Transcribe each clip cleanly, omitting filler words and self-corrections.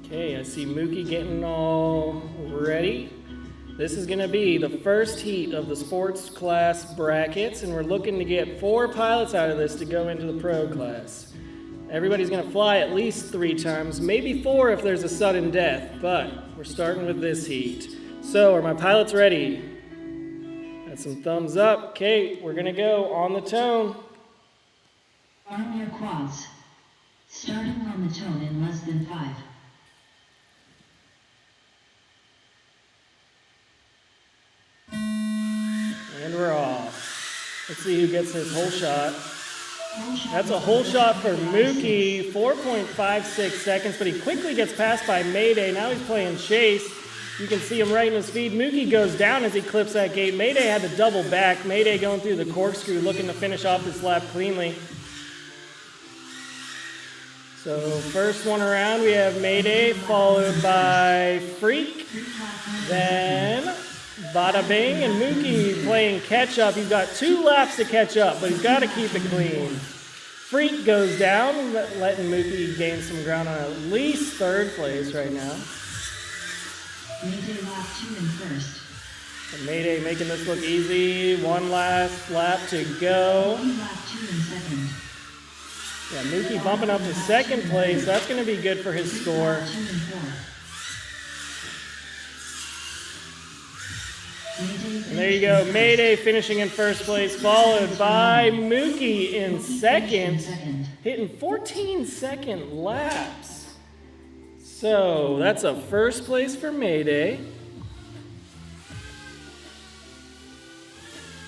Okay, I see Mookie getting all ready. This is going to be the first heat of the sports class brackets, and we're looking to get 4 pilots out of this to go into the pro class. Everybody's going to fly at least 3 times, maybe 4 if there's a sudden death, but we're starting with this heat. So, are my pilots ready? Got some thumbs up. Okay, we're going to go on the tone. Arm your quads. Starting on the tone in less than 5. And we're off. Let's see who gets this whole shot. That's a whole shot for Mookie, 4.56 seconds, but he quickly gets passed by Mayday. Now he's playing chase. You can see him right in his feed. Mookie goes down as he clips that gate. Mayday had to double back. Mayday going through the corkscrew, looking to finish off this lap cleanly. So first one around, we have Mayday, followed by Freak, then Bada Bing, and Mookie playing catch up. He's got 2 laps to catch up, but he's got to keep it clean. Freak goes down, letting Mookie gain some ground on at least 3rd place right now. Mayday lap 2 in first. And Mayday making this look easy. 1 last lap to go. Lap 2 in second. Yeah, Mookie bumping up to 2nd place. That's going to be good for his score. Lap 2 in fourth. And there you go, Mayday finishing in 1st place, followed by Mookie in 2nd, hitting 14-second laps. So that's a 1st place for Mayday.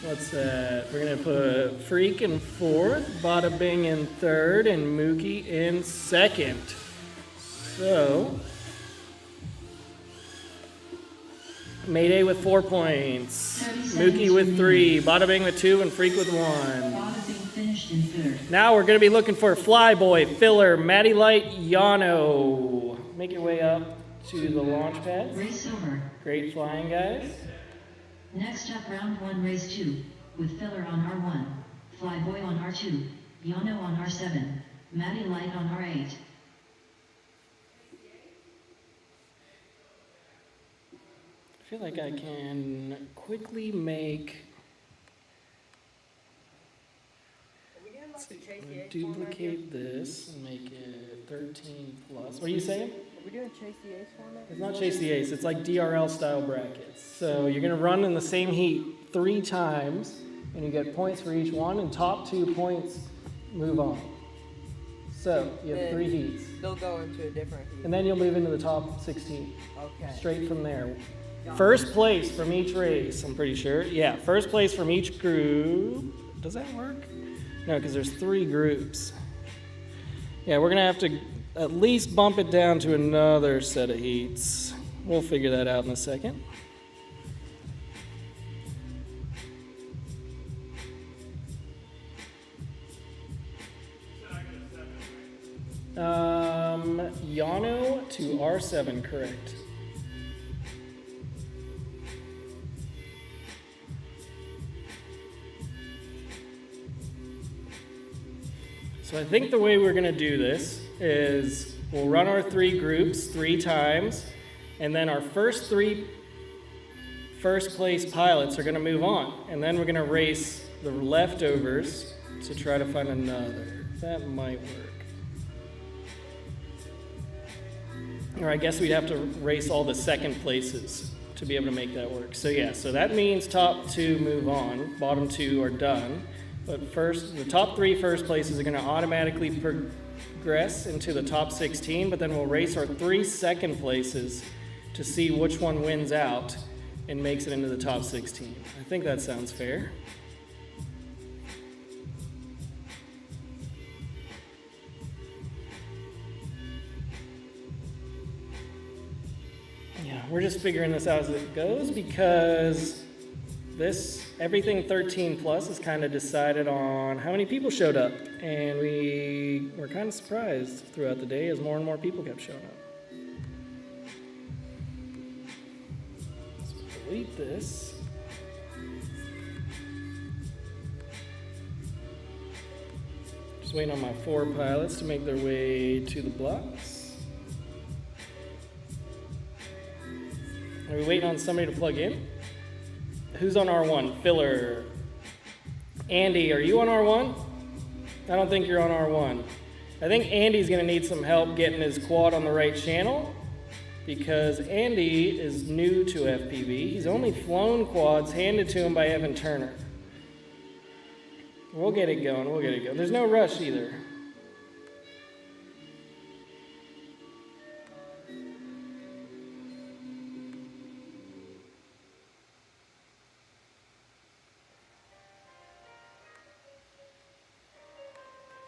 What's that? We're going to put Freak in 4th, Bada Bing in 3rd, and Mookie in 2nd. So Mayday with 4 points, Mookie with 3, Bada Bing with 2, and Freak with 1. Bada Bing finished in 3rd. Now we're going to be looking for Flyboy, Filler, Matty Light, Yano. Make your way up to the launch pads. Race over. Great flying, guys. Next up, round 1, race 2, with Filler on R1, Flyboy on R2, Yano on R7, Matty Light on R8. I feel like I can quickly make, duplicate this and make it 13 plus. What are you saying? Are we doing Chase the Ace format? It's not Chase the Ace, it's like DRL style brackets. So you're going to run in the same heat 3 times, and you get points for each one, and top 2 points move on. So you have 3 heats. They'll go into a different heat. And then you'll move into the top 16. Okay. Straight from there. 1st place from each race, I'm pretty sure. Yeah, 1st place from each group. Does that work? No, because there's 3 groups. Yeah, we're going to have to at least bump it down to another set of heats. We'll figure that out in a second. Yano to R7, correct. So I think the way we're going to do this is we'll run our 3 groups 3 times, and then our first 3 1st place pilots are going to move on, and then we're going to race the leftovers to try to find another. That might work. Or I guess we'd have to race all the 2nd places to be able to make that work. So yeah, so that means top 2 move on, bottom 2 are done. But first, the top 3 first places are going to automatically progress into the top 16, but then we'll race our 3 second places to see which one wins out and makes it into the top 16. I think that sounds fair. Yeah, we're just figuring this out as it goes because everything 13 plus is kind of decided on how many people showed up, and we were kind of surprised throughout the day as more and more people kept showing up. Let's delete this. Just waiting on my 4 pilots to make their way to the blocks. Are we waiting on somebody to plug in? Who's on R1? Filler. Andy, are you on R1? I don't think you're on R1. I think Andy's going to need some help getting his quad on the right channel because Andy is new to FPV. He's only flown quads handed to him by Evan Turner. We'll get it going. We'll get it going. There's no rush either.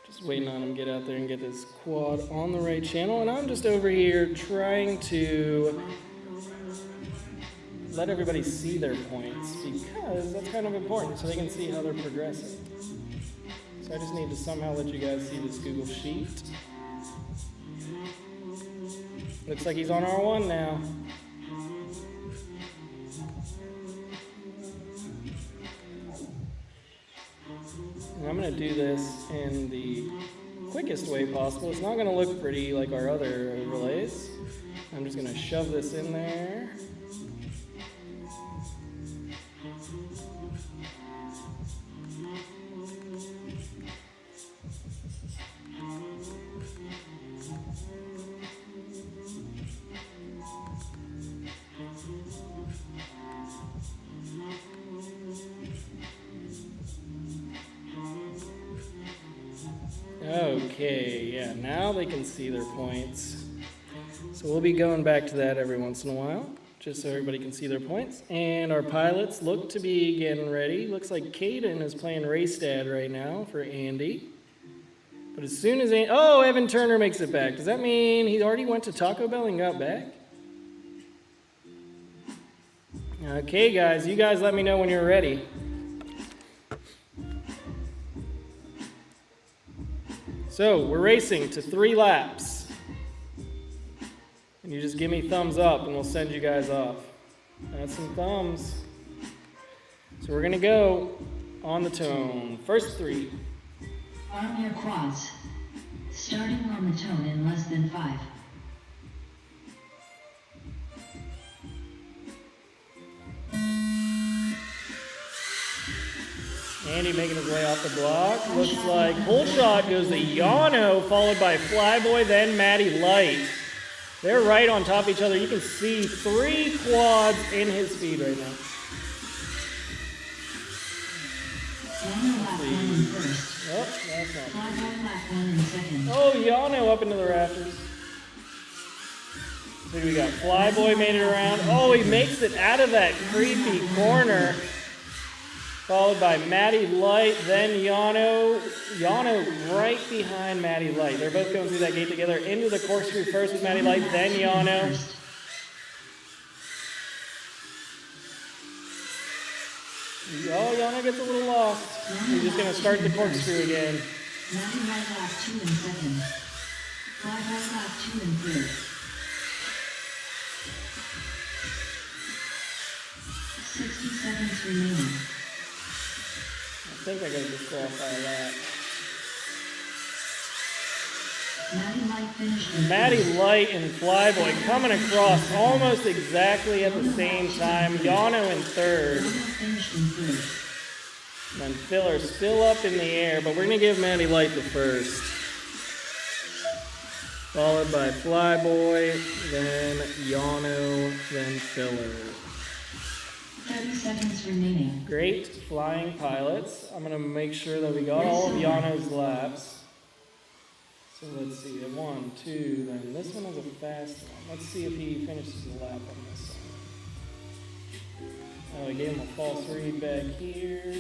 Just waiting on him to get out there and get this quad on the right channel. And I'm just over here trying to let everybody see their points because that's kind of important so they can see how they're progressing. So I just need to somehow let you guys see this Google Sheet. Looks like he's on R1 now. And I'm going to do this in the quickest way possible. It's not going to look pretty like our other relays. I'm just going to shove this in there. Okay, yeah, now they can see their points. So we'll be going back to that every once in a while, just so everybody can see their points. And our pilots look to be getting ready. Looks like Caden is playing Race Dad right now for Andy. But as soon as Evan Turner makes it back. Does that mean he already went to Taco Bell and got back? Okay, guys, you guys let me know when you're ready. So we're racing to 3 laps. And you just give me thumbs up and we'll send you guys off. That's some thumbs. So we're gonna go on the tone. First 3. Arm your quads. Starting on the tone in less than 5. Andy making his way off the block. Looks like whole shot goes to Yano, followed by Flyboy, then Matty Light. They're right on top of each other. You can see 3 quads in his feed right now. Yano lap 1 in first. Oh, that's not. Flyboy lap 1 in second. Oh, Yano up into the rafters. So we got Flyboy made it around. Oh, he makes it out of that creepy corner. Followed by Matty Light, then Yano. Yano right behind Matty Light. They're both going through that gate together. Into the corkscrew first with Matty Light, then Yano. Oh, Yano gets a little lost. He's just going to start the corkscrew again. Matty Light lap 2 in second. Flyboy lap 2 in third. 60 seconds remaining. I think I got to disqualify that. Matty Light finished in Matty Light and Flyboy coming across almost exactly at the same time. Yano in third. Yano finished in third. And Filler still up in the air, but we're going to give Matty Light the first. Followed by Flyboy, then Yano, then Filler. 30 seconds remaining. Great flying pilots. I'm going to make sure that we got all of Yano's laps. So let's see, 1, 2, then this one is a fast one. Let's see if he finishes the lap on this one. Oh, I gave him a false read back here.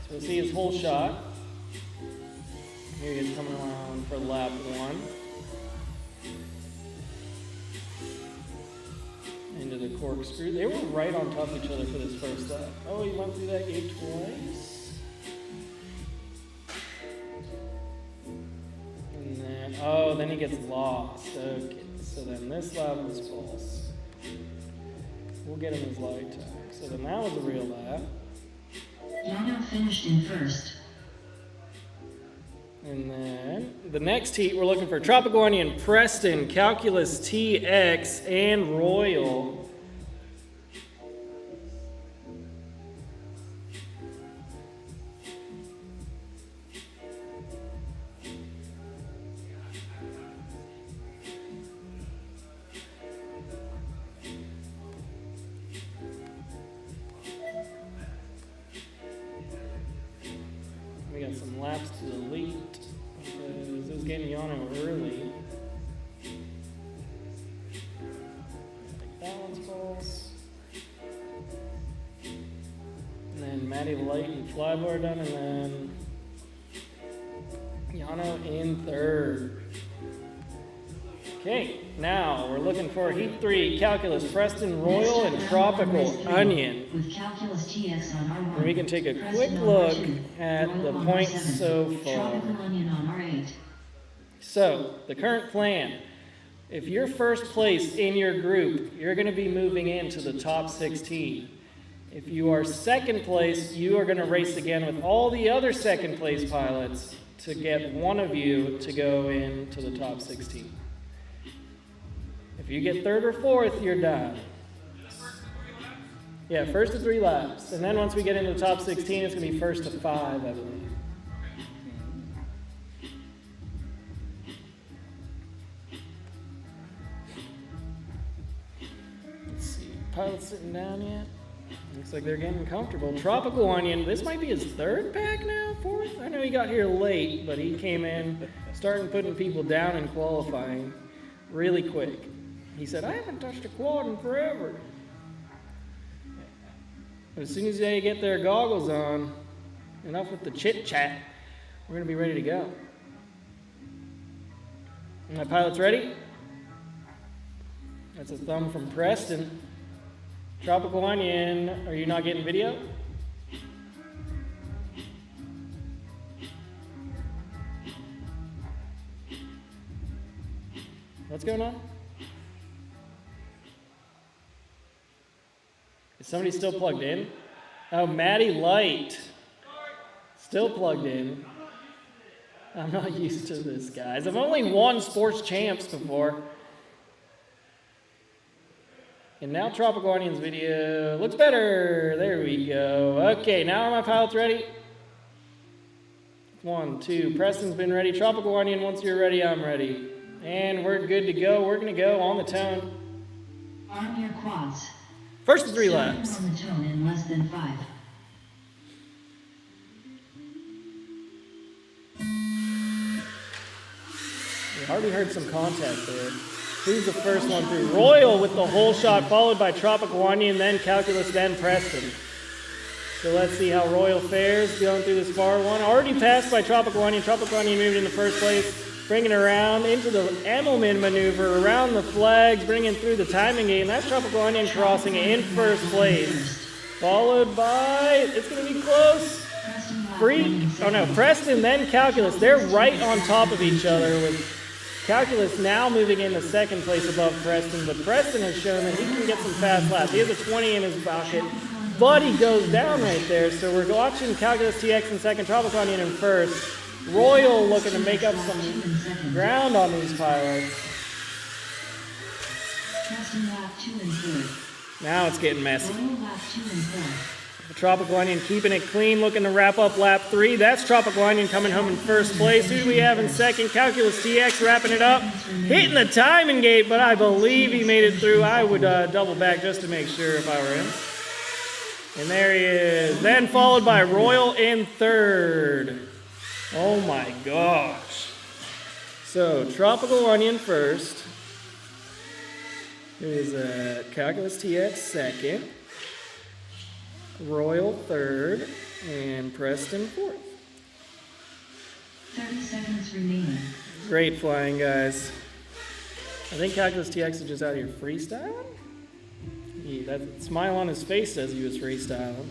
So we'll see his whole shot. Here he is coming around for lap 1. Into the corkscrew. They were right on top of each other for this first lap. Oh, he went through that gate twice. And then, then he gets lost. Okay, so then this lap was false. We'll get him his light time. So then that was a real lap. Yano finished in first. And then the next heat, we're looking for Tropical Onion, Preston, Calculus TX, and Royal. Maddie Light and Flyboy done, and then Yano in third. Okay, now we're looking for Heat 3, Calculus, Preston, Royal, and Tropical Onion. With Calculus TX on R1. And we can take a Preston quick on look R2, at Royal the on points R7, so far. Tropical Onion on R8. So, the current plan, if you're first place in your group, you're going to be moving into the top 16. If you are second place, you are going to race again with all the other second place pilots to get one of you to go into the top 16. If you get third or fourth, you're done. Yeah, first to 3 laps. And then once we get into the top 16, it's going to be first to 5, I believe. Let's see. Pilot's sitting down yet? Looks like they're getting comfortable. Tropical Onion, this might be his third pack now, fourth? I know he got here late, but he came in, starting putting people down in qualifying really quick. He said, I haven't touched a quad in forever. As soon as they get their goggles on, enough with the chit chat, we're going to be ready to go. My pilot's ready? That's a thumb from Preston. Tropical Onion, are you not getting video? What's going on? Is somebody still plugged in? Oh, Maddie Light. Still plugged in. I'm not used to this, guys. I've only won sports champs before. And now Tropical Onion's video looks better. There we go. Okay, now are my pilots ready? 1, 2. Preston's been ready. Tropical Onion, once you're ready, I'm ready. And we're good to go. We're going to go on the tone. Arm your quads. First to 3 Starting laps. on the tone in less than 5. We already heard some contact there. Who's the first one through? Royal with the whole shot, followed by Tropical Onion, then Calculus, then Preston. So let's see how Royal fares going through this far one. Already passed by Tropical Onion. Tropical Onion moved into first place, bringing it around into the Emmelman maneuver, around the flags, bringing through the timing gate. And that's Tropical Onion crossing in first place. Followed by, it's going to be close. Freak, oh no, Preston, then Calculus. They're right on top of each other with Calculus now moving into second place above Preston, but Preston has shown that he can get some fast laps. He has a 20 in his pocket, but he goes down right there. So we're watching Calculus TX in second, Tropical Onion in first. Royal looking to make up some ground on these pilots. Preston lap 2 and 3. Now it's getting messy. Royal lap 2 and 4. Tropical Onion keeping it clean, looking to wrap up lap 3. That's Tropical Onion coming home in first place. Who do we have in second? Calculus TX wrapping it up. Hitting the timing gate, but I believe he made it through. I would double back just to make sure if I were him. And there he is. Then followed by Royal in third. Oh my gosh. So Tropical Onion first. Here's Calculus TX second. Royal third, and Preston fourth. 30 seconds remaining. Great flying, guys. I think Calculus TX is just out here freestyling. That smile on his face says he was freestyling.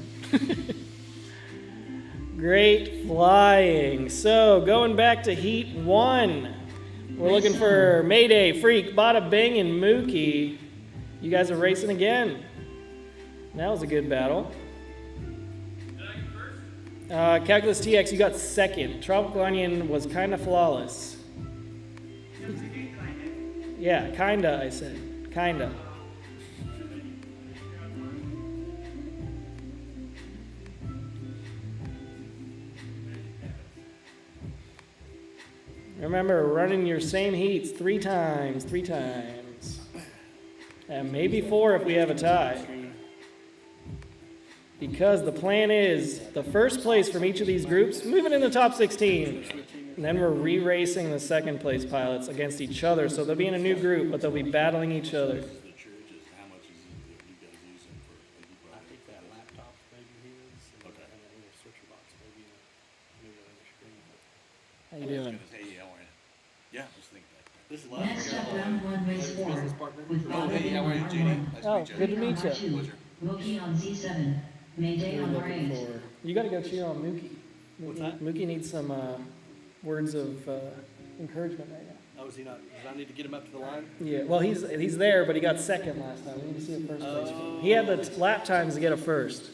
Great flying. So, going back to Heat 1. We're looking for Mayday, Freak, Bada Bing, and Mookie. You guys are racing again. That was a good battle. Calculus TX, you got second. Tropical Onion was kind of flawless. Yeah, kinda, I said. Kinda. Remember, running your same heats 3 times. And maybe 4 if we have a tie. Because the plan is the first place from each of these groups moving in the top 16. And then we're re-racing the second place pilots against each other. So they'll be in a new group, but they'll be battling each other. you doing? Hey, how are you? Yeah, I was thinking that. This is Next up, round 1, race 4, with Oh, Bada hey, Bing how are you, on JD? R1, Nice Oh, to meet good you. to meet on you. R2, Pleasure. Mookie on Z7, Mayday We're on looking R8. for. You got to go cheer on Mookie. What's Mookie, that? Mookie needs some words of encouragement right now. Oh, is he not? Does I need to get him up to the line? Yeah, well, he's there, but he got second last time. We need to see a first place. He had the lap times to get a first.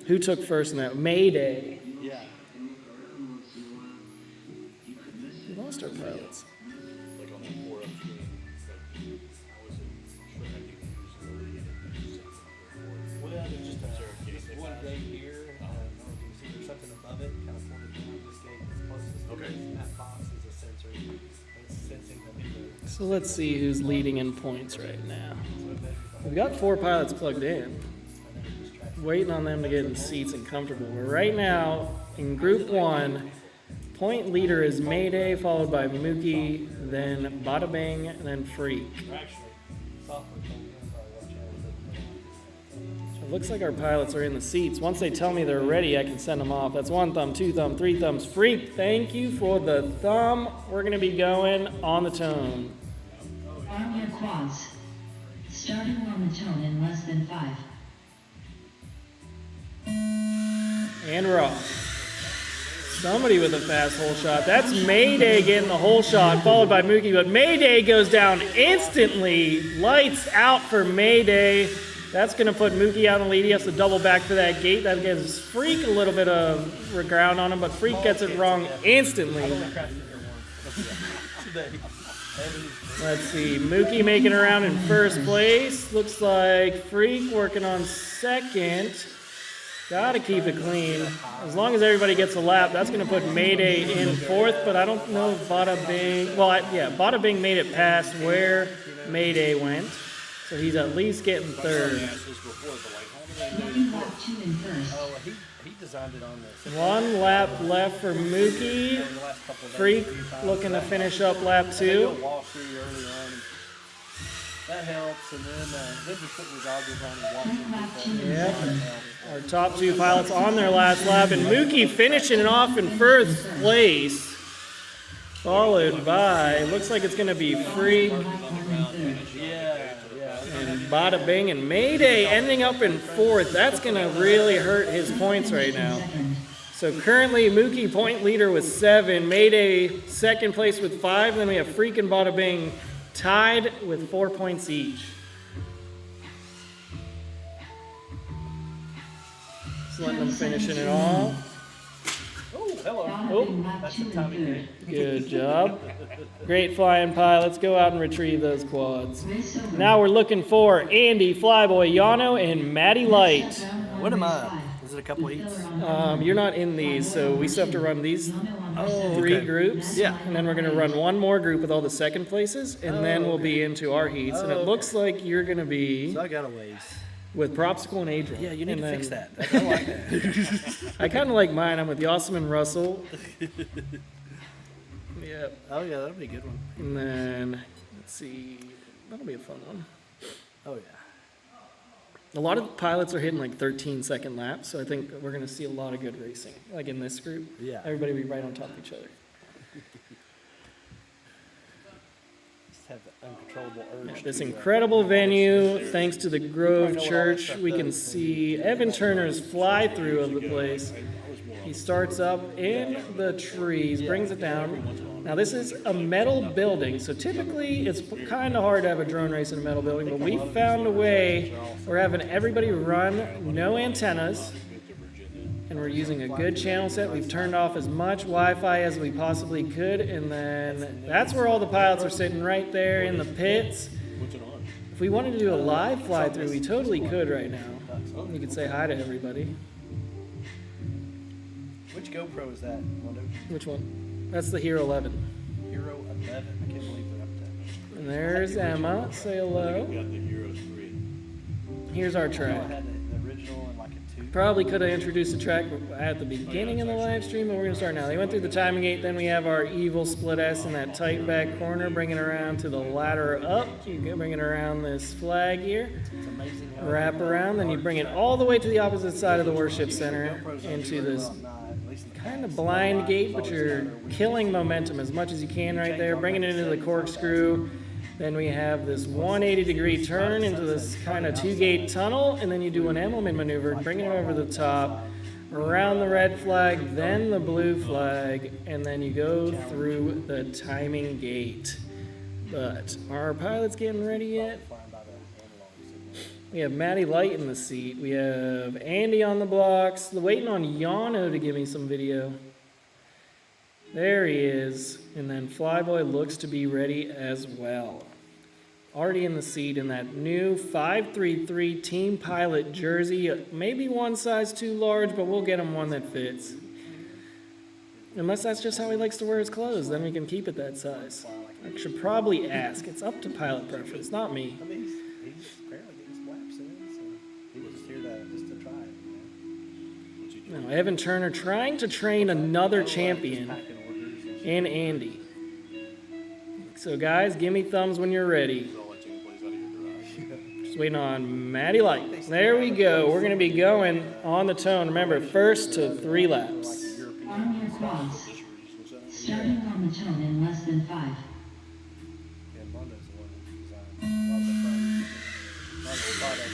Who took first in that? Mayday. Yeah. We lost our pilots. Like on the 4 up screen, it's like, I wasn't sure how you can use the lead and just set something Well, there's just Is there a gate one that gate here. I don't know if you see there's something above it, kind of pointed down. This gate is closest. to Okay. it, and that box is a sensor. It's sensing the window. So let's see who's leading in points right now. So it measures the We've got 4 pilots plugged in, and then it just tracks. waiting on them to get in seats and comfortable. We're right now in Group 1. Point leader is Mayday, followed by Mookie, then Bada Bing, and then Freak. Actually, software told me what channel So it looks like our pilots are in the seats. Once they tell me they're ready, I can send them off. That's 1 thumb, 2 thumb, 3 thumbs. Freak, thank you for the thumb. We're going to be going on the tone. Arm your quads. Starting on the tone in less than 5. And we're off. Somebody with a fast hole shot. That's Mayday getting the hole shot, followed by Mookie. But Mayday goes down instantly. Lights out for Mayday. That's going to put Mookie out in the lead. He has to double back for that gate. That gives Freak a little bit of ground on him, but Freak gets it wrong instantly. Today. Let's see. Mookie making around in first place. Looks like Freak working on second. Gotta keep it clean. As long as everybody gets a lap, that's gonna put Mayday in fourth, but I don't know if Bada Bing, Bada Bing made it past where Mayday went. So he's at least getting third. asked this before, but like, how many Mookie lap 2 in first. Oh, he designed it on this. 1 lap left for Mookie. Over the last couple of days, Freak a few times. looking to finish up lap They do a 2. walkthrough early on. That helps, and then just putting your goggles on and watching Lap 2 people. in Yeah. second. Our top 2 pilots on their last lap, and Mookie finishing it off in first place. Followed by, looks like it's gonna be Freak Lap 1 in third. Yeah. and Bada Bing, and Mayday ending up in fourth. That's gonna really hurt his points right now. Second. So currently Mookie point leader with 7, Mayday second place with 5, then we have Freak and Bada Bing tied with 4 points each. Just letting them finishing it all. Oh, hello. Bada Bing lap That's 2 the in timing third. game. Good job. Great flying pilots. Go out and retrieve those quads. Race over. Now we're looking for Andy, Flyboy, Yano, and Maddie Light. Next up, round 1, What am race I? 5, Is it a couple with heats? Filler on You're not in these, so we still have to run these Yano on Oh, R7. 3 okay. groups. Yeah. And then we're going to run one more group with all the second places, and then we'll be into our heats. And it Oh, looks like you're going to be So I got a ways. with Propsicle and Adrian. Yeah, you need And to fix then that. I like that. I kind of like mine. I'm with Yassim and Russell. Yep. Oh yeah, that'll be a good one. And then, let's see. That'll be a fun one. Oh yeah. A lot of pilots are hitting like 13-second laps, so I think we're going to see a lot of good racing. Like in this group, Yeah. everybody will be right on top of each other. Just have the uncontrollable urge. This to, incredible venue, thanks to the Grove Church, we can see Evan Turner's fly-through of the place. He starts up in the trees, brings it down. Now this is a metal building, so typically it's kind of hard to have a drone race in a metal building, but we found a way. We're having everybody run no antennas, and we're using a good channel set. We've turned off as much Wi-Fi as we possibly could, and then that's where all the pilots are sitting right there in the pits. If we wanted to do a live fly-through, we totally could right now. You could say hi to everybody. Which GoPro is that? Mondo? Which one? That's the Hero 11. Hero 11. I can't believe they're up to that. And there's Emma. Say hello. got the Hero 3? Here's our I track. had the original and like a 2. Probably could have introduced the track at the beginning of the live stream, but we're going to start now. They went through the timing gate, then we have our evil split S in that tight back corner, bringing it around to the ladder up. You can bring it around this flag here, It's amazing how wrap around, then you bring it all the way to the opposite side of the worship center into this kind of blind gate, but you're killing momentum as much as you can right there, bringing it into the corkscrew. Then we have this 180-degree turn into this kind of 2-gate tunnel, and then you do an Emmelman maneuver, bringing it over the top, around the red flag, then the blue flag, and then you go through the timing gate. But are our pilots getting ready yet? We have Maddie Light in the seat. We have Andy on the blocks. Waiting on Yano to give me some video. There he is. And then Flyboy looks to be ready as well. Already in the seat in that new 533 Team Pilot jersey. Maybe one size too large, but we'll get him one that fits. Unless that's just how he likes to wear his clothes, then we can keep it that size. I should probably ask. It's up to pilot preference, not me. I mean, he's apparently getting some laps in, so he was just here just to try it, you know. Now, Evan Turner trying to train another champion Packing orders and in Andy. So guys, give me thumbs when you're ready. I'll let you plays out of your garage. Just waiting on Maddie Light. There we go. We're going to be going on the tone. Remember, first to 3 laps. On your quads. Starting on the tone in less than 5. Yeah, Mondo's the one who designed a lot of the frames. Mondo's product.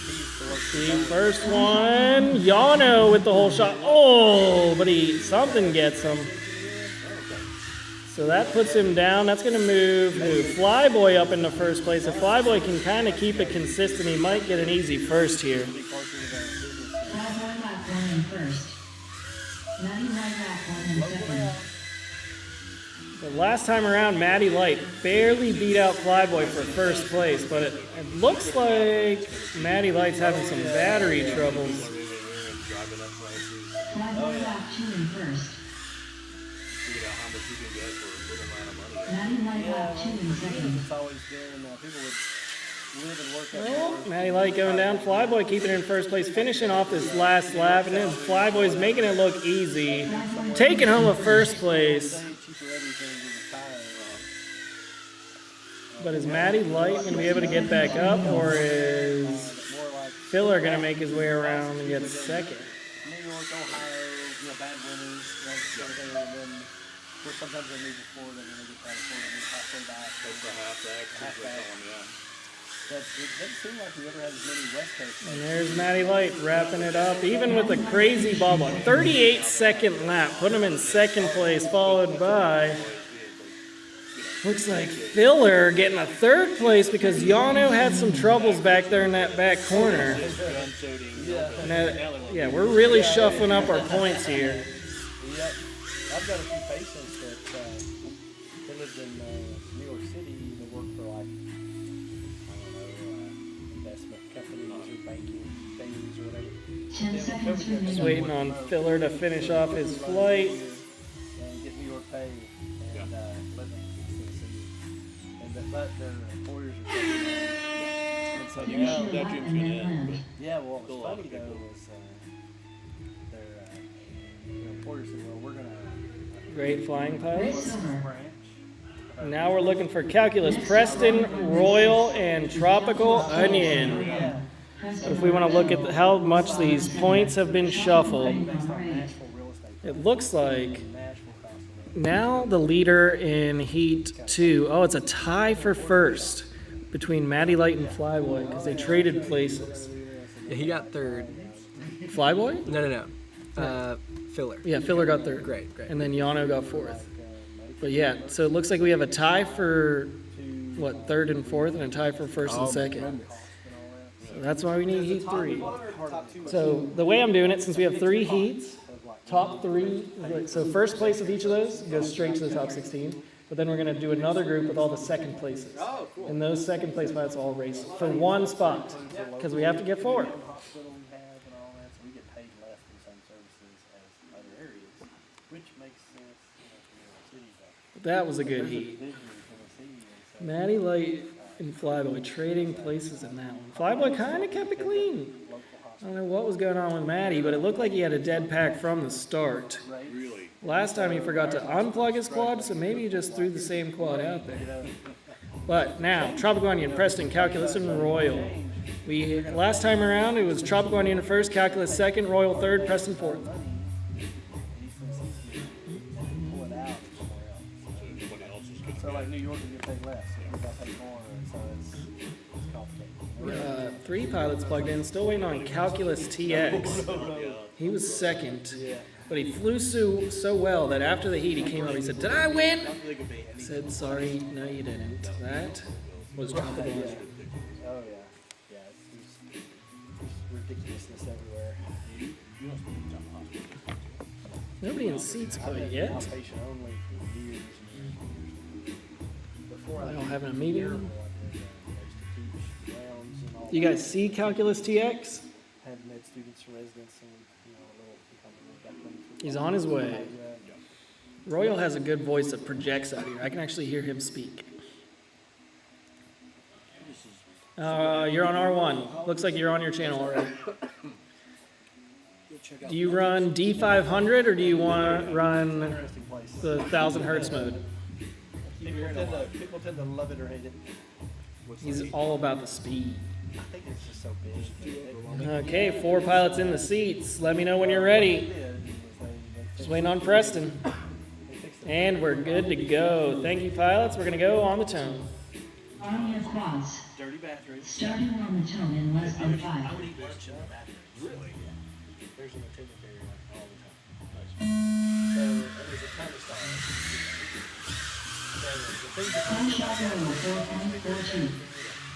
He used to work for The Sony. first one, Yano with the whole shot. Oh, but something gets him. So that puts him down. That's going to move Flyboy up into first place. If Flyboy can kind of keep it consistent, he might get an easy first here. Be closer to the business. Flyboy lap 1 in first. Maddie Light lap 1 in second. The last time around, Maddie Light barely beat out Flyboy for first place, but it looks like Maddie Light's having some battery troubles. Driving up prices, Flyboy lap 2 in first. figure out how much you can get for a little amount of money. Maddie Light Yeah, lap 2 in for years second. it's always been, people would live and work up Well, north. Maddie Light going down, Flyboy keeping it in first place, finishing off this last lap, and then Flyboy's making it look easy, taking home a first place. Cheaper everything to retire. But is Maddie Light going to be able to get back up, or is More like Filler going to make his way around and get second? New York, Ohio, bad winters, everything, and then sometimes they move to Florida, and then they get down to Florida and move halfway back. That's the halfback. That's what they call 'em, yeah. But it doesn't seem like we ever had as many West Coast And players. there's Maddie Light wrapping it up, even with a crazy bubble. 38-second lap, put him in second place, followed by, looks like Filler getting a third place because Yano had some troubles back there in that back corner. Gun showed him. And yeah, we're really shuffling up our points here. Yep. I've got a few patients that they lived in New York City. They worked for like, investment companies or banking things or whatever. 10 seconds Just remaining. waiting on Filler to finish off his flight. And get New York pay and live in Tennessee. But their employers are taking it. And so Finish now, your that lap dream's and gonna then end, land. yeah, well, what Still a was lot funny of though people. was their employer said, well, we're gonna Great flying pilots. Silver. branch. Now we're looking for Calculus, Preston, Royal, and Tropical Onion. Yeah. If we want to look at how much these points have been shuffled, Based on Nashville real estate. it looks like Nashville cost a little. now the leader in Heat 2. Oh, it's a tie for first between Maddie Light and Flyboy because they traded places. Yeah, he got third. Flyboy? No. Filler. Yeah, Filler got third. Great. And then Yano got fourth. But yeah, so it looks like we have a tie for, what, third and fourth, and a tie for first and second. So that's why we need Heat 3. So the way I'm doing it, since we have 3 heats, top 3, so first place of each of those goes straight to the top 16. But then we're going to do another group with all the second places. And those second place pilots all race for one spot, because we have to get 4. Hospital we have and all that, so we get paid less for some services as other areas, which makes sense, for New York City, but That was a good there's a heat. division in Tennessee, and so Maddie Light and Flyboy trading places in that one. Flyboy kind of kept it clean. I don't know what was going on with Maddie, but it looked like he had a dead pack from the start. Really? Last time he forgot to unplug his quad, so maybe he just threw the same quad out there. But now, Tropical Onion, Preston, Calculus, and Royal. Last time around, it was Tropical Onion first, Calculus second, Royal third, Preston fourth. So like New York, you pay less. You got to pay more, so it's complicated. 3 pilots plugged in, still waiting on Calculus TX. He was second, but he flew so well that after the heat he came up. He said, "Did I win?" I said, "Sorry, no, you didn't." That was Tropical Onion. Oh yeah, yeah. It's ridiculousness everywhere. Nobody in seats quite yet. Outpatient only for years and years. Before I I don't have a terrible meeting. I did, used to teach rounds and all You that. guys see Calculus TX? Had med students and residents and He's on his way. Royal has a good voice that projects out here. I can actually hear him speak. You're on R1. Looks like you're on your channel already. Do you run D500 or do you want to run Interesting place. the 1000 hertz mode? People tend to love it or hate it. He's all about the speed. I think it's just so big. Okay, 4 pilots in the seats. Let me know when you're ready. Just waiting on Preston. And we're good to go. Thank you, pilots. We're going to go on the tone. On your quads. Dirty bathrooms. Starting on the tone in less than 5. I would eat lunch in the bathrooms. Really? There's an attendant there like all the time. So there's a ton of stuff. So the things that Time shot roll 4.42.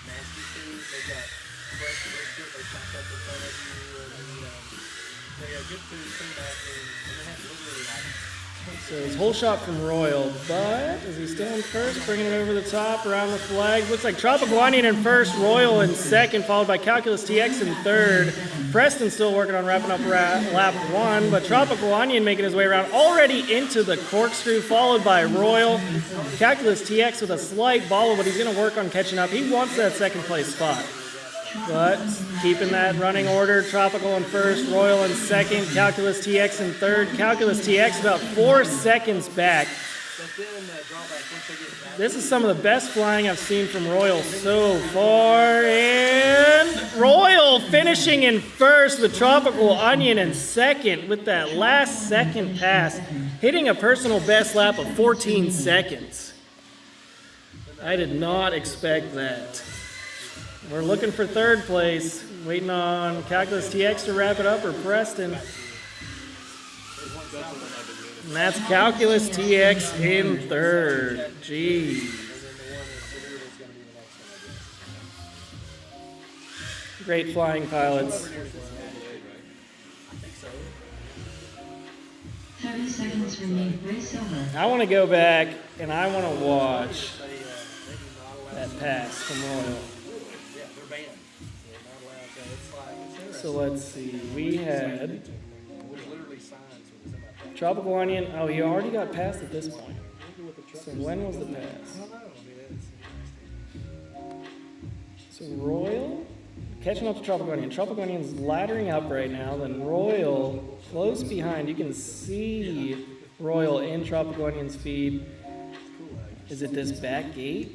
nasty food, they got fresh brisket, they chop up in front of you, and they got good food, clean bathrooms, and they have literally like So his whole shot from Royal, but is he still in first? Bringing it over the top around the flag. Looks like Tropical Onion in first, Royal in second, followed by Calculus TX in third. Preston still working on wrapping up lap 1, but Tropical Onion making his way around already into the corkscrew, followed by Royal. Calculus TX with a slight bobble, but he's going to work on catching up. He wants that second place spot. But keeping that running order, Tropical in first, Royal in second, Calculus TX in third. Calculus TX about 4 seconds back. This is some of the best flying I've seen from Royal so far. And Royal finishing in first with Tropical Onion in second with that last second pass, hitting a personal best lap of 14 seconds. I did not expect that. We're looking for third place, waiting on Calculus TX to wrap it up or Preston. And that's Calculus TX in third. Jeez. Great flying pilots. 30 seconds remain. Race over. I want to go back and I want to watch that pass from Royal. So let's see. We had Tropical Onion. Oh, he already got passed at this point. So when was the pass? So Royal catching up to Tropical Onion. Tropical Onion's laddering up right now. Then Royal close behind. You can see Royal in Tropical Onion's feed. Is it this back gate?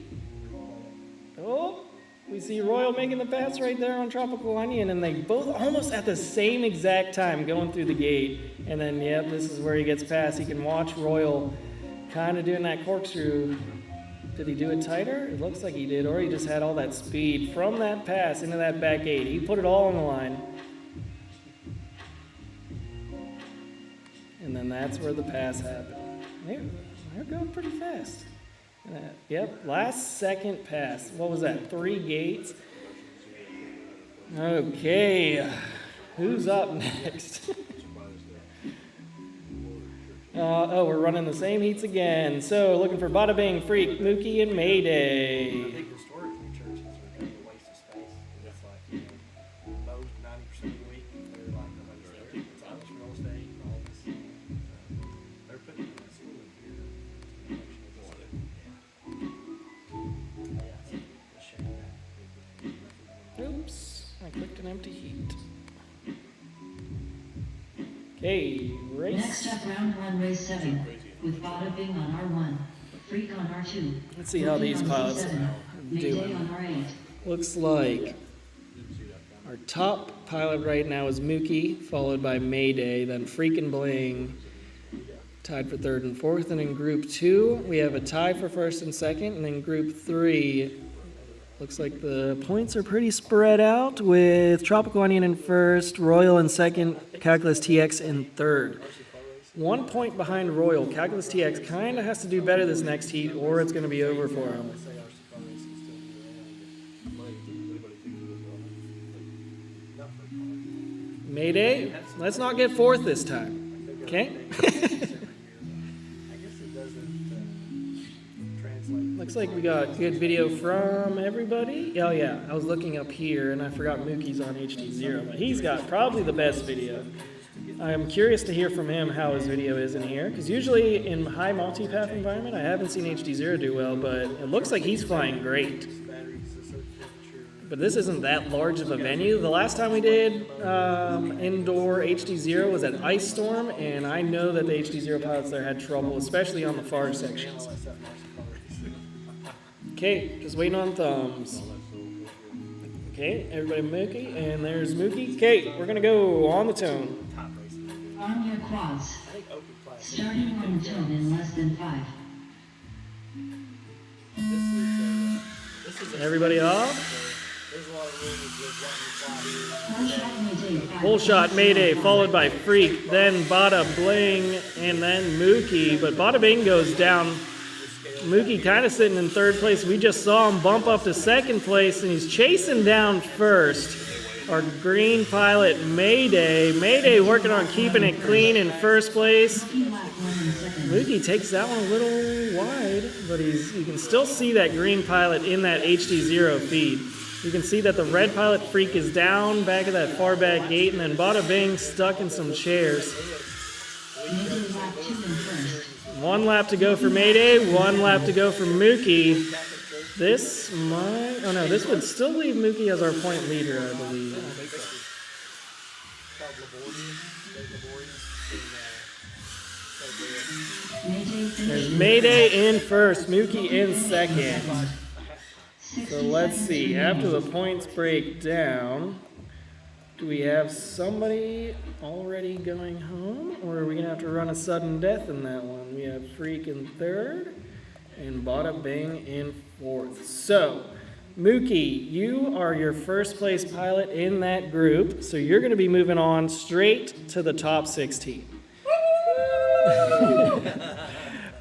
Oh, we see Royal making the pass right there on Tropical Onion, and they both almost at the same exact time going through the gate. And then, yep, this is where he gets past. He can watch Royal kind of doing that corkscrew. Did he do it tighter? It looks like he did, or he just had all that speed from that pass into that back gate. He put it all on the line. And then that's where the pass happened. They're going pretty fast. Yep, last second pass. What was that? 3 gates. Okay, who's up next? We're running the same heats again. So looking for Bada Bing, Freak, Mookie, and Mayday. I think historically churches are kind of a waste of space. It's like, most 90% of the week, they're like, nobody's there. It's all this real estate and all this. They're putting in a school in here. Yeah, it's a shame. Oops, I clicked an empty heat. Okay, race. Next up, round 1, race 7. With Bada Bing on R1. Freak on R2. Let's see how these pilots are Mayday doing. on R8. Looks like our top pilot right now is Mookie, followed by Mayday, then Freak and Bling, tied for third and fourth. And in Group 2, we have a tie for first and second. And in Group 3, looks like the points are pretty spread out with Tropical Onion in first, Royal in second, Calculus TX in third. 1 point behind Royal. Calculus TX kind of has to do better this next heat or it's going to be over for him. Say RC car racing still be around. Anybody thinks it was not for cars. Mayday, let's not get fourth this time. Okay? I guess it doesn't translate. Looks like we got good video from everybody. Oh yeah, I was looking up here and I forgot Mookie's on HD0, but he's got probably the best video. I'm curious to hear from him how his video is in here, because usually in high multipath environment, I haven't seen HD0 do well, but it looks like he's flying great. Batteries a certain temperature. But this isn't that large of a venue. The last time we did indoor HD0 was at Ice Storm, and I know that the HD0 pilots there had trouble, especially on the far sections. Okay, just waiting on thumbs. Okay, everybody Mookie, and there's Mookie. Okay, we're gonna go on the tone. Arm your quads. I think open class. Starting on the tone in less than 5. This is Everybody off. there's a lot of rules with letting you fly here. Full shot Mayday 5. Full shot Mayday, followed by Freak, then Bada Bling, and then Mookie. But Bada Bing goes down. Mookie kind of sitting in third place. We just saw him bump up to second place, and he's chasing down first. Our green pilot Mayday. Mayday working on keeping it clean in first place. Lap 1 in second. Mookie takes that one a little wide, but you can still see that green pilot in that HD0 feed. You can see that the red pilot Freak is down back of that far back gate, and then Bada Bing stuck in some chairs. Mayday lap 2 in first. 1 lap to go for Mayday, 1 lap to go for Mookie. This might, oh no, this would still leave Mookie as our point leader, I believe. Called Laborious. Mayday There's finishing Mayday in first, Mookie in second. 60 So let's seconds see, remaining. after the points break down, do we have somebody already going home? Or are we going to have to run a sudden death in that one? We have Freak in third and Bada Bing in fourth. So, Mookie, you are your first place pilot in that group, so you're going to be moving on straight to the top 16.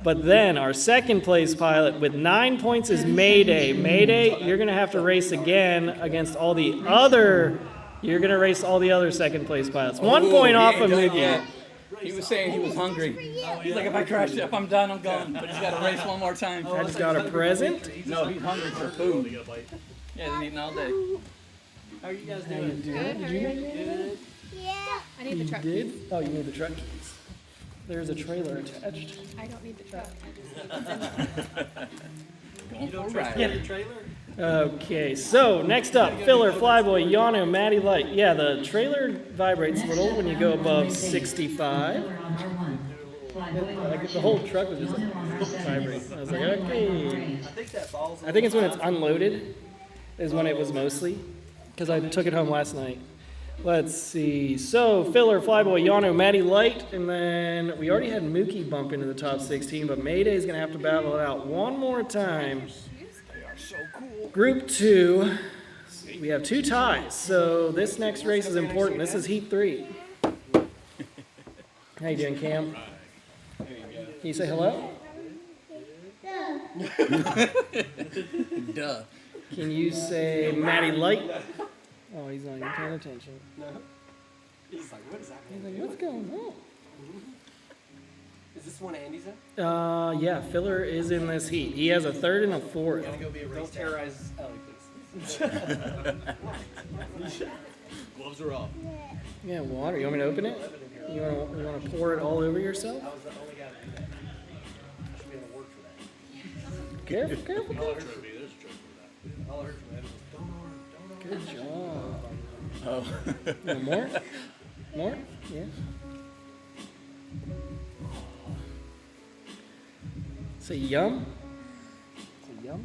But then our second place pilot with 9 points is Mayday. Mayday, you're going to have to race again against all the other. You're going to race all the other second place pilots. 1 point off of Mookie. He was saying he was hungry. He's like, if I'm done, I'm gone. But he's got to race one more time. I just got a present. No, he's hungry for food. Yeah, he's eating all day. How are you guys How you doing? doing? Did you make it? I need You the truck did? keys. Oh, you need the truck keys. There's a trailer attached. I don't need the truck. Going for a Trust ride. me, the trailer? Okay, so next up, Filler, Flyboy, Yano, Maddie Light. Yeah, the trailer vibrates a little when you go above 65. Filler on R1. Flyboy on Like, R2. the whole truck was just Yano on like R7. vibrating. I was like, Maddie Light on okay. R8. I think that ball's. I think it's when it's unloaded, is when it was mostly, because I took it home last night. Let's see. So, Filler, Flyboy, Yano, Maddie Light, and then we already had Mookie bump into the top 16, but Mayday's going to have to battle it out one more time. Group 2, we have 2 ties, so this next race is important. This is Heat 3. How you doing, Cam? Can you say hello? Duh. Can you say Maddie Light? Oh, he's not even paying attention. He's like, what is that? He's like, what's going on? Is this one Andy's in? Yeah, Filler is in this heat. He has a third and a fourth. Go be a race. Don't terrorize Ellie, please. Gloves are off. Yeah, water. You want me to open it? You want to pour it all over yourself? I was the only guy to do that. I should be able to work for that. Careful, careful. All I heard from that was, don't Good job. Oh. You want more? More? Yeah. Say yum. Say yum.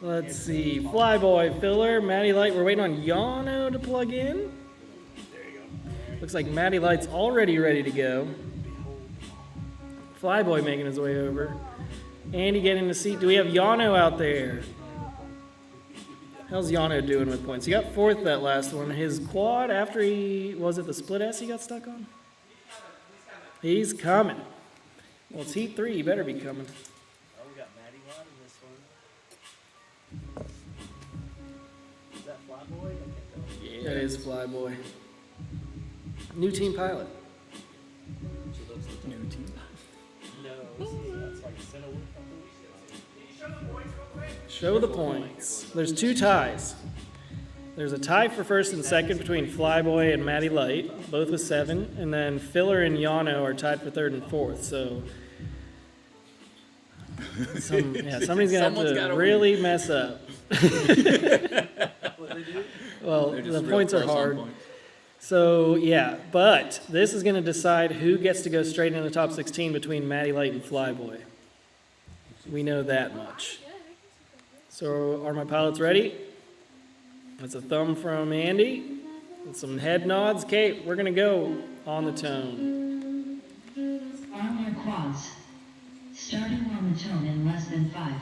Let's see. Flyboy, Filler, Maddie Light. We're waiting on Yano to plug in. Looks like Maddie Light's already ready to go. Flyboy making his way over. Andy getting the seat. Do we have Yano out there? How's Yano doing with points? He got fourth that last one. His quad after was it the split S he got stuck on? He's coming. Well, it's heat 3. He better be coming. Oh, we got Maddie Watt in this one. Is that Flyboy? I can't tell. That is Flyboy. New team pilot. New team. No, that's like Cinewood. Show the points. There's 2 ties. There's a tie for first and second between Flyboy and Maddie Light, both with 7, and then Filler and Yano are tied for third and fourth. So, somebody's gonna have Someone's to gotta really mess up. Well, They're just the real points are close on hard. points. So yeah, but this is going to decide who gets to go straight in the top 16 between Maddie Light and Flyboy. We know that much. So are my pilots ready? That's a thumb from Andy. And some head nods. Kate, we're going to go on the tone. Arm your quads. Starting on the tone in less than 5.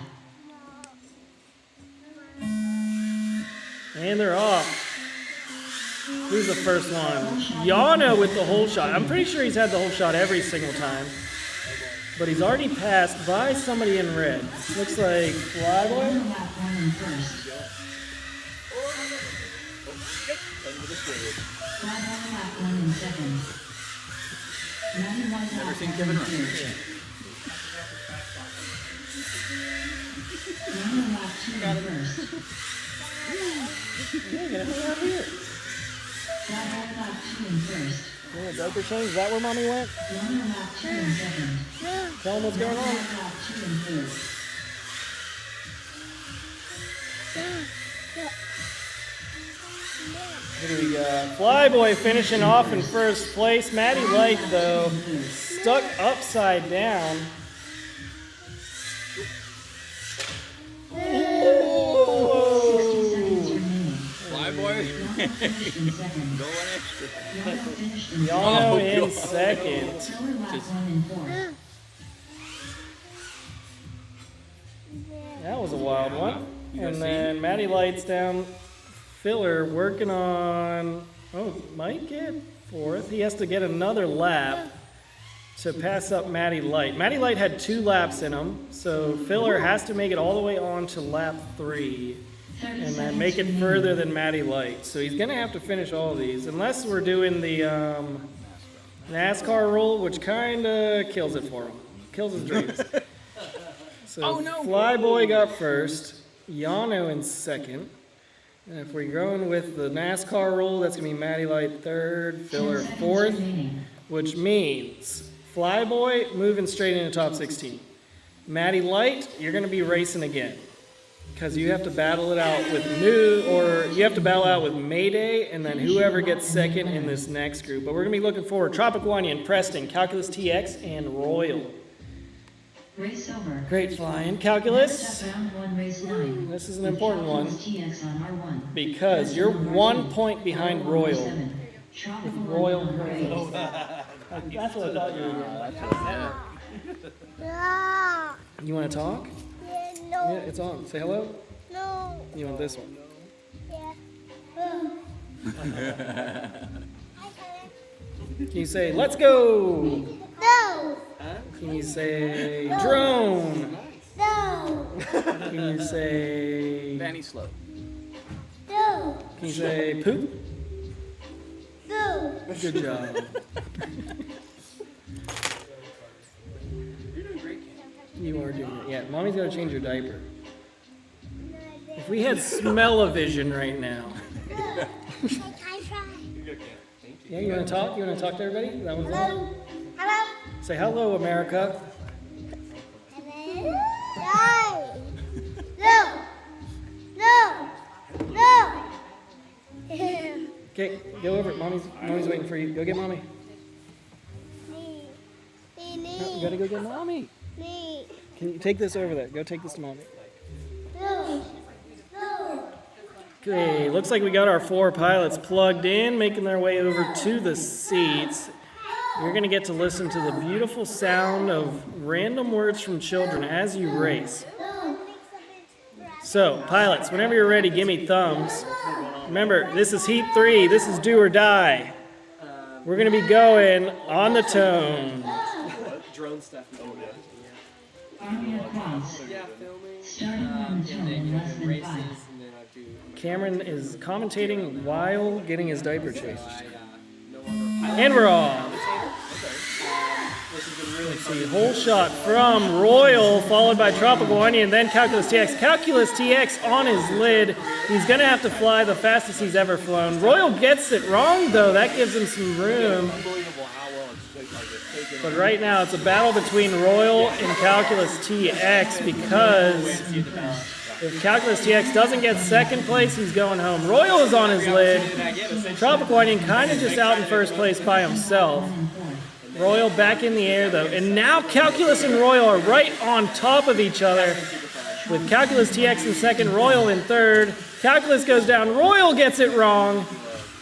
And they're off. Who's the first one? Yano with the whole shot. I'm pretty sure he's had the whole shot every single time. But he's already passed by somebody in red. Looks like Flyboy. Yano lap 1 in first. Flyboy lap 1 in second. Maddie Light Never lap seen 1 Kevin in run. third. Yano lap 2 in first. Yeah, get it out here. Flyboy lap 2 in first. Yeah, diaper change. Is that where mommy went? Yano lap 2 in second. Tell him what's going on. Flyboy lap 2 in third. What do we got? Flyboy finishing off in first place. Maddie Light, though, stuck upside down. 60 seconds remaining. Flyboy. Finished in second. Going extra. Yano finished in Yano Oh, in God. second. Filler lap 1 in fourth. That was a wild one. You guys And then Maddie Light's down. Filler working on. Oh, might get fourth. He has to get another lap to pass up Maddie Light. Maddie Light had 2 laps in him, so Filler has to make it all the way on to lap 3 30 and then seconds make it remaining. further than Maddie Light. So he's gonna have to finish all of these, unless we're doing the NASCAR rule, which kinda kills it for him, kills his dreams. So Oh, no. Flyboy got first, Yano in second. And if we're going with the NASCAR rule, that's gonna be Maddie Light third, 10 Filler seconds fourth, remaining. which means Flyboy moving straight into top 16. Maddie Light, you're gonna be racing again. Because you have to battle it out with you have to battle out with Mayday, and then whoever gets second in this next group. But we're gonna be looking forward. Tropic Onion, Preston, Calculus TX, and Royal. Race over. Great flying. Next Calculus, up, round 1, race 9. this is an With important one Calculus TX on R1. because you're Preston on 1 R2, point behind Royal on Royal. R7. Tropical Royal on R8. That's what I thought you were doing. You want to talk? Yeah, it's on. Say hello. No. You want this one? Can you say, let's go? No. Can you say, drone? No. Can you say, Danny Slow. No. can you say, poop? No. Good job. You are doing it. Yeah, mommy's got to change your diaper. If we had smell-o-vision right now. I try. Yeah, you want to talk? You want to talk to everybody? That one's on. Hello. Hello. Say hello, America. Hello. No. No. No. Okay, go over it. Mommy's waiting for you. Go get mommy. Me. No, you gotta go get mommy. Me. Can you take this over there? Go take this to mommy. No. No. Okay, looks like we got our 4 pilots plugged in, making their way over to the seats. You're going to get to listen to the beautiful sound of random words from children as you race. So, pilots, whenever you're ready, give me thumbs. Remember, this is heat 3. This is do or die. We're going to be going on the tone. Drone stuff. Army of Quads. Yeah, filming. Starting on the tone in less than 5. And then I do. Cameron is commentating while getting his diaper changed. No longer. And we're off. This has been really Let's see, whole shot from Royal, followed by Tropical Onion, then Calculus TX. Calculus TX on his lid. He's going to have to fly the fastest he's ever flown. Royal gets it wrong, though. That gives him some room. Unbelievable how well it's taken. But right now, it's a battle between Royal and Calculus TX because if Calculus TX doesn't get second place, he's going home. Royal is on his lid. Tropical Onion kind of just out in first place by himself. Royal back in the air, though. And now Calculus and Royal are right on top of each other. With Calculus TX in second, Royal in third. Calculus goes down. Royal gets it wrong.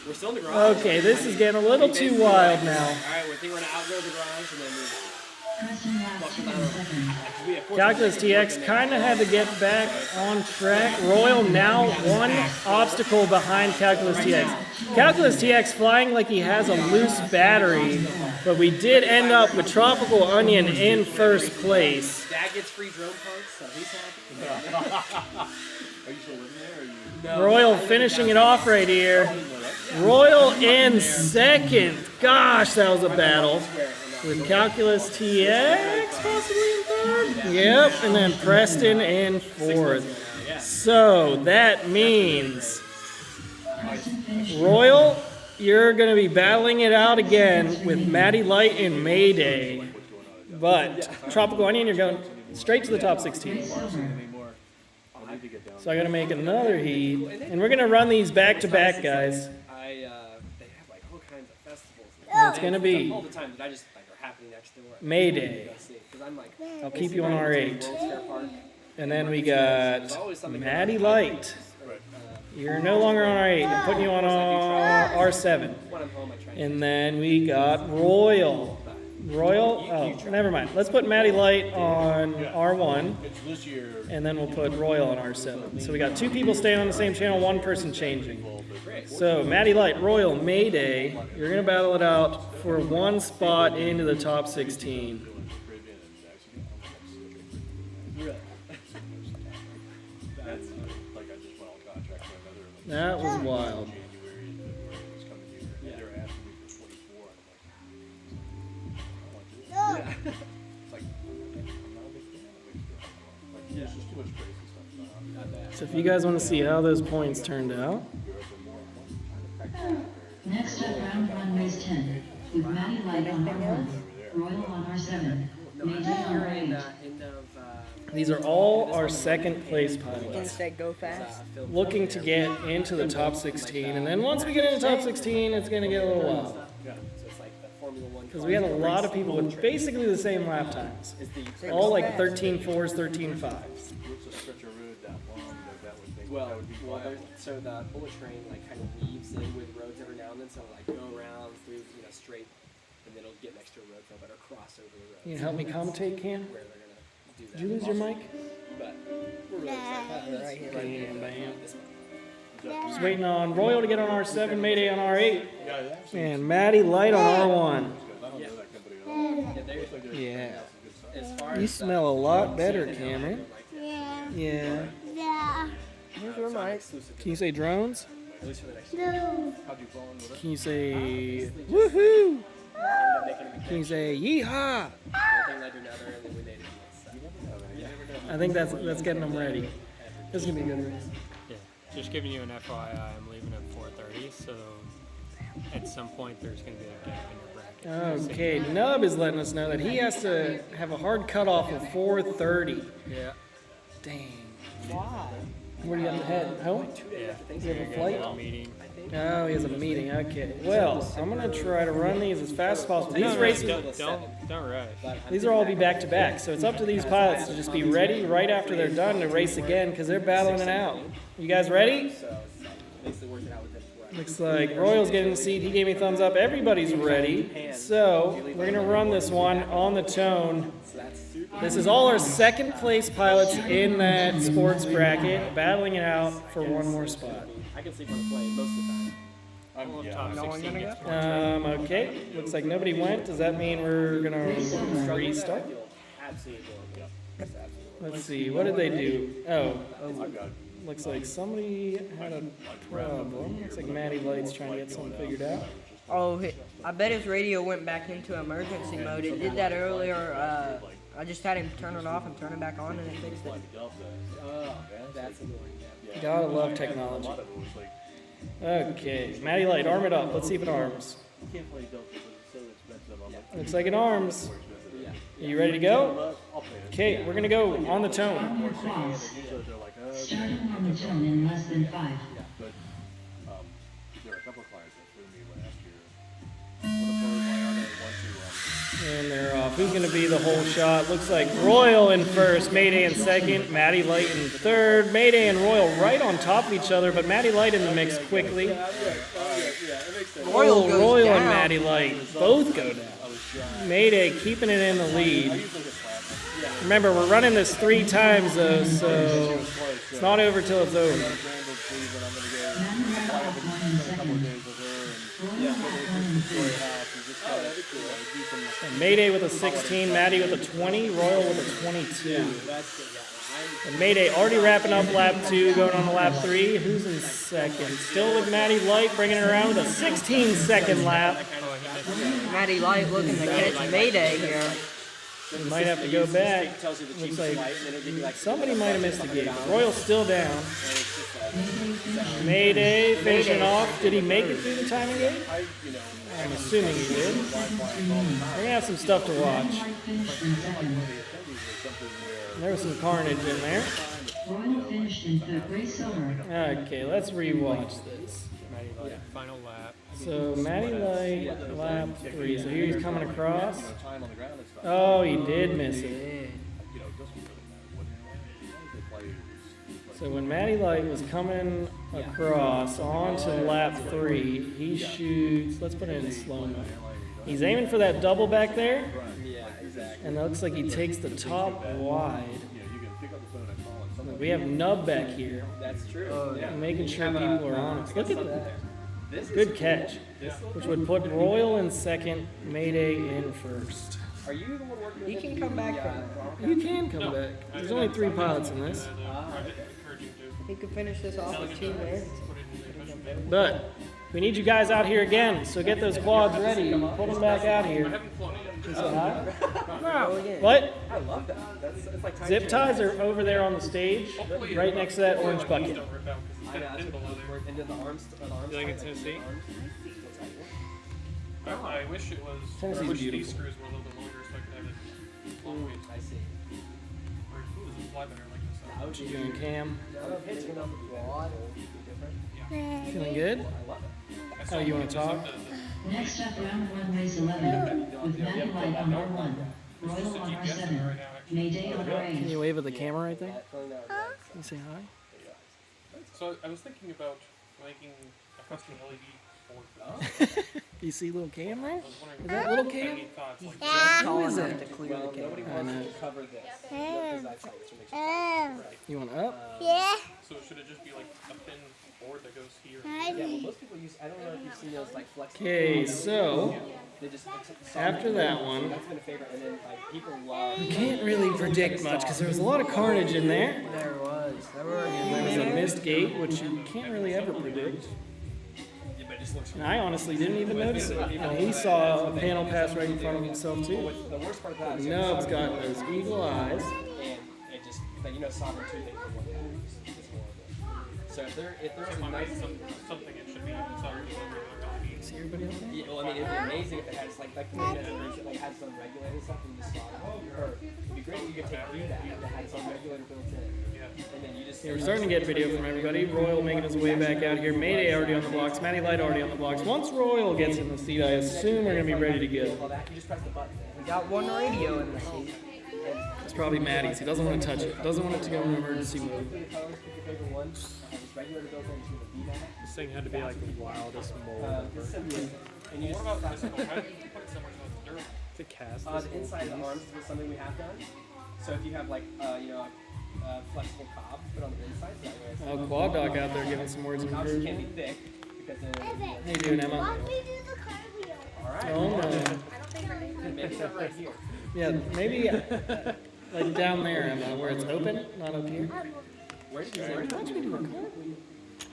We're still in the garage. Okay, this is getting a little too wild now. Alright, we think we're gonna outgrow the garage and then Preston last 2 seconds. Calculus TX kind of had to get back on track. Royal now one obstacle behind Calculus TX. Calculus TX flying like he has a loose battery, but we did end up with Tropical Onion in first place. Dad gets free drone parts, so he's happy. Are you still living there? Or are you? Royal finishing it off right here. Royal in second. Gosh, that was a battle. With Calculus TX possibly in third. Yep, and then Preston in fourth. So that means Royal, you're going to be battling it out again with Maddie Light and Mayday. But Tropical Onion, you're going straight to the top 16. So I got to make another heat. And we're going to run these back to back, guys. They have like all kinds of festivals. And it's going to be All the time that I just like are happening next door. Mayday. Because I'm like, I'll keep you on R8. World's Fair Park. And then we got Maddie Light. You're no longer on R8. I'm putting you on R7. When I'm home, I try. And then we got Royal. Oh, never mind. Let's put Maddie Light on R1. It's this year. And then we'll put Royal on R7. So we got 2 people staying on the same channel, 1 person changing. So Maddie Light, Royal, Mayday, you're going to battle it out for 1 spot into the top 16. That's like I just went on contract for another. That was wild. January this coming year. They're asking me for 24. And I'm like, I don't want to do it. It's like, I'm not a big fan of it. Like, there's just too much crazy stuff. So if you guys want to see how those points turned out, Next up, round 1, race 10. With Maddie Light on R1, Royal on R7, Mayday on R8. these are all our second place pilots. Instead, go fast. Looking to get into the top 16. And then once we get into the top 16, it's going to get a little wild. So it's like the Formula 1. Because we had a lot of people with basically the same lap times. All like 13.4s, 13.5s. What's a stretch of road that long that would think Well, that would be well, wild? so the bullet train like kind of weaves in with roads every now and then, so it'll, like go around through, straight, and then it'll get next to a road, so it better cross over the road. Can you help me commentate, Cam? Where they're gonna do that. Did you lose your mic? But we're really excited. Right here. Bam, bam. This one. Just waiting on Royal to get on R7, Mayday on R8, Yeah, that's and Maddie Light on R1. I don't know that company at all. Yeah, they're, Like they're Yeah. as far You as smell a lot better, Cameron. Yeah. Yeah. Yeah. Here's your mic. exclusive, Can you say drones? at least for the next year. No. How'd you fall in with it? Can you say woohoo? Making a big Can you say yeehaw? thing that I do now, they're eliminated. I think that's getting them ready. This is gonna be a good race. Yeah, just giving you an FYI, I'm leaving at 4:30, so at some point there's going to be a gap in your bracket. Okay, Nub is letting us know that he has to have a hard cutoff of 4:30. Yeah. Dang. Why? Where do you have to head? Home? Yeah. You have a You're flight? going to a meeting. Oh, he has a meeting. Okay. Well, I'm gonna try to run these as fast as possible. These No, races, don't rush. these are all be back to back, so it's up to these pilots to just be ready right after they're done to race again because they're battling it out. You guys ready? least it worked it out with it. Looks like Royal's getting the seat. He gave me a thumbs up. Everybody's ready. So we're gonna run this one on the tone. This is all our second place pilots in that sports bracket, battling it out for one more spot. I can sleep on the plane most of the time. Top No one 16 gonna gets go? Okay. Looks like nobody went. Does that mean we're gonna restart? Absolutely adorable. Just absolutely. Let's see. What did they do? Oh, looks like somebody had a problem. Looks like Maddie Light's trying to get something figured out. Oh, I bet his radio went back into emergency mode. It did that earlier. I just had him turn it off and turn it back on, and it fixed it. Oh, that's annoying. Yeah. Gotta love technology. Okay, Maddie Light, arm it up. Let's see if it arms. Looks like it arms. Are you ready to go? Okay, we're gonna go on the tone. Applause. Starting on the tone in less than 5. There were a couple of clients that flew me last year. One of them, why are they want to, And they're off. Who's gonna be the whole shot? Looks like Royal in first, Mayday in second, Maddie Light in third. Mayday and Royal right on top of each other, but Maddie Light in the mix quickly. Royal goes Royal and down. Maddie Light both go down. Mayday keeping it in the lead. Remember, we're running this 3 times though, so it's not over till it's over. Maddie Light lap 1 in second. Royal lap 1 in third. Mayday with a 16, Maddie with a 20, Royal with a 22. And Mayday already wrapping up lap 2, going on to lap 3. Who's in second? Still with Maddie Light, bringing it around with a 16-second lap. Maddie Light looking to catch Mayday here. We might have to go back. Looks like somebody might have missed the gate. Royal's still down. Mayday finishing off. Did he make it through the timing gate? I'm assuming he did. We're gonna have some stuff to watch. Light finished in second. There was some carnage in there. Royal finished in third. Ray Silver. Okay, let's rewatch this. Maddie Light, final lap. So Maddie Light, lap 3. So here he's coming across. Oh, he did miss it. So when Maddie Light was coming across onto lap 3, he shoots. Let's put it in slow-mo. He's aiming for that double back there, Yeah, exactly. and it looks like he takes the top wide. We have Nub back here, That's true. Yeah. making sure people are on it. Look at that. This is Good catch. Which would put Royal in second, Mayday in first. Are you the one working with He it? can come back from it. You can come back. There's only 3 pilots in this. He could finish this off with 2 minutes. But we need you guys out here again, so get those quads ready. Pull them back out here. Say hi. Go again. What? I love that. It's like time Zip ties are over there on the stage, right next to that orange bucket. I know, that's what and then the arms. You like it, Tennessee? I wish it was. Tennessee's I wish beautiful. these screws were a little bit longer so I could have it long ways. I see. Or ooh, this is fly better like this. I would You doing Cam? I don't know if it's enough broad or different. Feeling good? I love it. Oh, you want to talk? Next up, round 1, race 11. With Maddie Light on R1. Royal on R7. Mayday on Can R8. you wave at the camera right there? Feeling that way. Can you say hi? So I was thinking about making a custom LED board for this. You see little Cam there? I was wondering Is that little any Cam? thoughts like Tall is enough it? to clear the Well, camera. nobody I wants know. to cover this. Because that's how it makes it You want up? Yeah. so should it just be like a thin board that goes here? Yeah, well, most people use. I don't know if you've seen those like flex. Okay, so They just after that one, That's been a favorite, and then like people love. we can't really predict much because there was a lot of carnage in there. There was. There were There was a missed gate, which you can't really ever predict. And I honestly didn't even notice it. And he saw a panel pass right in front of himself too. The worst part of that is Nub's got those eagle eyes. and it just like sovereign two things in one package. It's horrible. So if there is a nice Something it should be sorry to regular LED. See everybody out there? yeah, well, I mean, it'd be amazing if it had like the version that had some regulator stuff and you just saw it. Or it'd be great if you could take through that had some regulator built in. And then you just Yeah, we're starting to get video from everybody. Royal making his way back out here. Mayday already on the blocks. Maddie Light already on the blocks. Once Royal gets in the seat, I assume we're going to be ready to go. all that. You just press the button. We got one radio in the seat. It's probably Maddie's. He doesn't want to touch it. Doesn't want it to go in emergency mode. Pick your colors, pick your favorite one. regular to build into the VMAX. This thing had to be like the wildest mold This ever. is something, and you What just about physical? How do you put it somewhere so it's durable? To cast the this inside of the arms is something we have done. So if you have like flexible cobs put on the inside, so that way it's Oh, Quad Dog out there giving some words of obviously can't be encouragement. thick because then Evan, How you doing, Emma? watch me do the cartwheel. all right. Oh, no. Maybe not right here. Yeah, maybe like down there, Emma, where it's open, not up here. Where did you learn? Watch me do a cartwheel.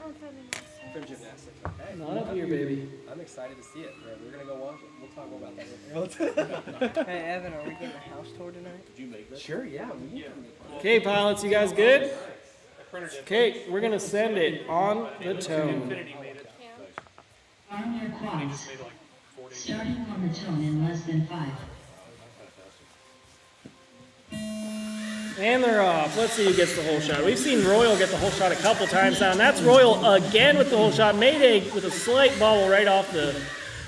I'm from the From gymnastics. Okay. Not up here, baby. I'm excited to see it. We're gonna go watch it. We'll talk more about that. Hey Evan, are we getting a house tour tonight? Sure. Yeah. We can. Okay, pilots, you guys good? I printed it. Okay, we're gonna send it on the tone. Infinity made it. Arm your He quads. just made like 4 days. Starting on the tone in less than 5. And they're off. Let's see who gets the whole shot. We've seen Royal get the whole shot a couple times now, and that's Royal again with the whole shot. Mayday with a slight bobble right off the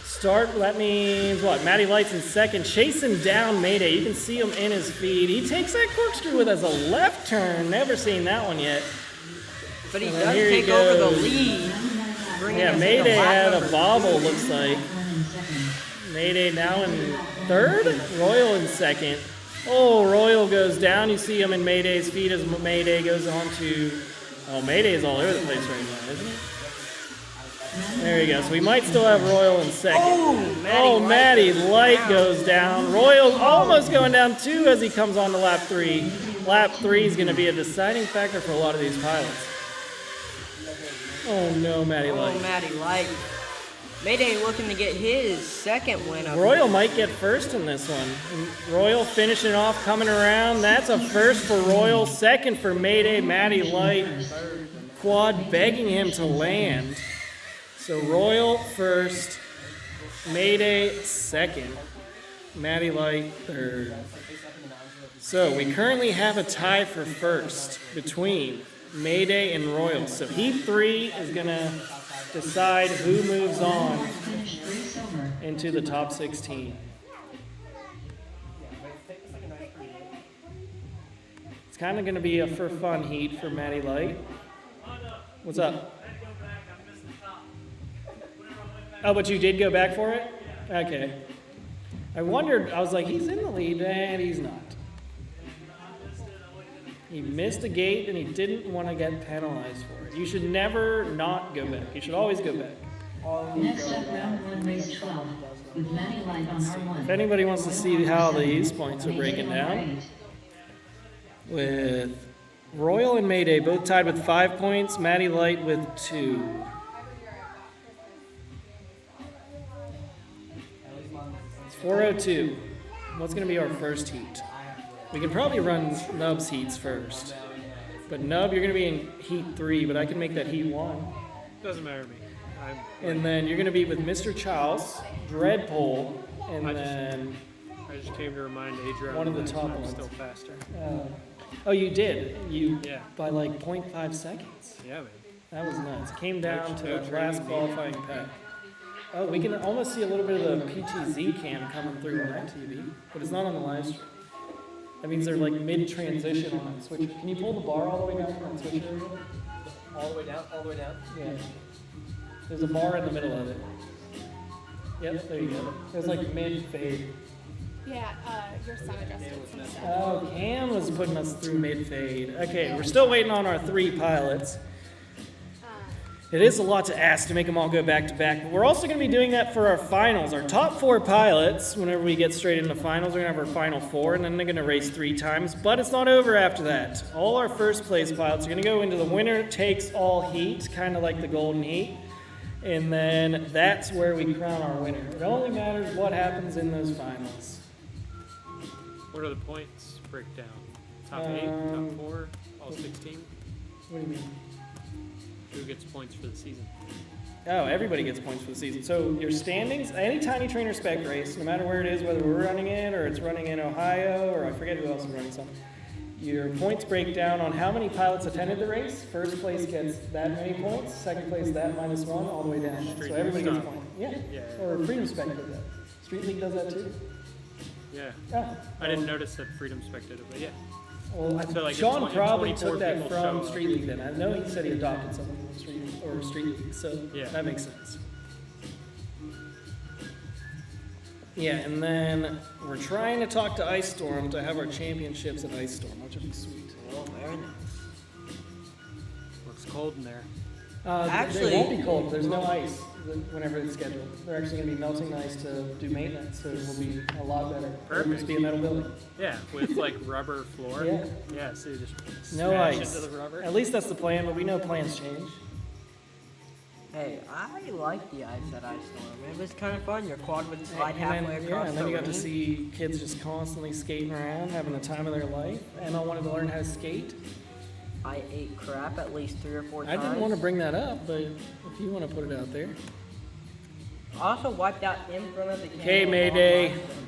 start. That means what? Matty Light's in second, chasing down Mayday. You can see him in his feed. He takes that corkscrew with as a left turn. Never seen that one yet. But he And does here he take over the goes. lead. bringing Yeah, us Mayday into lap had a number bobble, looks like. One in second. Mayday now in third, Royal in second. Oh, Royal goes down. You see him in Mayday's feet as Mayday goes on to. Oh, Mayday's all over the place right now, isn't he? There you go. So we might still have Royal in second. Oh, Matty Light goes down. Royal almost going down too as he comes on to lap 3. Lap 3 is going to be a deciding factor for a lot of these pilots. Oh no, Matty Oh, Light. Matty Light. Mayday looking to get his second win of Royal might get first in this one. Royal finishing off, coming around. That's a first for Royal. Second for Mayday, Matty Light. Quad begging him to land. So Royal first, Mayday second, Matty Light third. So we currently have a tie for first between Mayday and Royal. So Heat 3 is going to decide who moves on Finished 3 silver. into the top 16. It's kind of going to be a for fun heat for Matty Light. What's up? Oh, but you did go back for it? Okay. I wondered, I was like, he's in the lead, and he's not. He missed a gate, and he didn't want to get penalized for it. You should never not go back. You should always go back. Next up, round 1, race 12, with Matty Light on R1. If anybody wants to see how these points are Mayday breaking on down, R8. with Royal and Mayday both tied with 5 points, Matty Light with 2. It's 4:02. What's going to be our first heat? We can probably run Nub's heats first. But Nub, you're going to be in heat 3, but I can make that heat 1. Doesn't matter to me. And then you're going to be with Mr. Charles, Dreadpole, and then... I just came to remind Adrian One of the that top I'm ones. still faster. Oh, you did? You Yeah. by like 0.5 seconds. Yeah, man. That was nuts. Came down to No the last qualifying pack. Oh, we can almost see a little bit of the PTZ cam coming through on that TV, but it's not on the live stream. That means they're like mid-transition on that switch. Can you pull the bar all the way down from that switch area? All the way down. All the way down. Yeah. There's a bar in the middle of it. Yep, there you go. There's like mid-fade. Yeah, your son adjusted some stuff. Oh, Cam was putting us through mid-fade. Okay, we're still waiting on our 3 pilots. It is a lot to ask to make them all go back to back, but we're also going to be doing that for our finals. Our top 4 pilots, whenever we get straight into finals, we're going to have our final 4, and then they're going to race 3 times. But it's not over after that. All our first place pilots are going to go into the winner takes all heat, kind of like the Golden Heat. And then that's where we crown our winner. It only matters what happens in those finals. What are the points breakdown? Top 8, top 4, all 16? What do you mean? Who gets points for the season? Oh, everybody gets points for the season. So your standings, any Tiny Trainer Spec race, no matter where it is, whether we're running it or it's running in Ohio or I forget who else is running some, your points break down on how many pilots attended the race. First place gets that many points. Second place that -1, all the way down. So everybody gets points. Yeah. Or Freedom Spec does that. Street League does that too. Yeah. Oh. I didn't notice that Freedom Spec did it, but yeah. Well, So, like, Sean 20 probably 24 took that people from show up. Street League then. I know he said he adopted something from Street League, so Yeah. that makes sense. Yeah, and then we're trying to talk to Ice Storm to have our championships at Ice Storm, which would be sweet. Oh, very nice. Looks cold in there. Actually- It won't be cold. There's no ice whenever it's scheduled. They're actually going to be melting ice to do maintenance, so it will be a lot better. It'll just be a metal building. Yeah, with like rubber floor. Yeah. Yeah, so you just No smash ice. into the rubber. At least that's the plan, but we know plans change. Hey, I like the ice at Ice Storm. It was kind of fun. Your quad would slide And halfway then, across and then the you got to ring. see kids just constantly skating around, having the time of their life. Emma wanted to learn how to skate. I ate crap at least 3 or 4 I times. didn't want to bring that up, but if you want to put it out there. I also wiped out in front of the camera. Okay, on Mayday. my phone.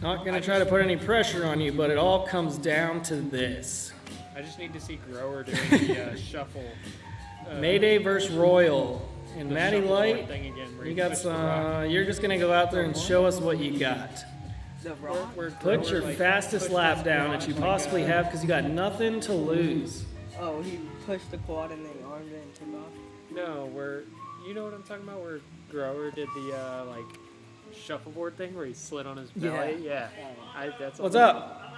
Not going to try to put any pressure on you, but it all comes down to this. I just need to see Grower doing the shuffle. Mayday versus Royal. And the Matty shuffleboard Light, thing again, where you you got push the rock. some, you're just going to go out there and show us what you got. The rock. Where Put Grower, your like, fastest pushed lap his down quad that you like, possibly have because you got nothing to lose. Oh, he pushed the quad and then armed it and took off. No, where you know what I'm talking about? Where Grower did the like shuffleboard thing where he slid on his belly. Yeah. That's What's up?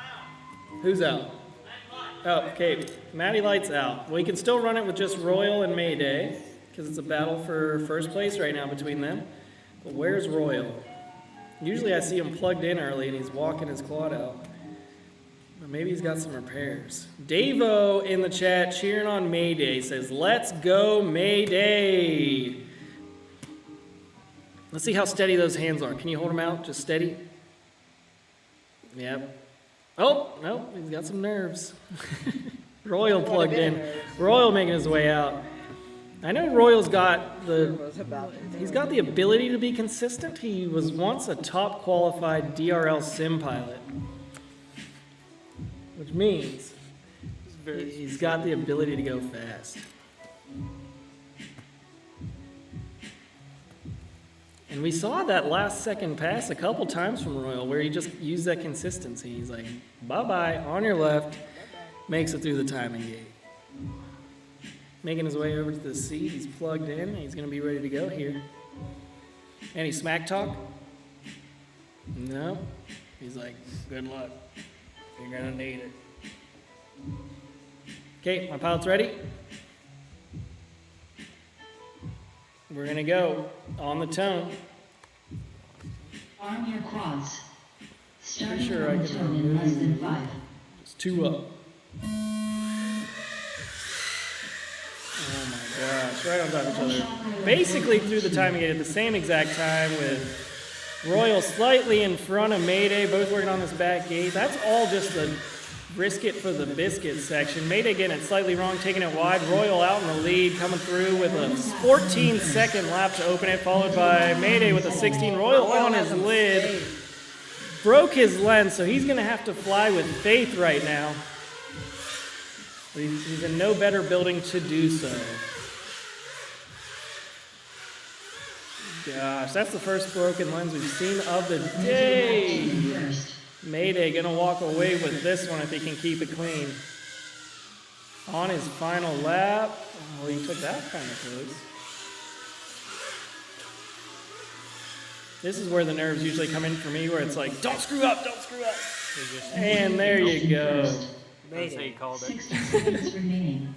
Who's out? Oh, okay. Matty Light's out. Well, you can still run it with just Royal and Mayday because it's a battle for first place right now between them. But where's Royal? Usually I see him plugged in early and he's walking his quad out. But maybe he's got some repairs. Davo in the chat cheering on Mayday says, "Let's go Mayday." Let's see how steady those hands are. Can you hold them out? Just steady? Yep. Oh, no, he's got some nerves. Royal plugged in. Royal making his way out. I know Royal's got he's got the ability to be consistent. He was once a top qualified DRL sim pilot, which means he's got the ability to go fast. And we saw that last second pass a couple times from Royal where he just used that consistency. He's like, bye-bye, on your left, makes it through the timing gate. Making his way over to the seat, he's plugged in, and he's going to be ready to go here. Any smack talk? No. He's like, good luck. You're going to need it. Okay, my pilot's ready. We're going to go on the tone. Arm your quads. Starting Pretty sure I from the can tone in less than 5. It's 2 up. Oh my gosh, right on top of each other. Basically through the timing gate at the same exact time with Royal slightly in front of Mayday, both working on this back gate. That's all just the brisket for the biscuit section. Mayday getting it slightly wrong, taking it wide. Royal out in the lead, coming through with a 14-second lap to open it, followed by Mayday with a 16. Royal on his lid. Broke his lens, so he's going to have to fly with faith right now. But he's in no better building to do so. Gosh, that's the first broken lens we've seen of the day. Mayday gonna walk away with this one if he can keep it clean. On his final lap. Oh, he took that kind of close. This is where the nerves usually come in for me, where it's like, don't screw up, don't screw up. And there you go. That's how you called it. 60 seconds remaining.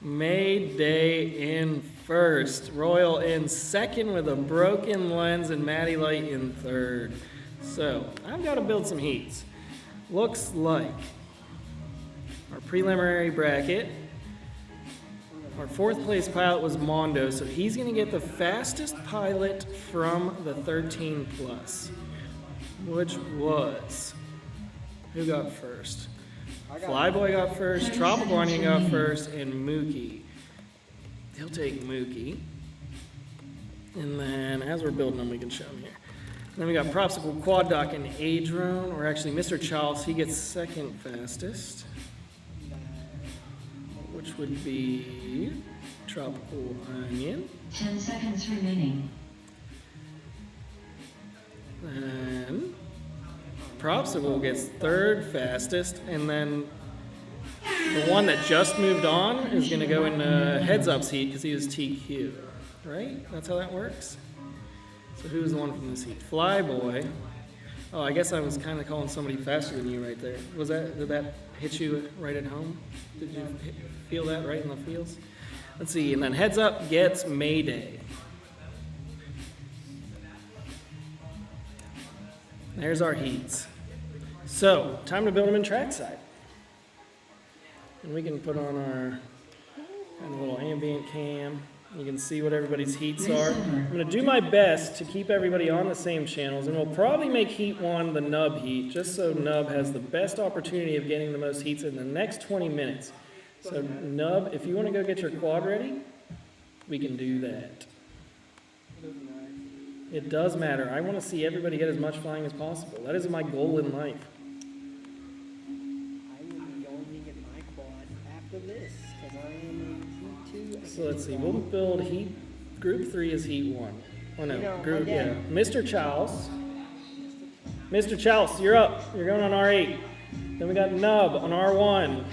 Mayday in first. Royal in second with a broken lens, and Matty Light in third. So, I've got to build some heats. Looks like our preliminary bracket. Our fourth place pilot was Mondo, so he's going to get the fastest pilot from the 13 plus, which was, who got first? Flyboy got first, Tropical Onion got first, and Mookie. He'll take Mookie. And then, as we're building them, we can show them here. Then we got Propsicle, Quad Dock, and Adrone, or actually Mr. Charles, he gets second fastest, which would be Tropical Onion. 10 seconds remaining. Then Propsicle gets third fastest, and then the one that just moved on is going to go in Heads Up's heat because he was TQ. Right? That's how that works? So who's the one from this heat? Flyboy. Oh, I guess I was kind of calling somebody faster than you right there. Did that hit you right at home? Did you feel that right in the feels? Let's see, and then Heads Up gets Mayday. There's our heats. So, time to build them in trackside. And we can put on our kind of little ambient cam. You can see what everybody's heats are. I'm going to do my best to keep everybody on the same channels, and we'll probably make heat 1 the nub heat, just so nub has the best opportunity of getting the most heats in the next 20 minutes. So nub, if you want to go get your quad ready, we can do that. It does matter. I want to see everybody get as much flying as possible. That is my goal in life. I will be going to get my quad after this, because I am in heat 2. So let's see, we'll build heat, group 3 is heat 1. Oh no, You know, group, my yeah. dad- Mr. Charles. Mr. Charles, you're up. You're going on R8. Then we got Nub on R1.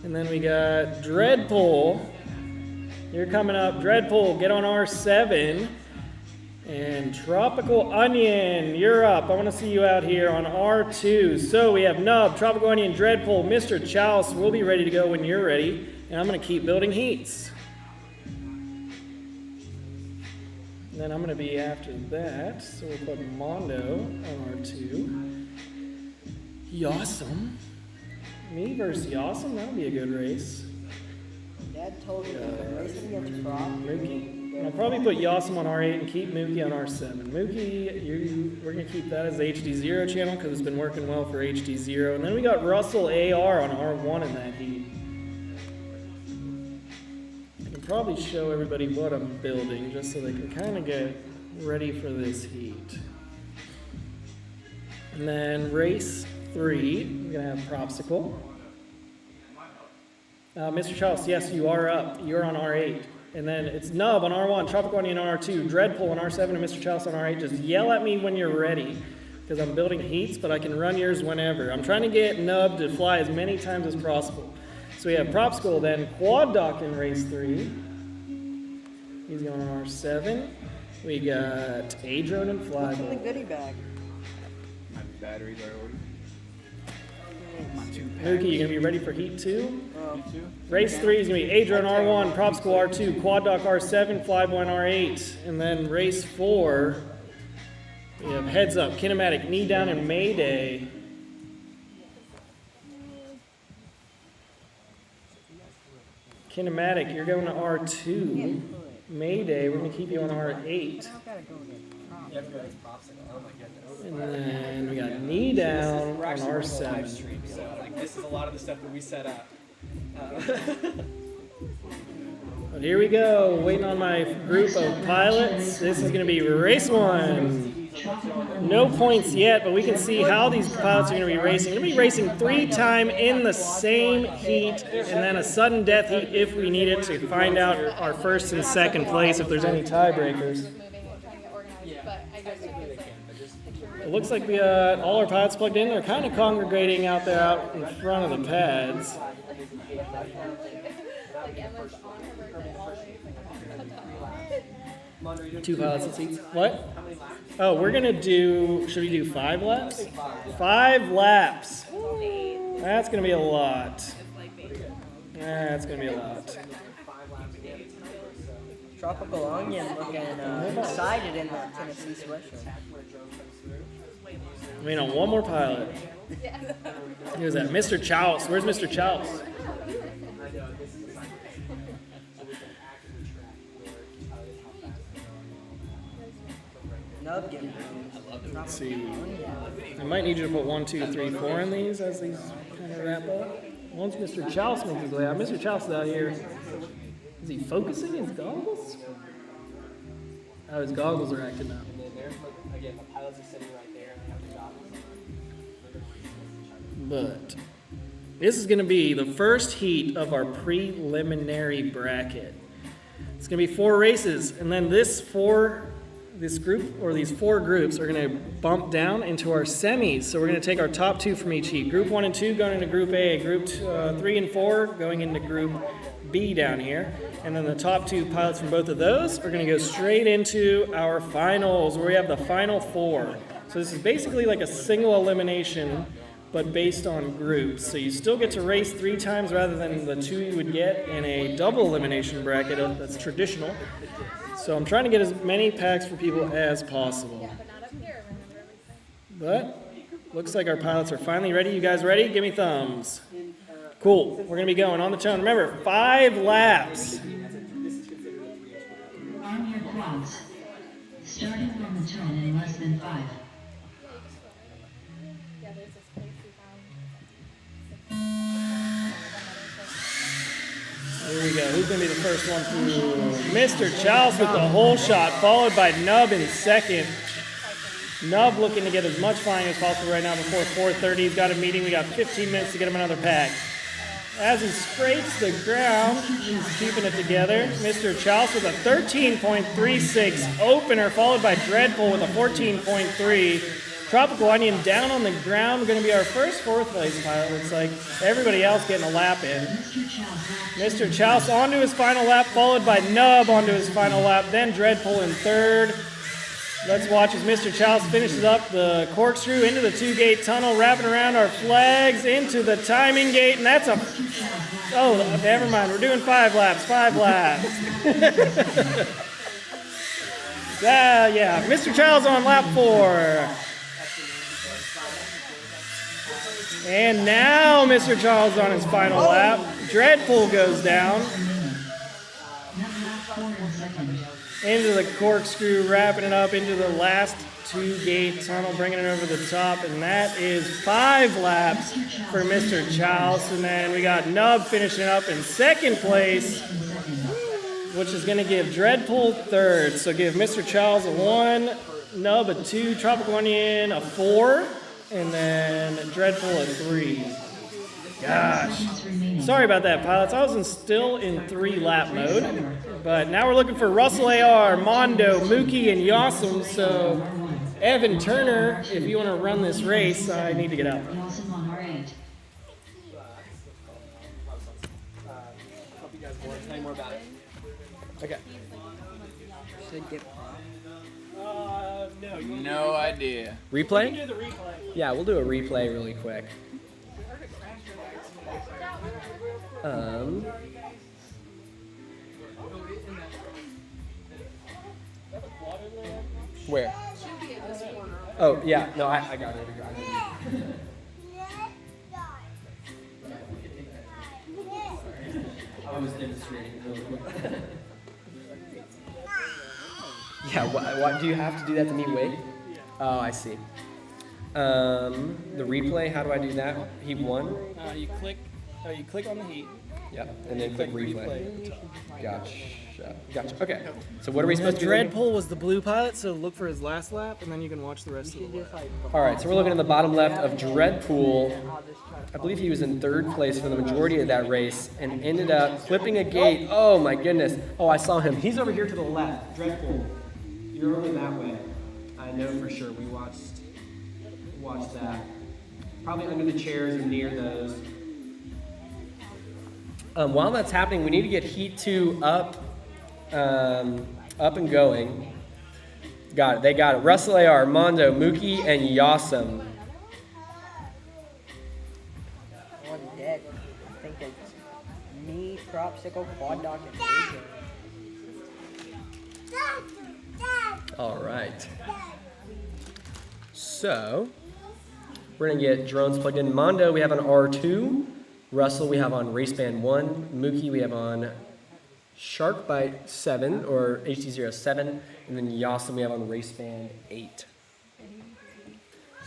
And then we got Dreadpool. You're coming up. Dreadpool, get on R7. And Tropical Onion, you're up. I want to see you out here on R2. So we have Nub, Tropical Onion, Dreadpool, Mr. Chouse. We'll be ready to go when you're ready. And I'm going to keep building heats. And then I'm going to be after that. So we'll put Mondo on R2. Yawesome. Me versus Yawesome, that'll be a good race. Dad told me that racing against Prop. Mookie. And I'll probably put Yawesome on R8 and keep Mookie on R7. Mookie, we're going to keep that as the HD0 channel because it's been working well for HD0. And then we got Russell AR on R1 in that heat. I can probably show everybody what I'm building just so they can kind of get ready for this heat. And then race 3, we're going to have Propsicle. Mr. Charles, yes, you are up. You're on R8. And then it's Nub on R1, Tropical Onion on R2, Dreadpool on R7, and Mr. Charles on R8. Just yell at me when you're ready, because I'm building heats, but I can run yours whenever. I'm trying to get Nub to fly as many times as possible. So we have Propsicle, then Quad Dock in race 3. He's going on R7. We got A-Drone and What's in the Flyboy. goodie bag? My batteries are ordered. Mookie, you going to be ready for heat 2? Oh, Race 3 is going to be A-Drone R1, Propsicle R2, Quad Dock R7, Flyboy on R8. And then race 4, we have Heads Up, Kinematic, Knee Down, and Mayday. Kinematic, you're going to R2. Mayday, we're going to keep you on R8. I gotta go get Prop. You have to go to Propsicle. Oh my goodness. And then we got Knee Down We're on actually live R7. stream, so like this is a lot of the stuff that we set up. But here we go, waiting on my group of pilots. This is going to be race 1. No points yet, but we can see how these pilots are going to be racing. They're going to be racing 3 times in the same heat, and then a sudden death heat if we need it to find out our first and second place if there's any tiebreakers. Moving and trying to get organized, but I just think it's like It looks like we got all our pilots plugged in. They're kind of congregating out there out in front of the pads. like Emma's on her birthday always. Like, 2 pilots and seats. What? Oh, we're going to do, should we do 5 laps? 5 laps. That's going to be a lot. That's going to be a lot. Tropical Onion looking excited in that Tennessee sweatshirt. I mean, on one more pilot. Who's that? Mr. Chouse. Where's Mr. Chouse? Nub getting Let's see. I might need you to put 1, 2, 3, 4 in these as these kind of wrap up. Once Mr. Chouse makes his way out. Mr. Chouse is out here. Is he focusing his goggles? Oh, his goggles are acting up. And then there's again the pilots are sitting right there and they have the goggles. But this is going to be the first heat of our preliminary bracket. It's going to be 4 races, and then this group, or these 4 groups, are going to bump down into our semis. So we're going to take our top 2 from each heat. Group 1 and 2 going into Group A. Group 3 and 4 going into Group B down here. And then the top 2 pilots from both of those are going to go straight into our finals, where we have the final 4. So this is basically like a single elimination, but based on groups. So you still get to race 3 times rather than the 2 you would get in a double elimination bracket that's traditional. So I'm trying to get as many packs for people as possible. But looks like our pilots are finally ready. You guys ready? Give me thumbs. Cool. We're going to be going on the tone. Remember, 5 laps. Arm your quads. Starting on the tone in less than 5. Here we go. Who's going to be the first one through? Mr. Charles with the whole shot, followed by Nub in second. Nub looking to get as much flying as possible right now before 4:30. He's got a meeting. We got 15 minutes to get him another pack. As he scrapes the ground, he's keeping it together. Mr. Charles with a 13.36 opener, followed by Dreadpool with a 14.3. Tropical Onion down on the ground. Going to be our first 4th place pilot. Looks like everybody else getting a lap in. Mr. Chouse onto his final lap, followed by Nub onto his final lap, then Dreadpool in 3rd. Let's watch as Mr. Chouse finishes up the corkscrew into the 2-gate tunnel, wrapping around our flags into the timing gate, and that's a... Oh, never mind. We're doing 5 laps. 5 laps. Yeah. Mr. Child's on lap 4. And now Mr. Charles on his final lap. Dreadpool goes down into the corkscrew, wrapping it up into the last 2-gate tunnel, bringing it over the top, and that is 5 laps for Mr. Charles. And then we got Nub finishing up in 2nd place, which is going to give Dreadpool 3rd. So give Mr. Charles a 1, Nub a 2, Tropical Onion a 4, and then Dreadpool a 3. Gosh. Sorry about that, pilots. I was still in 3-lap mode. But now we're looking for Russell AR, Mondo, Mookie, and Yossum. So, Evan Turner, if you want to run this race, I need to get out. Yossum on R8. Hope you guys want to tell me more about it. Okay. No idea. Replay? Yeah, we'll do a replay really quick. Where? Oh, yeah. No, I got it. I was demonstrating really quick. Yeah, what do you have to do that to me? Wait. Oh, I see. The replay, how do I do that? Heat 1? You click on the heat. Yep, and then click replay. Gotcha. Okay. So what are we supposed to do? Dreadpool was the blue pilot, so look for his last lap, and then you can watch the rest of the lap. All right, so we're looking at the bottom left of Dreadpool. I believe he was in 3rd place for the majority of that race and ended up clipping a gate. Oh my goodness. Oh, I saw him. He's over here to the left. Dreadpool. You're over that way. I know for sure. We watched that. Probably under the chairs or near those. While that's happening, we need to get Heat 2 up and going. Got it. They got it. Russell AR, Mondo, Mookie, and Yossum. One dead. I think it's me, Cropsicle, Quad Doc, and AJ. All right. So, we're going to get drones plugged in. Mondo, we have on R2. Russell, we have on Raceband 1. Mookie, we have on Sharkbite 7, or HD07. And then Yossum, we have on Raceband 8.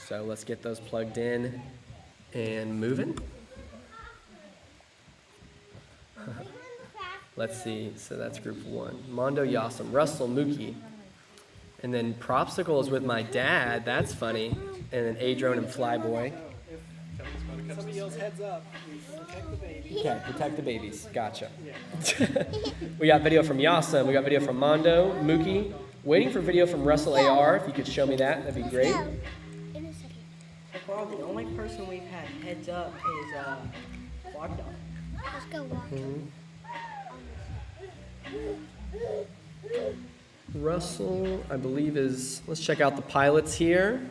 So let's get those plugged in and moving. Let's see. So that's group 1. Mondo, Yossum, Russell, Mookie. And then Propsicle is with my dad. That's funny. And then A-Drone and Flyboy. Somebody yells heads up. Protect the baby. Okay, protect the babies. Gotcha. We got video from Yossum. We got video from Mondo, Mookie, Waiting for video from Russell AR. If you could show me that, that'd be great. Yeah, in a second. So far, the only person we've had heads up is Walk Dog. Let's go walk. Russell, I believe is, let's check out the pilots here.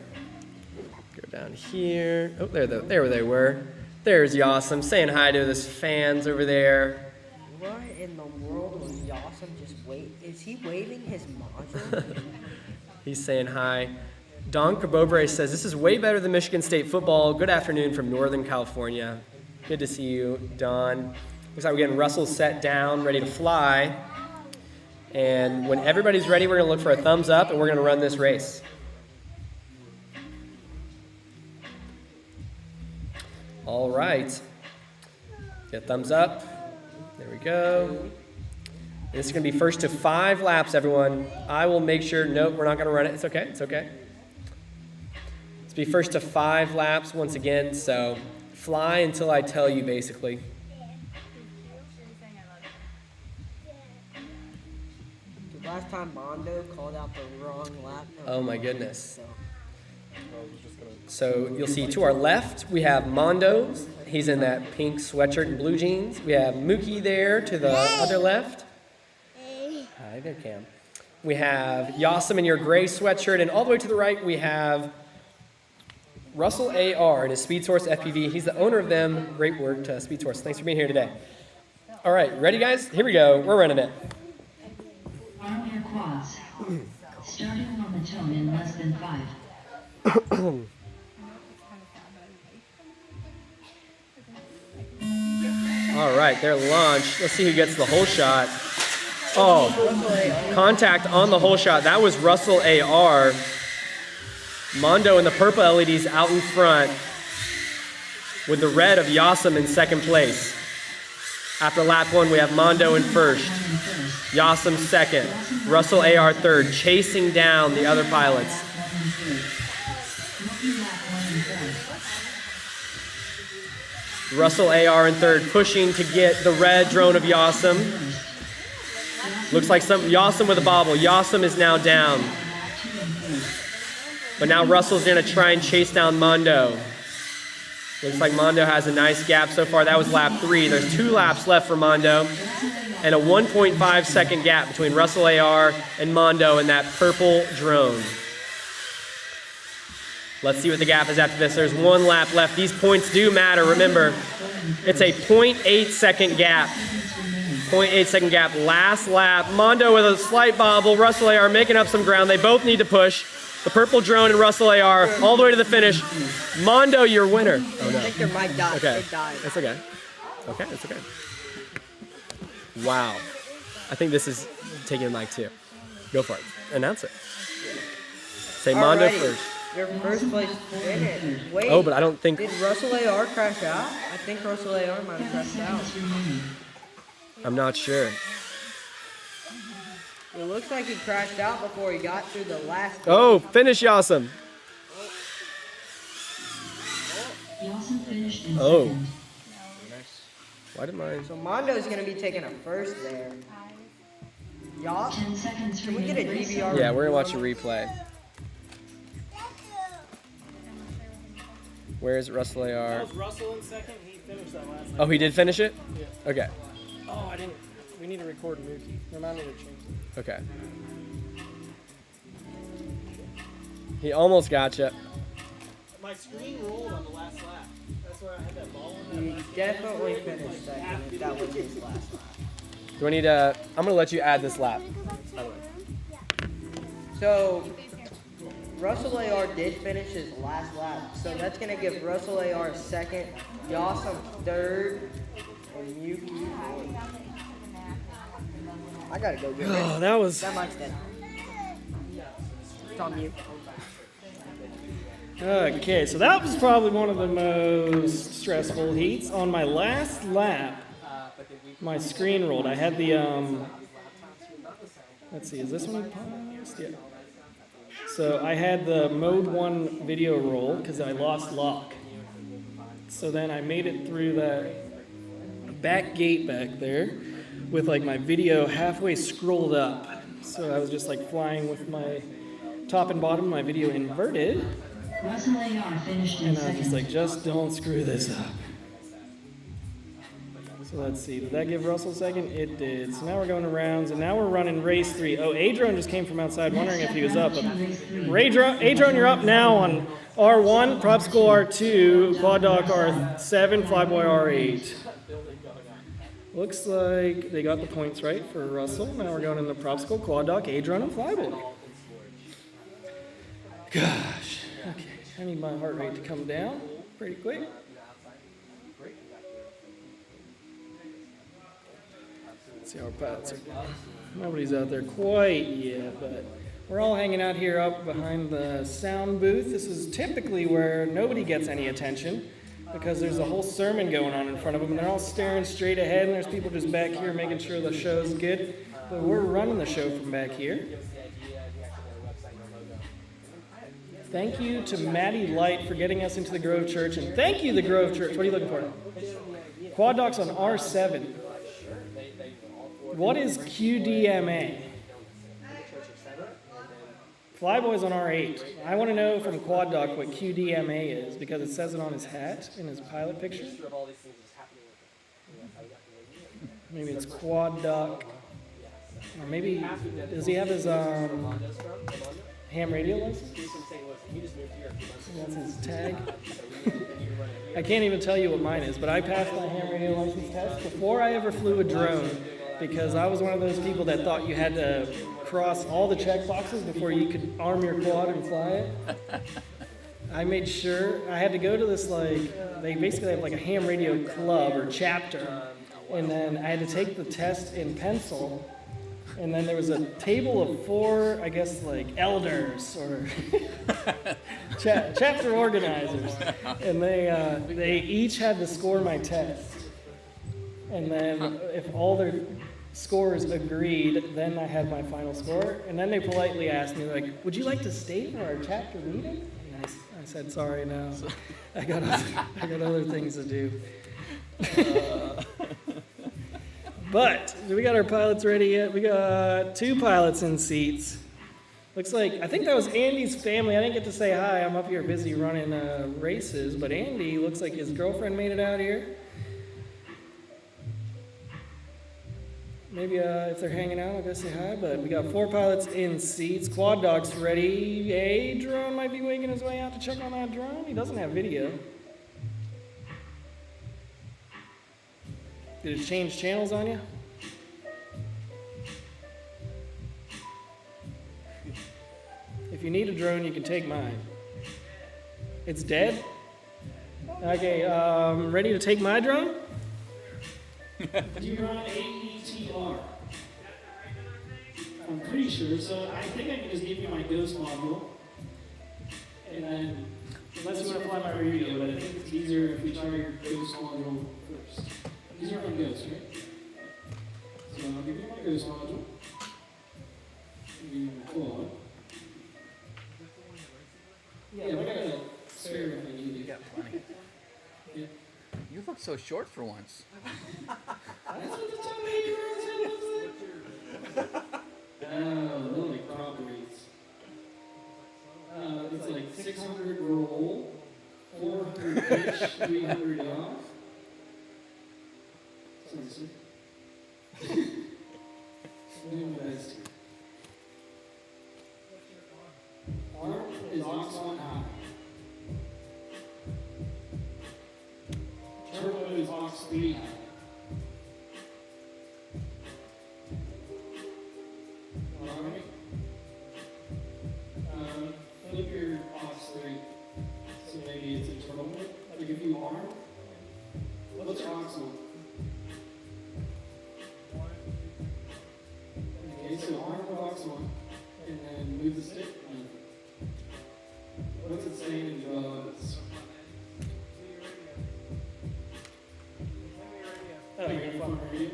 Go down here. Oh, there they were. There's Yasem saying hi to his fans over there. What in the world was Yasem just wait? Is he waving his module? He's saying hi. Don Cabobre says, this is way better than Michigan State football. Good afternoon from Northern California. Good to see you, Don. Looks like we're getting Russell set down, ready to fly. And when everybody's ready, we're going to look for a thumbs up, and we're going to run this race. All right. Get a thumbs up. There we go. This is going to be first to 5 laps, everyone. I will make sure, nope, we're not going to run it. It's okay, it's okay. It's be first to 5 laps once again, so fly until I tell you, basically. The last time Mondo called out the wrong lap. Oh my goodness. So. So you'll see to our left, we have Mondo. He's in that pink sweatshirt and blue jeans. We have Mookie there to the other left. Hi there, Cam. We have Yasem in your gray sweatshirt, and all the way to the right, we have Russell AR and his Speed Source FPV. He's the owner of them. Great work to Speed Source. Thanks for being here today. All right, ready, guys? Here we go. We're running it. Arm your quads. Starting on the tone in less than 5. All right, they're launched. Let's see who gets the whole shot. Oh, contact on the whole shot. That was Russell AR. Mondo in the purple LEDs out in front with the red of Yasem in second place. After lap 1, we have Mondo in first, Yasem second, Russell AR third, chasing down the other pilots. Russell AR in third, pushing to get the red drone of Yasem. Looks like Yasem with a bobble. Yasem is now down. But now Russell's going to try and chase down Mondo. Looks like Mondo has a nice gap so far. That was lap 3. There's 2 laps left for Mondo. And a 1.5 second gap between Russell AR and Mondo in that purple drone. Let's see what the gap is after this. There's 1 lap left. These points do matter. Remember, it's a 0.8 second gap. 0.8 second gap. Last lap. Mondo with a slight bobble. Russell AR making up some ground. They both need to push. The purple drone and Russell AR all the way to the finish. Mondo, your winner. Oh, no. I think your mic died. Okay. It died. It's okay. Okay, it's okay. Wow. I think this is taking a mic too. Go for it. Announce it. Say Mondo Alrighty. first. Your first place finish. Wait. Oh, but I don't think... Did Russell AR crash out? I think Russell AR might have crashed out. I'm not sure. It looks like he crashed out before he got through the last. Oh, finish Yasem. Yasem finished in Oh. second. Why did mine... So Mondo's gonna be taking a first there. Y'all, 10 seconds can we get a remaining. DVR? Yeah, we're going to watch a replay. Where's Russell That AR? was Russell in second. He finished that last Oh, he did finish it? Yeah. Okay. Oh, I didn't. We need to record Mookie. Remind me to change it. Okay. He almost got you. My screen rolled on the last lap. That's where I had that ball in He definitely finished second if that was his last lap. Do I need to... I'm going to let you add this lap. By the way. So, Russell AR did finish his last lap. So that's gonna give Russell AR second, Yasem third, and Yuki fourth. I gotta go get it. Oh, that was... That mic's dead. It's on mute. Okay, so that was probably one of the most stressful heats. On my last lap, my screen rolled. I had the, let's see, is this one paused? Yeah. So I had the mode 1 video roll because I lost lock. So then I made it through that back gate back there with like my video halfway scrolled up. So I was just like flying with my top and bottom of my video inverted. Russell AR finished in And I was second. just like, just don't screw this up. So let's see, did that give Russell second? It did. So now we're going to rounds, and now we're running race 3. Oh, Adron just came from outside wondering if he was up. But Adron, you're up now on R1, Prop School R2, Quad Doc R7, Flyboy R8. Looks like they got the points right for Russell. Now we're going into Prop School, Quad Doc, Adron, and Flyboy. Gosh. Okay, I need my heart rate to come down pretty quick. Let's see how our pilots are doing. Nobody's out there quite yet, but we're all hanging out here up behind the sound booth. This is typically where nobody gets any attention because there's a whole sermon going on in front of them, and they're all staring straight ahead, and there's people just back here making sure the show's good. But we're running the show from back here. Thank you to Maddie Light for getting us into the Grove Church, and thank you, the Grove Church. What are you looking for? Quad Docs on R7. What is QDMA? Flyboy's on R8. I want to know from Quad Doc what QDMA is because it says it on his hat in his pilot picture. Maybe it's Quad Doc. Or maybe, does he have his ham radio license? That's his tag. I can't even tell you what mine is, but I passed my ham radio license test before I ever flew a drone because I was one of those people that thought you had to cross all the check boxes before you could arm your quad and fly it. I made sure I had to go to this, like, they basically have like a ham radio club or chapter, and then I had to take the test in pencil. And then there was a table of 4, I guess, like elders or chapter organizers, and they each had to score my test. And then if all their scores agreed, then I had my final score. And then they politely asked me, like, "Would you like to stay for our chapter meeting?" And I said, "Sorry, no, I got other things to do." But, do we got our pilots ready yet? We got 2 pilots in seats. Looks like, I think that was Andy's family. I didn't get to say hi. I'm up here busy running races. But Andy, looks like his girlfriend made it out here. Maybe if they're hanging out, I'll go say hi. But we got 4 pilots in seats. Quad Dog's ready. Adron might be winging his way out to check on that drone. He doesn't have video. Did it change channels on you? If you need a drone, you can take mine. It's dead? Okay, ready to take my drone? You run AETR. I'm pretty sure, so I think I can just give you my Ghost module. And then, unless you want to fly my radio, but I think it's easier if we try your Ghost module first. These are on Ghost, right? So I'll give you my Ghost module. Give you my quad. Yeah, I got a spare if I need it. You got plenty. Yeah. You look so short for once. That's what the top 80 looks like. Oh, really properties. It's like 600 roll, 400 pitch, 300 off. Sorry, sir. I'm doing my best here. Arm is ox on high. Turbo is ox 3 high. Alright. Flip your ox 3. So maybe it's a turbo. Like if you arm, what's your ox on? Okay, so arm of ox 1, and then move the stick. What's it saying in drugs? Oh, you're gonna fly my radio?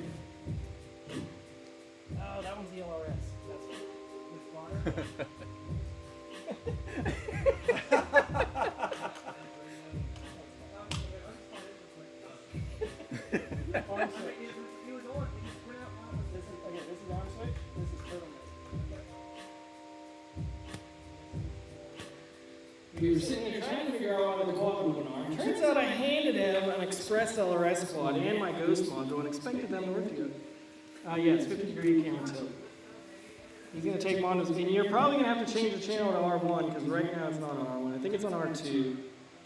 Oh, that one's the LRS. That's it. Arm switch. This is arm switch. This is turtle mode. We were sitting here trying to figure out what the quad movement are. Turns out I handed him an Express LRS quad and my Ghost module and expected them to work together. Yes, 50-degree camera tilt. He's going to take Mondo's, and you're probably going to have to change the channel to R1 because right now it's not on R1. I think it's on R2,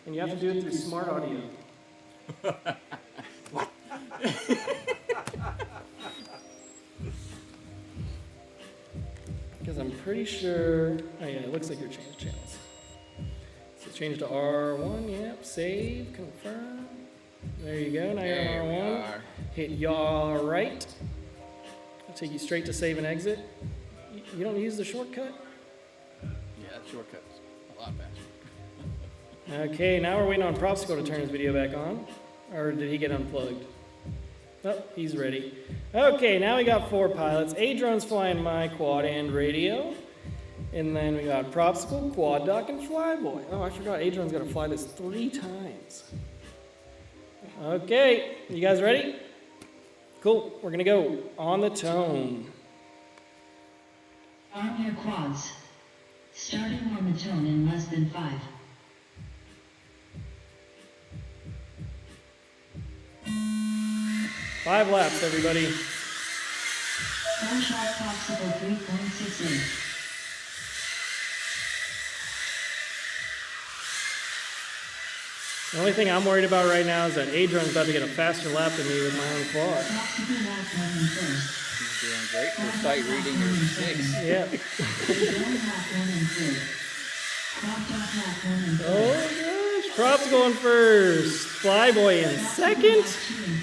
and you have to do it through smart audio. Because I'm pretty sure, oh yeah, it looks like you're changing channels. So change to R1, yep, save, confirm. There you go, now you're on R1. Hit yaw right. It'll take you straight to save and exit. You don't use the shortcut? Yeah, that shortcut's a lot faster. Okay, now we're waiting on Propsicle to turn his video back on. Or did he get unplugged? Oh, he's ready. Okay, now we got 4 pilots. Adron's flying my quad and radio. And then we got Propsicle, Quad Dock, and Flyboy. Oh, I forgot Adron's got to fly this 3 times. Okay, you guys ready? Cool, we're gonna go on the tone. Arm your quads. Starting on the tone in less than 5. Five laps, everybody. Four shot Propsicle 3.68. The only thing I'm worried about right now is that Adron's about to get a faster lap than me with my own quad. Propsicle lap 1 in first. He's doing great for sight reading your 6. Yeah. Drone lap 1 in third. Crop top lap 1 in third. Oh gosh, Prop's going first. Flyboy in second.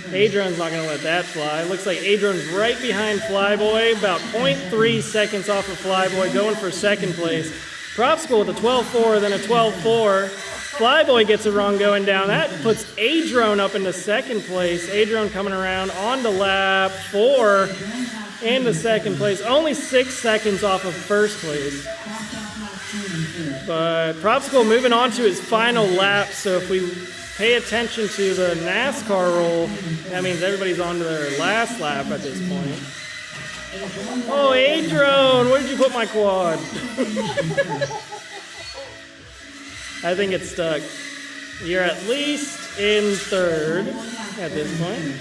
Adron's not going to let that fly. Looks like Adron's right behind Flyboy, about 0.3 seconds off of Flyboy, going for second place. Propsicle with a 12.4, then a 12.4. Flyboy gets a run going down. That puts Adron up into second place. Adron coming around on to lap 4 into second place. Only 6 seconds off of first place. But Propsicle moving on to his final lap. So if we pay attention to the NASCAR rule, that means everybody's on to their last lap at this point. Oh, Adron, where did you put my quad? I think it's stuck. You're at least in third at this point.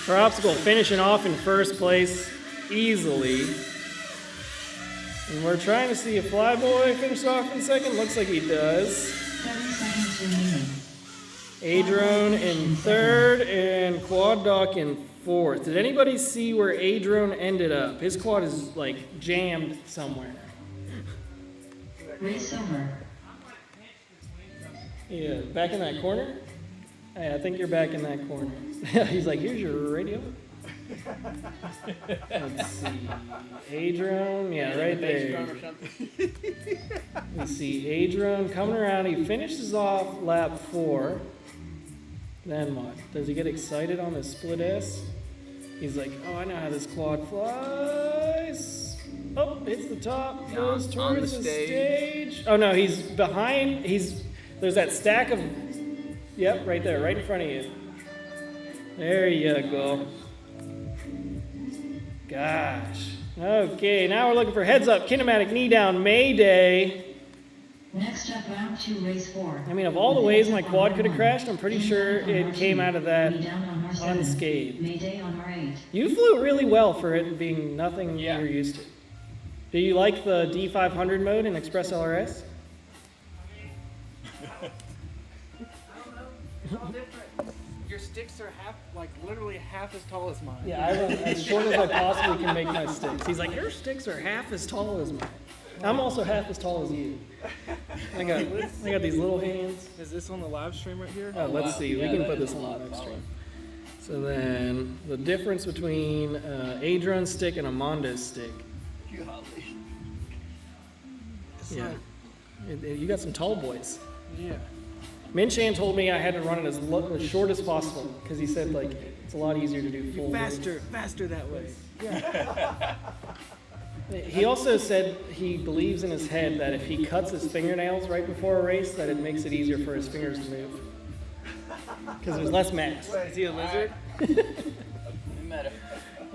Propsicle finishing off in first place easily. And we're trying to see if Flyboy finishes off in second. Looks like he does. 7 seconds remaining. Adron in third and Quad Dock in fourth. Did anybody see where Adron ended up? His quad is like jammed somewhere. Race over. Yeah, back in that corner? Hey, I think you're back in that corner. He's like, here's your radio. Let's see. Adron, yeah, right there. Let's see, Adron coming around. He finishes off lap 4. Then what? Does he get excited on the split S? He's like, oh, I know how this quad flies. Oh, hits the top, goes towards the stage. Oh no, he's behind. There's that stack of, yep, right there, right in front of you. There you go. Gosh. Okay, now we're looking for heads up, kinematic knee down, Mayday. Next up, round 2, race 4. I mean, of all the ways my quad could have crashed, I'm pretty sure it came out of that unscathed. Mayday on R8. You flew really well for it being nothing you're used to. Do you like the D500 mode in Express LRS? Your sticks are literally half as tall as mine. Yeah, I run as short as I possibly can make my sticks. He's like, your sticks are half as tall as mine. I'm also half as tall as you. I got these little hands. Is this on the live stream right here? Oh, let's see. We can put this on the live stream. So then, the difference between Adron's stick and a Mondo's stick. Yeah. You got some tall boys. Yeah. Minchan told me I had to run it as short as possible because he said like it's a lot easier to do full. Faster that way. Yeah. He also said he believes in his head that if he cuts his fingernails right before a race, that it makes it easier for his fingers to move because there's less mass. Is he a lizard?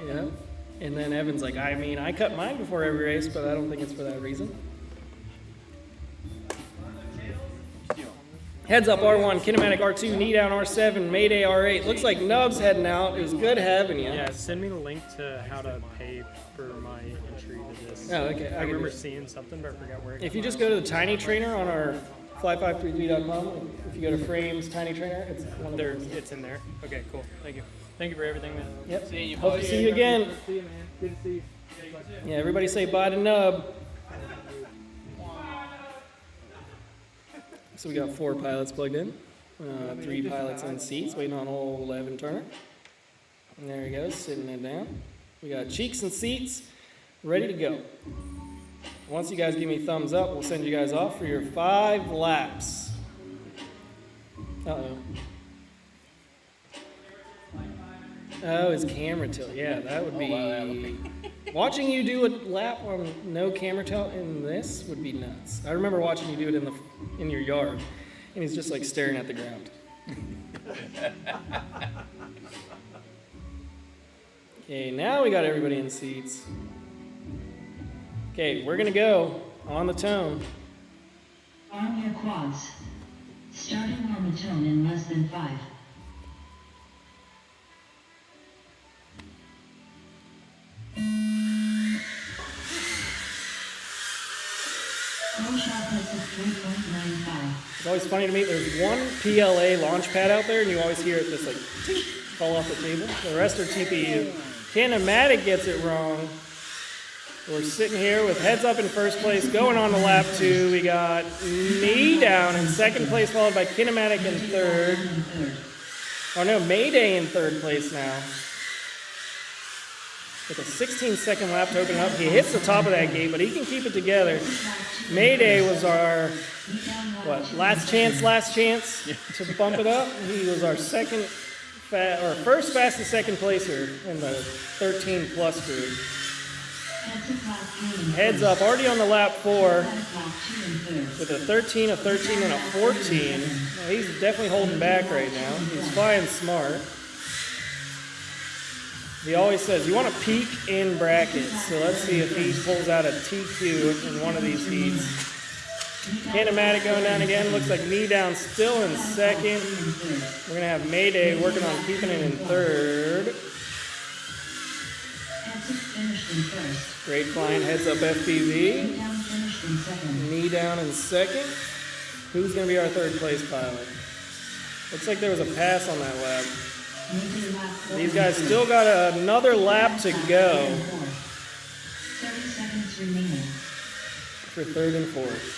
Yeah. And then Evan's like, I mean, I cut mine before every race, but I don't think it's for that reason. Heads up R1, Kinematic R2, Knee Down R7, Mayday R8. Looks like Nub's heading out. It was good having you. Yeah, send me the link to how to pay for my entry to this. Oh, okay. I remember seeing something, but I forgot where it If you just go to the Tiny Trainer on our fly533.com, if you go to Frames Tiny Trainer, it's one of there. those. It's in there. Okay, cool. Thank you. Thank you for everything, man. Yep. See you, Hope to see you again. See you, man. Good to see you. Yeah, everybody say bye to Nub. So we got 4 pilots plugged in, 3 pilots in seats, waiting on old 11 Turner. And there he goes, sitting it down. We got cheeks and seats, ready to go. Once you guys give me thumbs up, we'll send you guys off for your 5 laps. Uh-oh. Oh, his camera tilt. Yeah, that would be... Watching you do a lap on no camera tilt in this would be nuts. I remember watching you do it in your yard, and he's just like staring at the ground. Okay, now we got everybody in seats. Okay, we're gonna go on the tone. Arm your quads. Starting on the tone in less than 5. Pro shot test of 3.95. It's always funny to me, there's one PLA launch pad out there, and you always hear it just like tink, fall off the table. The rest are TPU. Kinematic gets it wrong. We're sitting here with Heads Up in first place, going on to lap 2. We got Knee Down in second place, followed by Kinematic in third. Oh no, Mayday in third place now. With a 16-second lap to open it up. He hits the top of that gate, but he can keep it together. Mayday was our, last chance to bump it up. He was our first fastest second placer in the 13-plus group. Heads Up, already on the lap 4 with a 13, a 13, and a 14. Well, he's definitely holding back right now. He's flying smart. He always says, you want to peak in brackets. So let's see if he pulls out a TQ in one of these heats. Kinematic going down again. Looks like Knee Down still in second. We're going to have Mayday working on keeping it in third. Great flying, Heads Up FPV. Knee Down in second. Who's going to be our third place pilot? Looks like there was a pass on that lap. These guys still got another lap to go 30 seconds remaining. for third and fourth.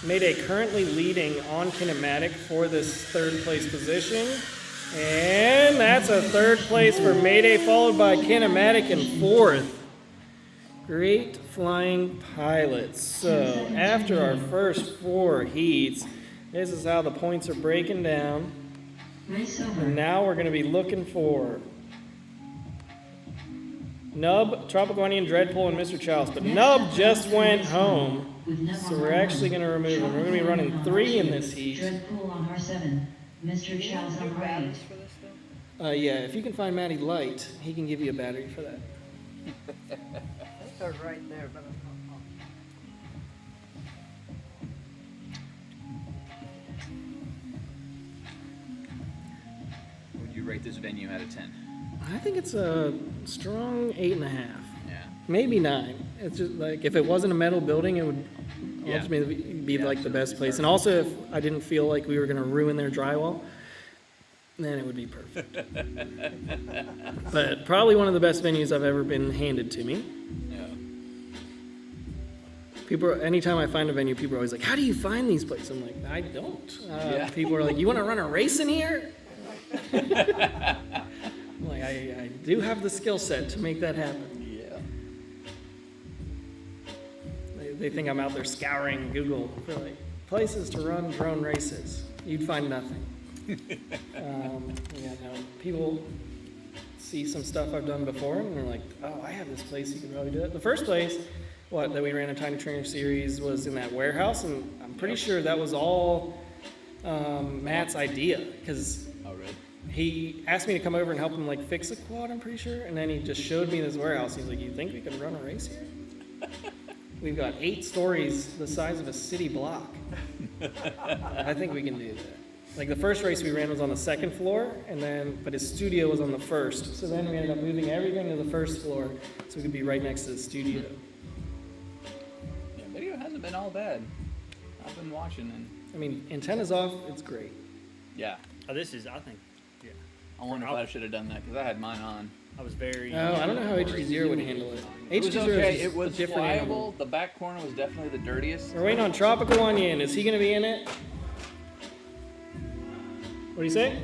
Mayday currently leading on Kinematic for this third place position. And that's a third place for Mayday, followed by Kinematic in fourth. Great flying pilots. So after our first 4 heats, this is how the points are breaking down. And now we're going to be looking for Nub, Tropical Onion, Dreadpool, and Mr. Chalice. But Nub just went home, so we're actually going to remove him. We're going to be running 3 in this heat. Dreadpool on R7. Mr. Chalice on R8. Yeah, if you can find Matty Light, he can give you a battery for that. They're right there, but Would you rate this venue out of 10? I think it's a strong 8.5. Yeah. Maybe 9. It's just like, if it wasn't a metal building, it would Yeah. ultimately be Yeah, like the best place. And also, if I didn't feel like we were going to ruin their drywall, then it would be perfect. But probably one of the best venues I've ever been handed to me. Yeah. People, anytime I find a venue, people are always like, "How do you find these places?" I'm like, "I don't." Yeah. People are like, "You want to run a race in here?" I'm like, I do have the skill set to make that happen. Yeah. They think I'm out there scouring Google for like places to run drone races. You'd find nothing. People see some stuff I've done before, and they're like, "Oh, I have this place. You could probably do it." The first place, that we ran a Tiny Trainer series was in that warehouse, and I'm pretty sure that was all Matt's idea, because Oh, really? he asked me to come over and help him like fix a quad, I'm pretty sure, and then he just showed me this warehouse. He's like, "You think we can run a race here?" We've got 8 stories the size of a city block. I think we can do that. Like the first race we ran was on the 2nd floor, but his studio was on the 1st. So then we ended up moving everything to the 1st floor so we could be right next to the studio. Yeah, video hasn't been all bad. I've been watching and I mean, antennas off, it's great. yeah. This is, I think, yeah. I wonder if I should have done that because I had mine on. I was very. Oh, I don't know how HD0 would handle it. It was HD0 okay. is It was a different animal. flyable. The back corner was definitely the dirtiest. We're waiting on Tropical Onion. Is he going to be in it? What do you say?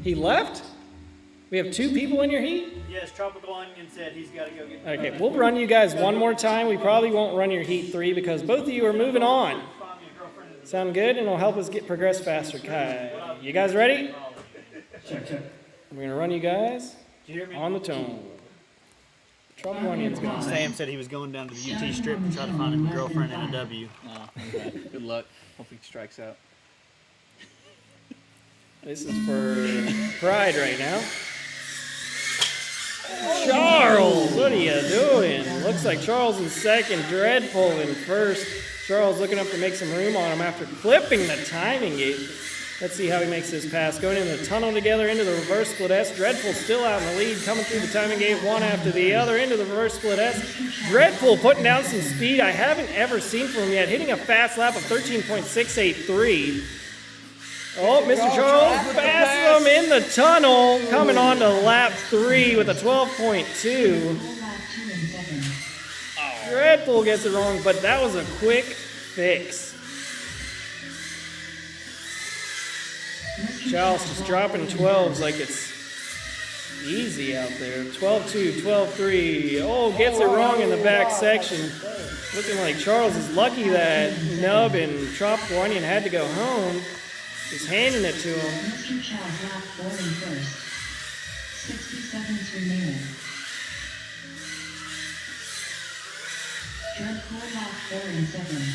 He left? We have 2 people in your heat? Yes, Tropical Onion said he's got to go get. Okay, we'll run you guys one more time. We probably won't run your heat 3 because both of you are moving on. Sound good? And it'll help us progress faster. Okay. You guys ready? Check. We're going to run you guys on the tone. Tropical Onion's going. Sam said he was going down to the UT Strip to try to find him a girlfriend and a W. Oh, okay. Good luck. Hope he strikes out. This is for Pride right now. Charles, what are you doing? Looks like Charles in second, Dreadful in first. Charles looking up to make some room on him after clipping the timing gate. Let's see how he makes this pass. Going into the tunnel together into the reverse split S. Dreadful still out in the lead, coming through the timing gate one after the other into the reverse split S. Dreadful putting down some speed I haven't ever seen from him yet, hitting a fast lap of 13.683. Oh, Mr. Charles passes him in the tunnel, coming on to lap 3 with a 12.2. Dreadful gets it wrong, but that was a quick fix. Charles just dropping 12s like it's easy out there. 12-2, 12-3. Oh, gets it wrong in the back section. Looking like Charles is lucky that Nub and Tropical Onion had to go home. He's handing it to him. Mr. Chow's lap 4 in first. 60 seconds remaining. Dreadful lap 4 in second.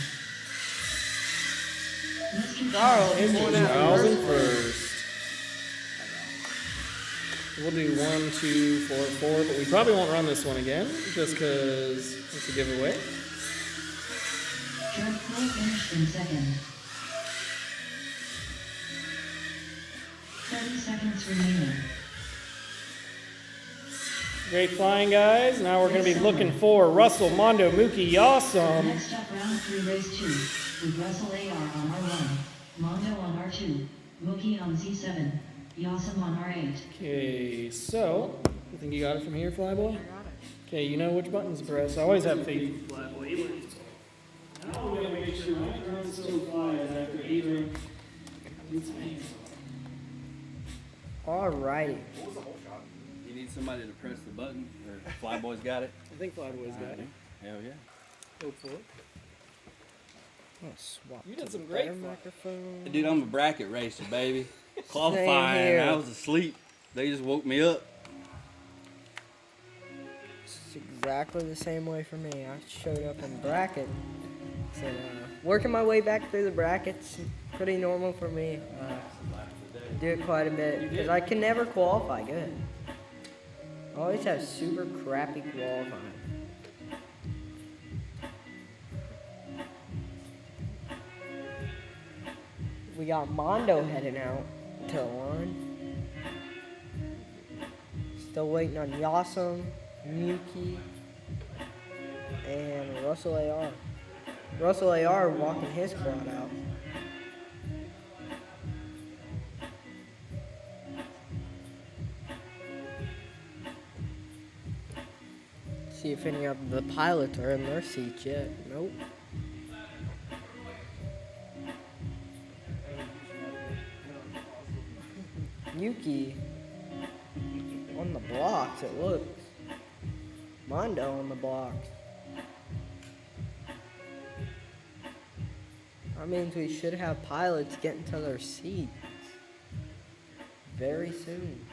Mr. Charles in first. We'll do 1, 2, 4, 4, but we probably won't run this one again just because it's a giveaway. Dreadful finished in second. 30 seconds remaining. Great flying, guys. Now we're going to be looking for Russell, Mondo, Mookie, Yawsome. Next up, round 3, race 2, with Russell AR on R1, Mondo on R2, Mookie on Z7, Yawsome on R8. Okay, so, you think you got it from here, Flyboy? Okay, you know which buttons to press. I always have faith in Flyboy. Now we're going to make sure my drone still flies after Adrian. Alrighty. You need somebody to press the button, or Flyboy's got it? I think Flyboy's got it. Hell yeah. Hopefully. I'm gonna swap You to did some the great better flying. microphone. Dude, I'm a bracket racer, baby. Same Qualifying. here. I was asleep. They just woke me up. It's exactly the same way for me. I showed up in bracket. So, working my way back through the brackets, pretty normal for me. I do it quite a bit because I can never qualify good. I always have super crappy qualifying. We got Mondo heading out to the line. Still waiting on Yawsome, Muki, and Russell AR. Russell AR walking his quad out. See if any of the pilots are in their seats yet. Nope. Yuki on the blocks, it looks. Mondo on the blocks. That means we should have pilots get into their seats very soon.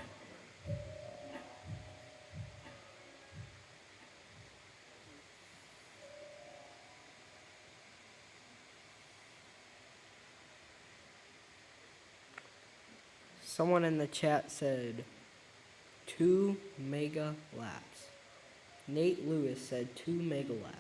Someone in the chat said 2 mega laps. Nate Lewis said 2 mega laps.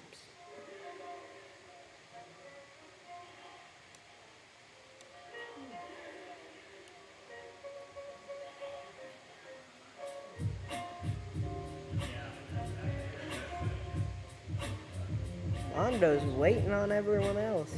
Mondo's waiting on everyone else.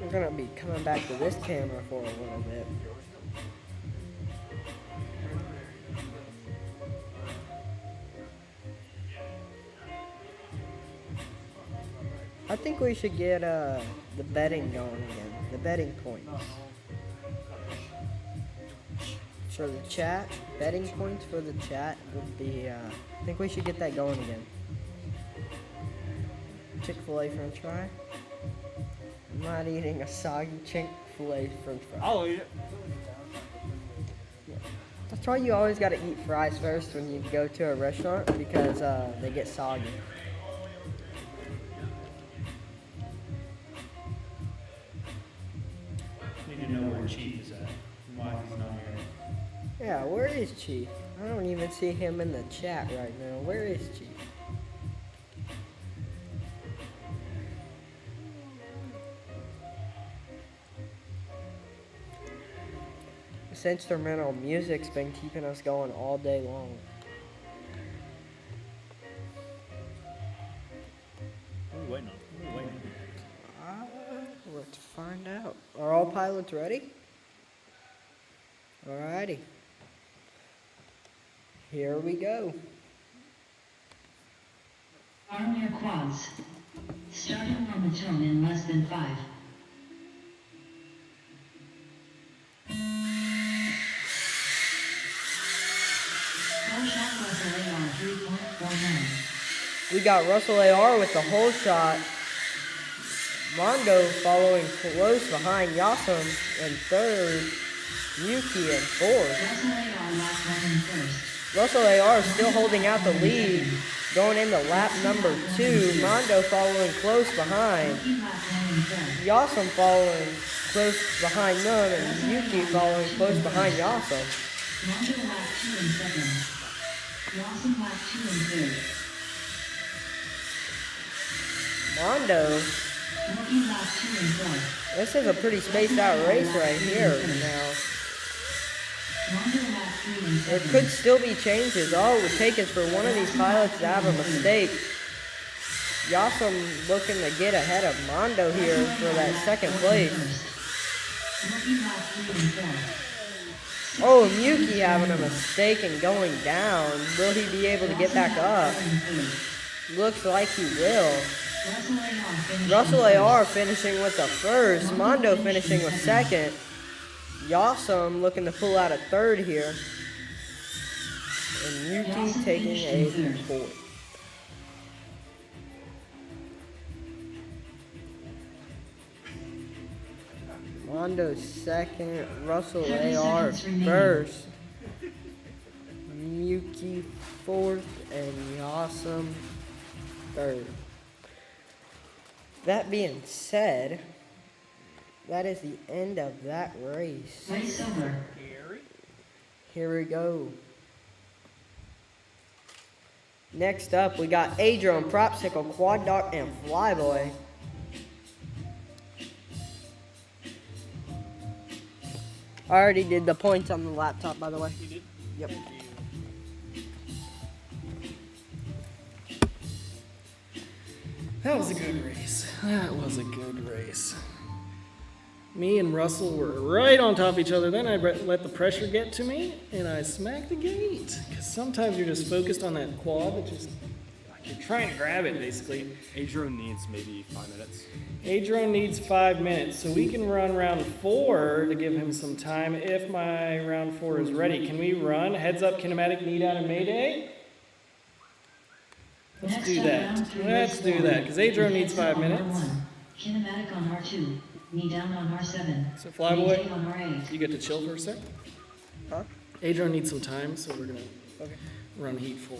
We're gonna be coming back to this camera for a little bit. I think we should get the betting going again. The betting points. For the chat, betting points for the chat would be, I think we should get that going again. Chick-fil-A french fry. I'm not eating a soggy Chick-fil-A french fry. I'll eat it. That's why you always gotta eat fries first when you go to a restaurant, because they get soggy. Need to know where Chief is at and why he's not here. Yeah, where is Chief? I don't even see him in the chat right now. Where is Chief? This instrumental music's been keeping us going all day long. What are we waiting on? What are we waiting on? Let's find out. Are all pilots ready? Alrighty. Here we go. Arm your quads. Starting on the tone in less than 5. Full shot Russell AR 3.49. We got Russell AR with the whole shot. Mondo following close behind Yassam in third. Yuki in fourth. Russell AR lap 1 in first. Russell AR is still holding out the lead. Going into lap number 2. Mondo following close behind. Yuki lap 1 in third. Yassam following close behind them. And Yuki following close behind Yassam. Mondo lap 2 in second. Lawson lap 2 in third. Mondo, Rookie lap 2 in fourth. this is a pretty spaced out race right here now. Mondo lap 3 in There second. could still be changes. All it would take is for one of these pilots to have a mistake. Yassam looking to get ahead of Mondo here for that second place. Rookie lap 3 in fourth. Oh, Yuki having a mistake and going down. Will he be able to get back up? Looks like he will. Russell AR finishing with the first. Mondo finishing with second. Yassam looking to pull out a third here. And Yuki taking a fourth. Mondo second, Russell AR first, Yuki fourth, and Yassam third. That being said, that is the end of that race. Race over. Here we go. Next up, we got Adron, Propsicle, Quad Dog, and Flyboy. I already did the points on the laptop, by the way. You did? Yep. That was a good race. That was a good race. Me and Russell were right on top of each other. Then I let the pressure get to me, and I smacked the gate. Because sometimes you're just focused on that quad that just, like you're trying to grab it, basically. Adrian needs maybe 5 minutes. Adron needs 5 minutes, so we can run round 4 to give him some time if my round 4 is ready. Can we run? Heads up, kinematic need out of Mayday. Let's Next do up, that. round 3, Let's race do 4, that, because Adro with needs heads 5 up on minutes. R1, kinematic on R2, knee down on R7, So Flyboy, mayday on R8. you get to chill for a sec. Huh? Adro needs some time, so we're gonna Okay. run heat 4.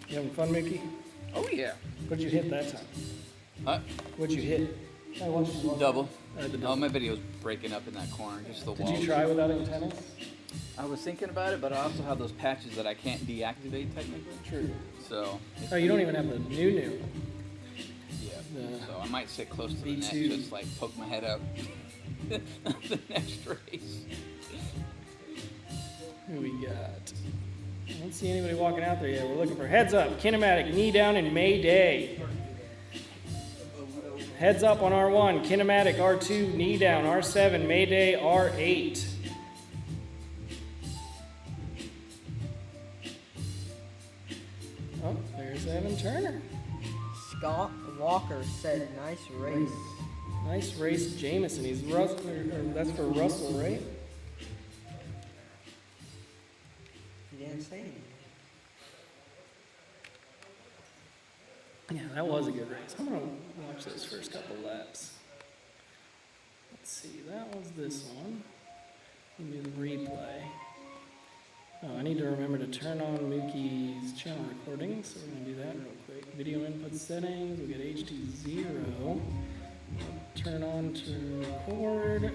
You having fun, Mickey? Oh yeah. What'd you hit that time? What? What'd you hit? I watched you walk. Double. The Oh, double. my video's breaking up in that corner, just the Did wall. you try without antennas? I was thinking about it, but I also have those patches that I can't deactivate technically. True. So. Oh, you don't even have the new. Yeah. The So I might sit close to the neck, V2. just like poke my head out. The next race. Who we got? I don't see anybody walking out there yet. We're looking for heads up, kinematic, knee down, and Mayday. Heads up on R1, kinematic R2, knee down, R7, Mayday, R8. Oh, there's Evan Turner. Scott Walker said, nice race. Nice race, Jameson. He's Russell, or that's for Russell, right? He didn't say anything. Yeah, that was a good race. I'm gonna watch those first couple laps. Let's see, that was this one. Let me do the replay. Oh, I need to remember to turn on Mookie's channel recording, so we're gonna do that real quick. Video input settings, we get H20. Turn on to record.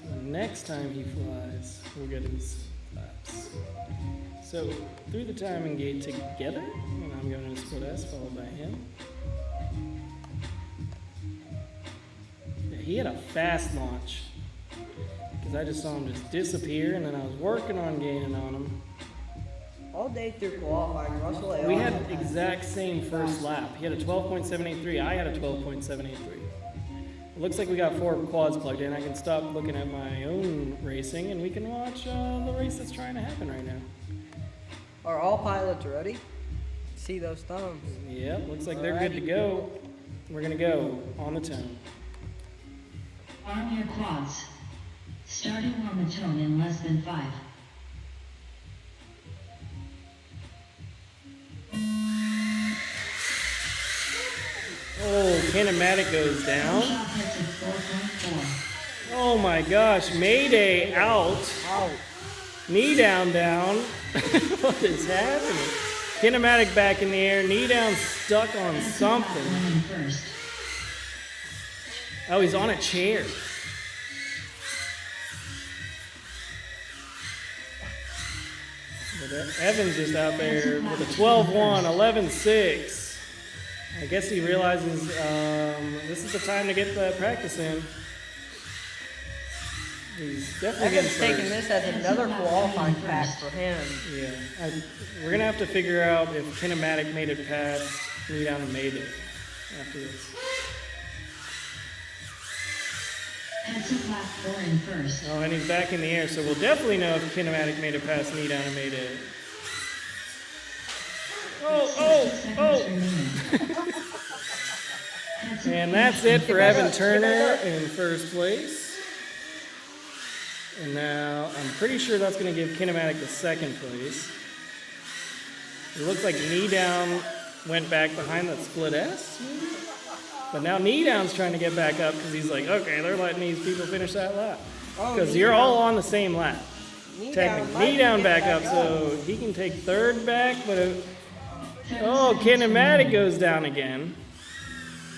So the next time he flies, we'll get his laps. So through the timing gate together, and I'm going to split S followed by him. Yeah, he had a fast launch because I just saw him just disappear, and then I was working on gaining on him. All day through qualifying, Russell A. We had exact same first lap. He had a 12.783. I had a 12.783. It looks like we got 4 quads plugged in. I can stop looking at my own racing, and we can watch the race that's trying to happen right now. Are all pilots ready? See those thumbs. Yep, looks like they're good to go. We're gonna go on the tone. Arm your quads. Starting on the tone in less than 5. Oh, kinematic goes down. Shot hits at 4.4. Oh my gosh, Mayday out. Knee down, down. What is happening? Kinematic back in the air, knee down stuck on something. One in first. Oh, he's on a chair. But Evan's just out there with a 12-1, 11-6. I guess he realizes this is the time to get the practice in. He's definitely getting Evan's taking first. this as another qualifying pack for him. Yeah, we're gonna have to figure out if Kinematic made it past knee down and made it after this. Heads up lap 4 in first. Oh, and he's back in the air, so we'll definitely know if Kinematic made it past knee down and made it. Oh! And that's it for Evan Turner in first place. And now I'm pretty sure that's going to give Kinematic the second place. It looks like knee down went back behind that split S, maybe? But now knee down's trying to get back up because he's like, okay, they're letting these people finish that lap. Because you're all on the same lap. Technically, knee down back up, so he can take third back, but oh, Kinematic goes down again.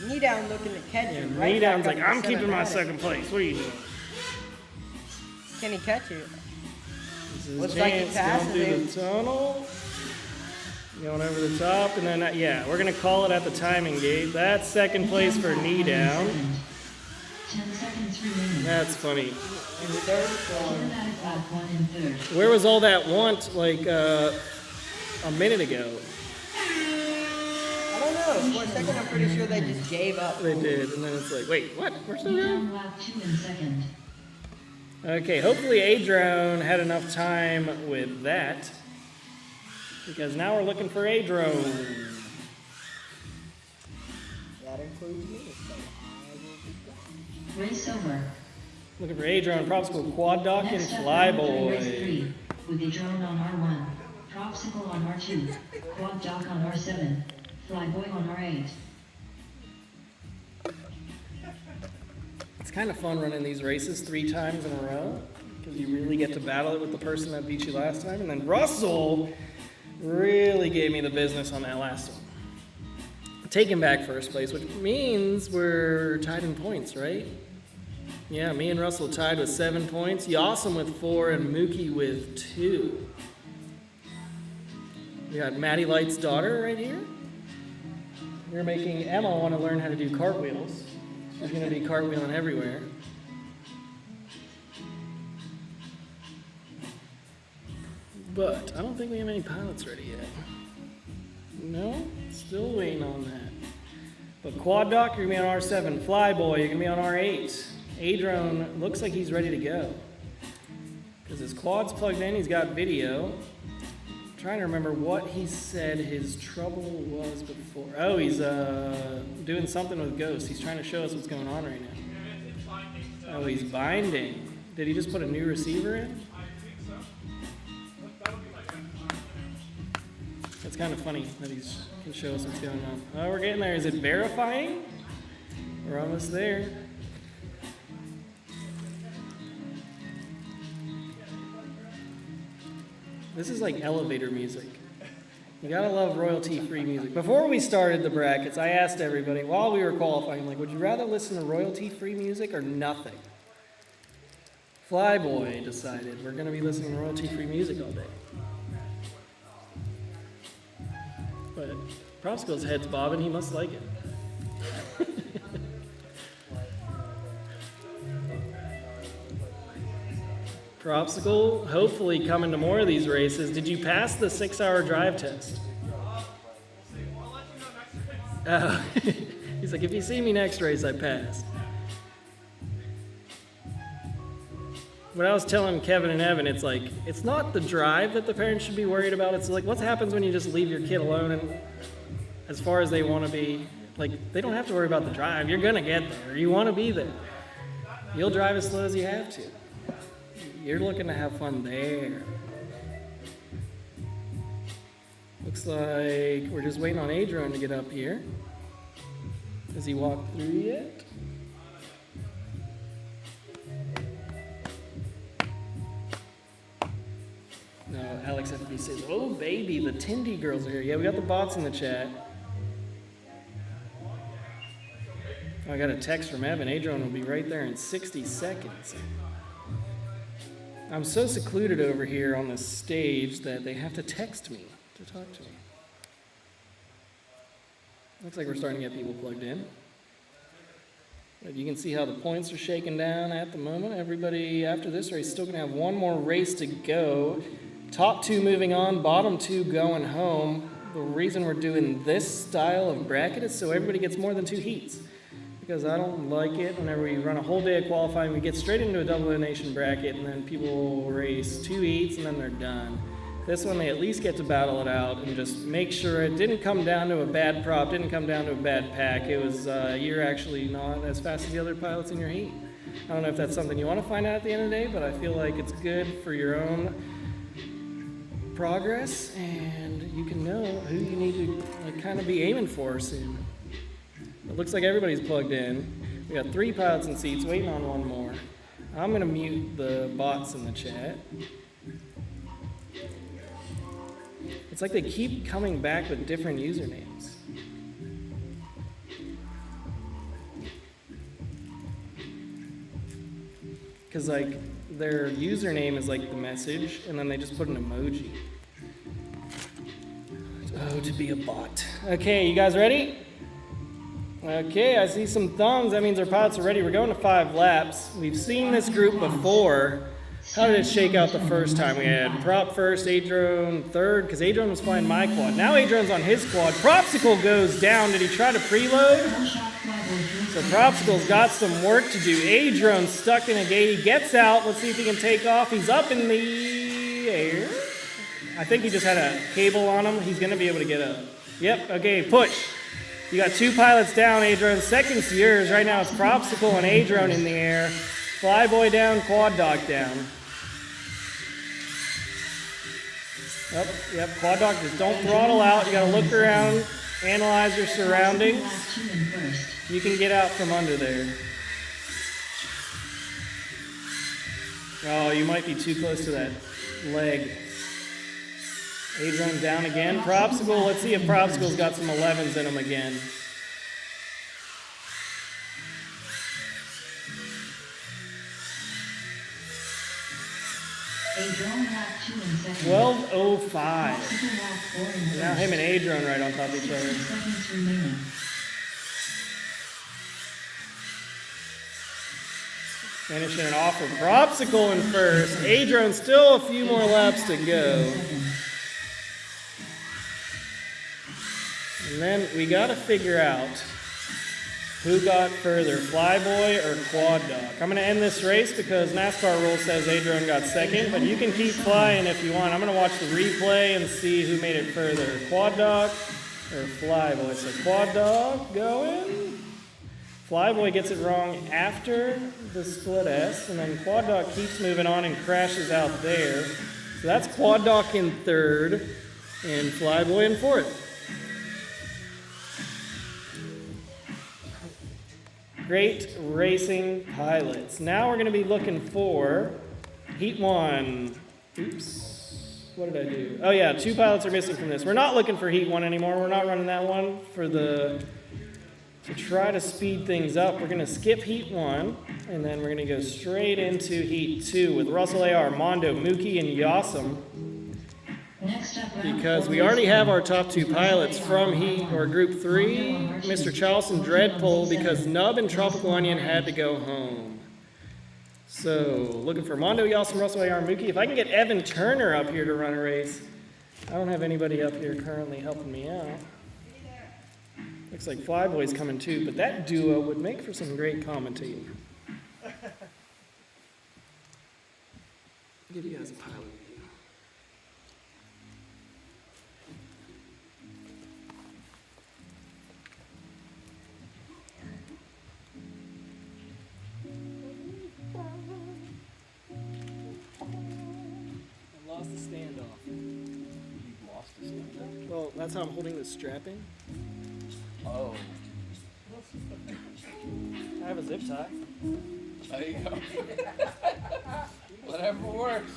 Knee down looking to catch Yeah, you. knee Right down's back like, up I'm to keeping my cinematic. second place. What are you doing? Can he catch you? This is Looks like he Chance passes going him. through the tunnel. Going over the top, and then, yeah, we're going to call it at the timing gate. That's second place for knee down. 10 seconds remaining. That's funny. Kinematic lap 1 in third. Where was all that want, like, a minute ago? I don't know. For a second, I'm pretty sure they just gave up. They did, and then it's like, wait, what? We're still Knee going? down lap 2 in second. Okay, hopefully Adrone had enough time with that. Because now we're looking for Adrone. Yeah, that includes me, so I will be gone. Race over. Looking for A-Drone, Propsicle, Quad Dock, and Next up, round 3, race Flyboy. 3, with a drone on R1, Propsicle on R2, Quad Dock on R7, Flyboy on R8. It's kind of fun running these races 3 times in a row because you really get to battle it with the person that beat you last time. And then Russell really gave me the business on that last one. Taking back first place, which means we're tied in points, right? Yeah, me and Russell tied with 7 points. Yawsome with 4 and Mookie with 2. We got Maddie Light's daughter right here. We're making Emma want to learn how to do cartwheels. She's going to be cartwheeling everywhere. But I don't think we have any pilots ready yet. No, still waiting on that. But Quad Dock, you're going to be on R7. Flyboy, you're going to be on R8. A-Drone looks like he's ready to go. Because his quad's plugged in, he's got video. I'm trying to remember what he said his trouble was before. Oh, he's doing something with Ghost. He's trying to show us what's going on right now. Oh, he's binding. Did he just put a new receiver in? It's kind of funny that he can show us what's going on. Oh, we're getting there. Is it verifying? We're almost there. This is like elevator music. You gotta love royalty-free music. Before we started the brackets, I asked everybody, while we were qualifying, like, would you rather listen to royalty-free music or nothing? Flyboy decided we're gonna be listening to royalty-free music all day. But Propsicle's head's bobbing, he must like it. Propsicle, hopefully coming to more of these races. Did you pass the 6-hour drive test? Oh. He's like, if you see me next race, I passed. When I was telling Kevin and Evan, it's like, it's not the drive that the parents should be worried about. It's like, what happens when you just leave your kid alone and as far as they want to be? Like, they don't have to worry about the drive. You're going to get there. You want to be there. You'll drive as slow as you have to. You're looking to have fun there. Looks like we're just waiting on A-Drone to get up here. Has he walked through yet? No, Alex FB says, oh baby, the Tindy girls are here. Yeah, we got the bots in the chat. Oh, I got a text from Evan. A-Drone will be right there in 60 seconds. I'm so secluded over here on the stage that they have to text me to talk to me. Looks like we're starting to get people plugged in. But you can see how the points are shaking down at the moment. Everybody after this race is still going to have one more race to go. Top 2 moving on, bottom 2 going home. The reason we're doing this style of bracket is so everybody gets more than 2 heats. Because I don't like it whenever we run a whole day of qualifying, we get straight into a double elimination bracket, and then people race 2 heats, and then they're done. This one, they at least get to battle it out and just make sure it didn't come down to a bad prop, didn't come down to a bad pack. It was, you're actually not as fast as the other pilots in your heat. I don't know if that's something you want to find out at the end of the day, but I feel like it's good for your own progress, and you can know who you need to kind of be aiming for soon. It looks like everybody's plugged in. We got 3 pilots in seats, waiting on 1 more. I'm gonna mute the bots in the chat. It's like they keep coming back with different usernames. Because like their username is like the message, and then they just put an emoji. Oh, to be a bot. Okay, you guys ready? Okay, I see some thumbs. That means our pilots are ready. We're going to 5 laps. We've seen this group before. How did it shake out the first time? We had Prop first, A-Drone third, because A-Drone was flying my quad. Now A-Drone's on his quad. Propsicle goes down. Did he try to preload? So Propsicle's got some work to do. A-Drone's stuck in a gate. He gets out. Let's see if he can take off. He's up in the air. I think he just had a cable on him. He's going to be able to get up. Yep, okay, push. You got 2 pilots down, Adrone. Second's yours. Right now it's Propsicle and Adrone in the air. Flyboy down, Quad Doc down. Yep, Quad Doc, just don't throttle out. You gotta look around, analyze your surroundings. Last 2 in first. You can get out from under there. Oh, you might be too close to that leg. Adrone down again. Propsicle, let's see if Propsicle's got some 11s in him again. Adrone lap 2 in second. 12:05. Propsicle lap 4 in first. Now him and Adrone right on top of each 60 other. seconds remaining. Finishing it off with Propsicle in first. Adrone still a few more laps to go. And then we got to figure out who got further, Flyboy or Quad Doc. I'm going to end this race because NASCAR rule says Adrone got second, but you can keep flying if you want. I'm going to watch the replay and see who made it further, Quad Doc or Flyboy. So Quad Doc going. Flyboy gets it wrong after the split S, and then Quad Doc keeps moving on and crashes out there. So that's Quad Doc in third and Flyboy in fourth. Great racing pilots. Now we're going to be looking for Heat 1. Oops. What did I do? Oh yeah, 2 pilots are missing from this. We're not looking for Heat 1 anymore. We're not running that one to try to speed things up. We're going to skip Heat 1, and then we're going to go straight into Heat 2 with Russell AR, Mondo, Mookie, and Yossam. Next up, round Because 4 we already have our top 2 pilots from Heat or Group 3, Mr. Charleston Dreadpole, because Nub and Tropical Onion had to go home. So, looking for Mondo, Yossam, Russell AR, Mookie. If I can get Evan Turner up here to run a race. I don't have anybody up here currently helping me out. Looks like Flyboy's coming too, but that duo would make for some great commentating. Give you guys a pilot. I lost the standoff. You lost this one. Well, that's how I'm holding this strapping. Oh. I have a zip tie. There you go. Whatever works.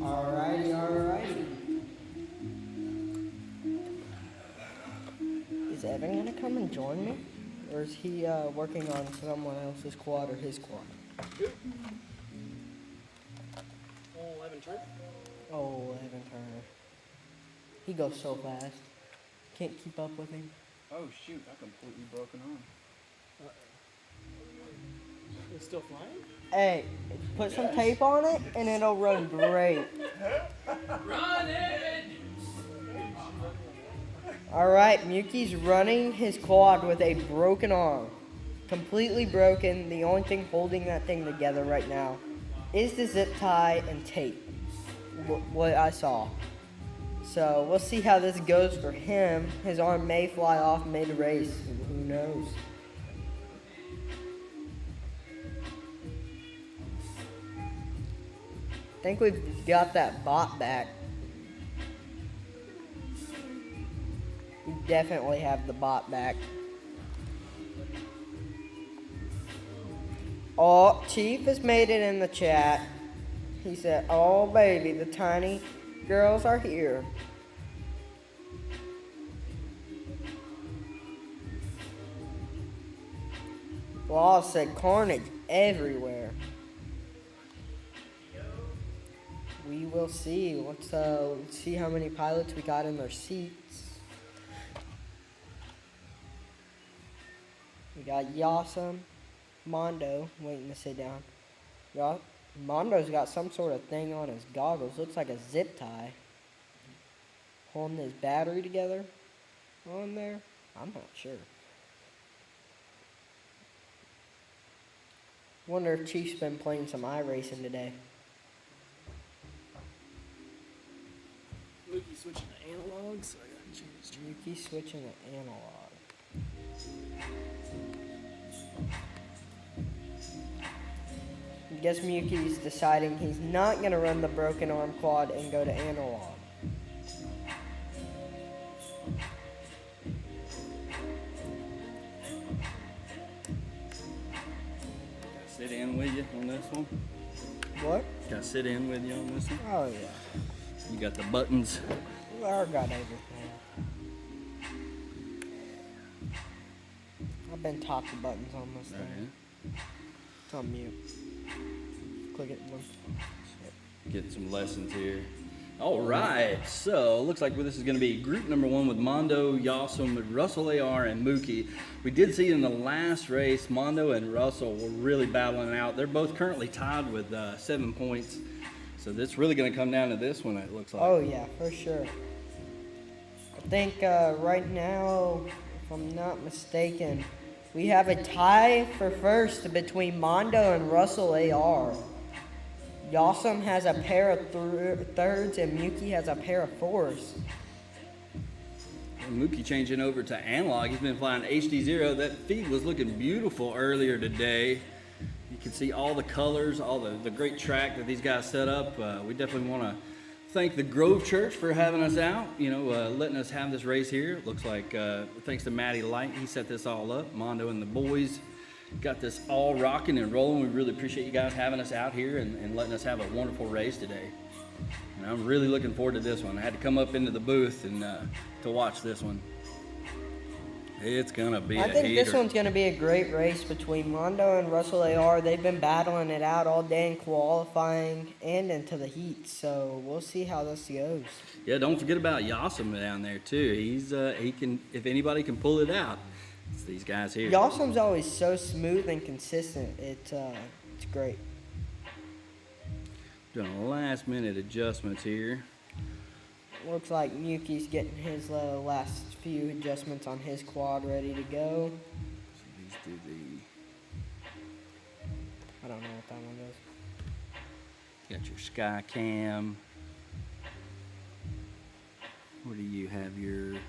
Alrighty. Is Evan gonna come and join me? Or is he working on someone else's quad or his quad? Oh, Evan Turner. Oh, Evan Turner. He goes so fast. Can't keep up with him. Oh shoot, I completely broken arm. It's still flying? Hey, put some tape on it and it'll run great. Run it! Alright, Mukie's running his quad with a broken arm. Completely broken. The only thing holding that thing together right now is the zip tie and tape. What I saw. So we'll see how this goes for him. His arm may fly off mid-race. Who knows? I think we've got that bot back. We definitely have the bot back. Oh, Chief has made it in the chat. He said, "Oh baby, the tiny girls are here." Law said carnage everywhere. We will see. Let's see how many pilots we got in their seats. We got Yossam, Mondo waiting to sit down. Mondo's got some sort of thing on his goggles. Looks like a zip tie. Holding his battery together on there. I'm not sure. Wonder if Chief's been playing some iRacing today. Mookie switching to analog, so I gotta change. Yuki switching to analog. I guess Miyuki's deciding he's not going to run the broken arm quad and go to analog. Sit in with you on this one. What? Got to sit in with you on this one. Oh, yeah. You got the buttons. I got everything. I've been taught the buttons on this thing. It's on mute. Click it once. Getting some lessons here. All right, so looks like this is going to be group number 1 with Mondo, Yasum, Russell AR, and Mookie. We did see in the last race, Mondo and Russell were really battling out. They're both currently tied with 7 points. So this really going to come down to this one, it looks like. Oh, yeah, for sure. I think right now, if I'm not mistaken, we have a tie for first between Mondo and Russell AR. Yasum has a pair of thirds and Mookie has a pair of fours. And Mookie changing over to analog. He's been flying HD0. That feed was looking beautiful earlier today. You can see all the colors, all the great track that these guys set up. We definitely want to thank the Grove Church for having us out, letting us have this race here. It looks like thanks to Matty Light, he set this all up. Mondo and the boys got this all rocking and rolling. We really appreciate you guys having us out here and letting us have a wonderful race today. And I'm really looking forward to this one. I had to come up into the booth and to watch this one. It's gonna be I think this one's gonna be a great race between Mondo and Russell AR. They've been battling it out all day in qualifying and into the heat, so we'll see how this goes. Yeah, don't forget about Yasum down there too. He can, if anybody can pull it out, it's these guys here. Yasum's always so smooth and consistent. It's great. Doing last minute adjustments here. Looks like Miyuki's getting his last few adjustments on his quad ready to go. So these do the. I don't know what that one goes. Got your sky cam. Where do you have the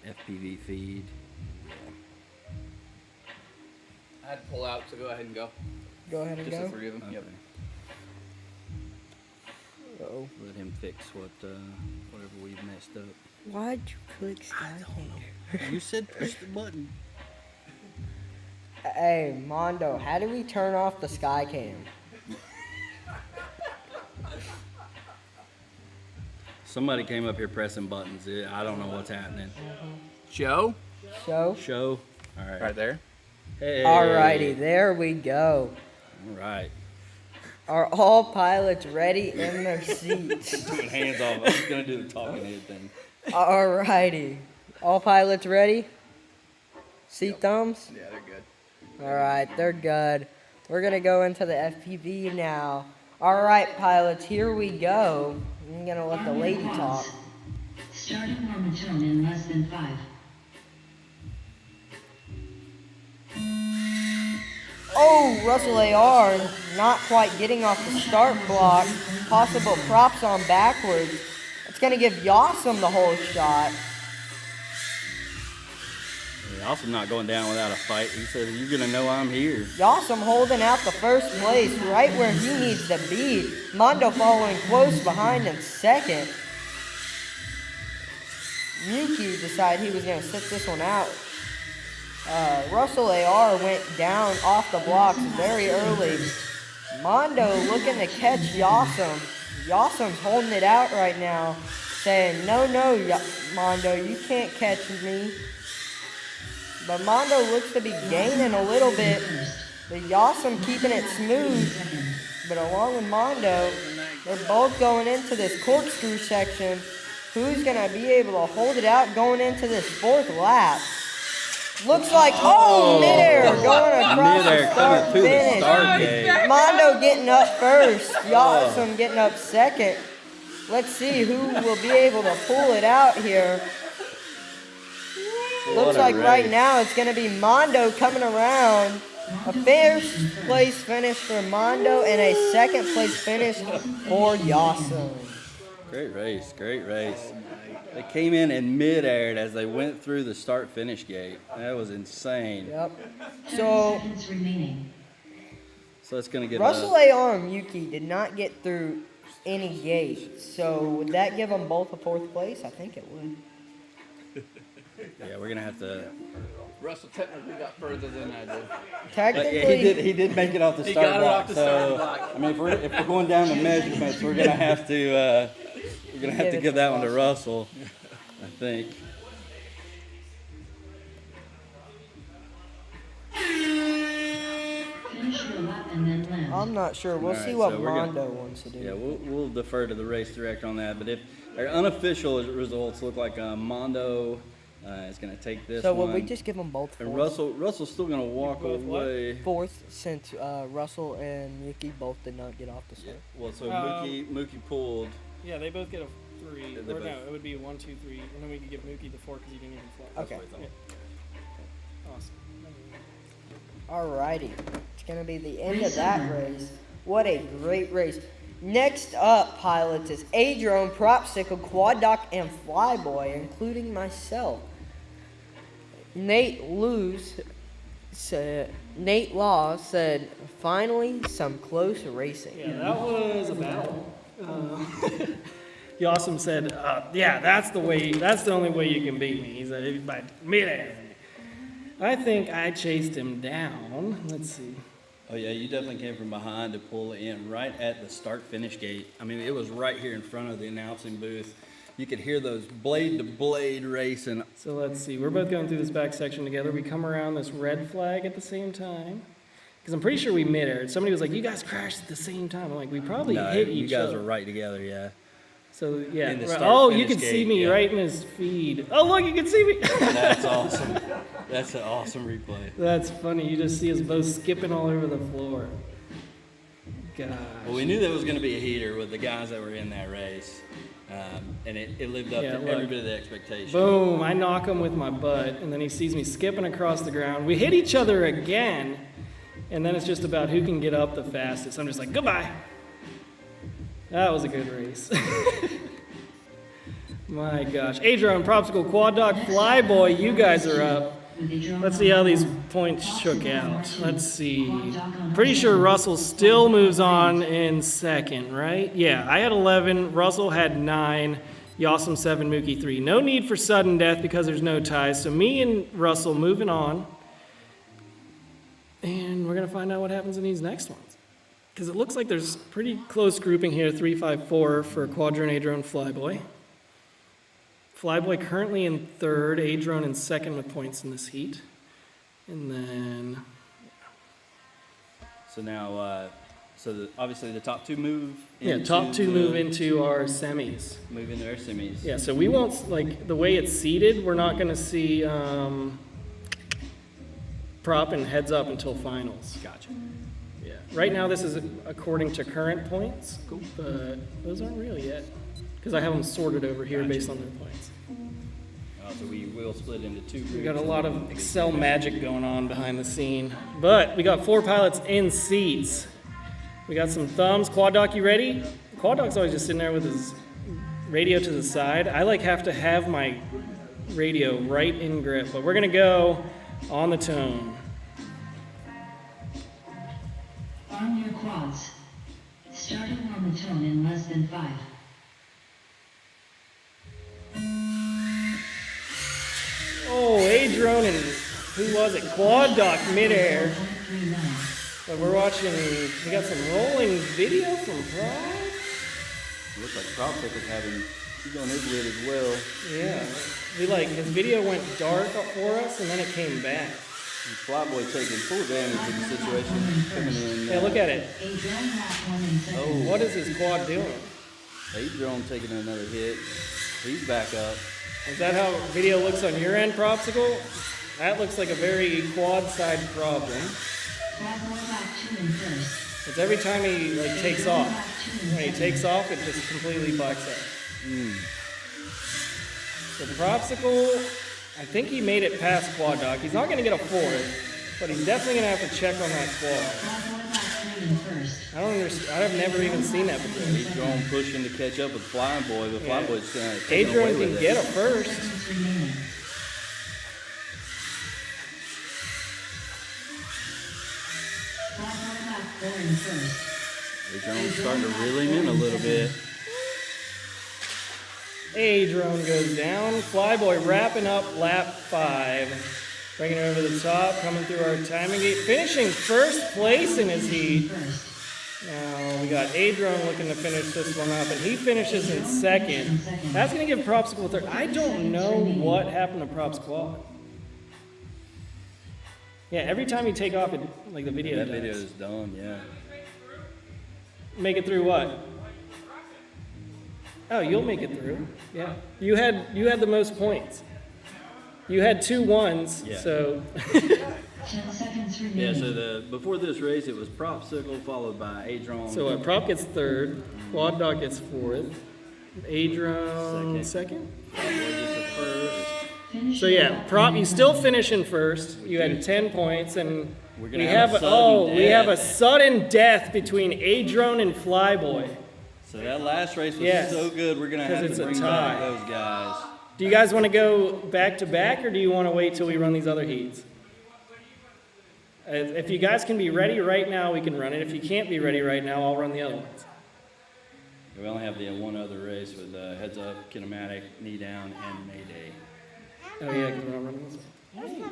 FPV feed? I had to pull out, so go ahead and go. Go ahead and Just go. the 3 of them. Okay. Yep. Uh-oh. Let him fix whatever we've messed up. Why'd you click Skycam? You said push the button. Hey, Mondo, how do we turn off the Skycam? Somebody came up here pressing buttons. I don't know what's happening. Show? Show. All right. Right there. Hey. Alrighty, there we go. All right. Are all pilots ready in their seats? Taking hands off. I'm just gonna do the talking head thing. Alrighty. All pilots ready? Seat thumbs? Yeah, they're good. Alright, they're good. We're gonna go into the FPV now. Alright, pilots, here we go. I'm gonna let the lady talk. Starting on the turn in less than 5. Oh, Russell AR not quite getting off the start block. Possible props on backwards. It's going to give Yasum the whole shot. Yeah, also not going down without a fight. He said, "You're gonna know I'm here." Yasum holding out the first place right where he needs to be. Mondo following close behind in second. Miyuki decided he was going to sit this one out. Russell AR went down off the blocks very early. Mondo looking to catch Yasum. Yasum's holding it out right now, saying, no, Mondo, you can't catch me. But Mondo looks to be gaining a little bit. But Yasum keeping it smooth. But along with Mondo, they're both going into this corkscrew section. Who's going to be able to hold it out going into this fourth lap? Looks like, midair, going across Midair the start coming through the finish. start gate. Mondo getting up first, Yawsome getting up second. Let's see who will be able to pull it out here. Looks What a like right race. now it's going to be Mondo coming around. A first place finish for Mondo and a second place finish for Yawsome. Great race, great race. They came in mid-aired as they went through the start-finish gate. That was insane. Yep. 30 So seconds remaining. So it's gonna get Russell AR and Yuki did not get through any gates. So would that give them both a fourth place? I think it would. Yeah, we're gonna have to. Russell technically got further than I did. But Technically, yeah, he did make it off the He start got it block. off the So start block. I mean, if we're going down the measurements, we're gonna have to Give it give to that one to Russell, I think. Finish your lap and then land. I'm not sure. We'll All see right, what so we're gonna- Mondo wants to do. Yeah, we'll defer to the race director on that. But if our unofficial results look like Mondo is gonna take this So one, will we just give them both and fourths? Russell's still gonna walk Both what? away. Fourth, since Russell and Yuki both did not get off the start. Well, so Um, Mookie pulled. Yeah, they both get a 3. They Or both- no, it would be 1, 2, 3, and then we could give Mookie the 4 because he didn't even fly. Okay. Yeah. Awesome. Alrighty. It's going to be the end of that race. What a great race. Next up, pilots, is A-Drone, Propsicle, Quad Doc, and Flyboy, including myself. Nate Law said, finally, some close racing. Yeah, that was a battle. Yawsome said, yeah, that's the only way you can beat me. He said, by mid-air. I think I chased him down. Let's see. Oh yeah, you definitely came from behind to pull in right at the start-finish gate. I mean, it was right here in front of the announcing booth. You could hear those blade-to-blade racing. So let's see. We're both going through this back section together. We come around this red flag at the same time. Because I'm pretty sure we mid-aired. Somebody was like, you guys crashed at the same time. I'm like, we probably No, hit you each guys other. were right together, yeah. So, yeah. In the right. start Oh, you finish can see gate, me yeah. right in his feed. Oh, look, you can see me. That's awesome. That's an awesome replay. That's funny. You just see us both skipping all over the floor. Gosh. Well, we knew there was going to be a heater with the guys that were in that race. And it lived up Yeah, to look. every bit of the expectation. Boom. I knock him with my butt, and then he sees me skipping across the ground. We hit each other again, and then it's just about who can get up the fastest. I'm just like, goodbye. That was a good race. My gosh. A-Drone, Propsicle, Quad Doc, Flyboy, you guys are up. Let's see how these points shook out. Let's see. Pretty sure Russell still moves on in second, right? Yeah, I had 11. Russell had 9. Yawsome 7, Mookie 3. No need for sudden death because there's no ties. So me and Russell moving on. And we're going to find out what happens in these next ones. Because it looks like there's pretty close grouping here, 3-5-4 for Quadrone, A-Drone, Flyboy. Flyboy currently in third, A-Drone in second with points in this heat. And then, So now, obviously the top two move. yeah, into top 2 the- move into our semis. Move into their semis. Yeah, so we won't, like, the way it's seated, we're not going to see prop and heads up until finals. Gotcha. Yeah. Right now, this is according to current points, but those aren't real yet. Because I have them sorted over here based on their points. So we will split into two groups. We got a lot of Excel magic going on behind the scene. But we got 4 pilots in seats. We got some thumbs. Quad Doc, you ready? Quad Doc's always just sitting there with his radio to the side. I have to have my radio right in grip. But we're going to go on the tone. Arm your quads. Starting on the tone in less than 5. Oh, A-Drone and who was it? Quad Doc midair. 139. But we're watching, we got some rolling video from Prop. Looks like Propsicle's having, he's on his lid as well. Yeah. His video went dark for us and then it came back. Flyboy taking full advantage of the situation, coming in. Yeah, look at it. A-Drone lap 1 in second. What is his quad doing? A-Drone taking another hit. He's back up. Is that how video looks on your end, Propsicle? That looks like a very quad side problem. Flyboy back 2 in first. It's every time he like takes off. Back 2 in When he second. takes off, it just completely blacks out. So Propsicle, I think he made it past Quad Dog. He's not going to get a fourth, but he's definitely going to have to check on that quad. Flyboy back 3 in first. I don't understand. I've never even seen that before. He's going pushing to catch up with Flying Boy, but Flying Boy's taking Adrian away can with get it. a first. Seconds remaining. Flyboy back 4 in first. Adrian's starting to reel him in a little bit. A-Drone goes down. Flyboy wrapping up lap 5. Bringing it over the top, coming through our timing gate. Finishing first place in his heat. First. Now we got A-Drone looking to finish this one up, and he finishes in second. That's going to give Propsicle a third. I don't know what happened to Prop's quad. Yeah, every time you take off, it, like the video That does. video is done, yeah. Make it through what? Oh, you'll make it through. Yeah. You had the most points. You had 2 ones, Yeah. so 10 seconds remaining. Yeah, so before this race, it was Propsicle followed by Adron. so Prop gets third, Quad Dog gets fourth, A-Drone second. Boy gets a first. Finish So yeah, Prop, you still finish in first. You had 10 points, and We're we gonna have have a sudden we have a death. sudden death between A-Drone and Flyboy. So that last race was Yes, so good, we're gonna 'cause have it's to a bring tie. back those guys. Do you guys want to go back to back, or do you want to wait till we run these other heats? If you guys can be ready right now, we can run it. If you can't be ready right now, I'll run the other ones. We only have the one other race with Heads Up, Kinematic, Knee Down, and Mayday. Oh yeah, because we're not running this one. Hey,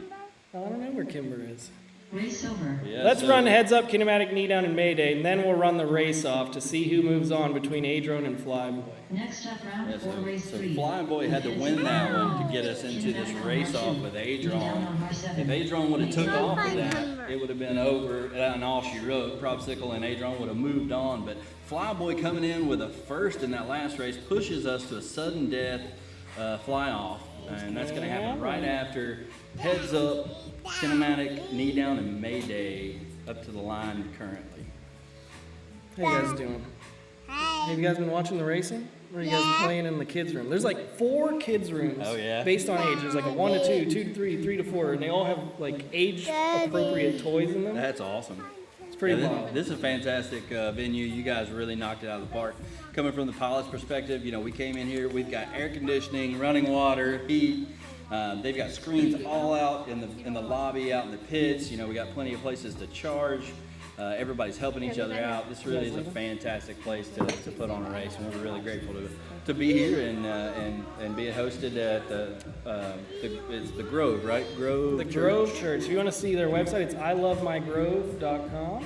I don't know where Kimber is. Race over. Yeah, Let's so- run Heads Up, Kinematic, Knee Down, and Mayday, and then we'll run the race off to see who moves on between A-Drone and Flyboy. Next up, round Yeah, 4, race so 3. Flying Boy had to win that one to get us into this race off with Adron. If Adron would have took off of that, it would have been over and all she wrote. Propsicle and Adron would have moved on, but Flying Boy coming in with a first in that last race pushes us to a sudden death fly off, and that's going to happen right after Heads Up, Kinematic, Knee Down, and Mayday up to the line currently. How you guys doing? Have you guys been watching the racing? Or are you guys playing in the kids' room? There's like 4 kids' rooms. Oh, yeah? Based on age. There's like a 1 to 2, 2 to 3, 3 to 4, and they all have like age-appropriate toys in them. That's awesome. It's pretty Yeah, wild. this is a fantastic venue. You guys really knocked it out of the park. Coming from the pilot's perspective, you know, we came in here, we've got air conditioning, running water, heat. They've got screens all out in the lobby, out in the pits. You know, we got plenty of places to charge. Everybody's helping each other out. This really is a fantastic place to put on a race, and we're really grateful to be here and be hosted at it's the Grove, right? Grove. The Church. Grove Church. If you want to see their website, it's ilovemygrove.com.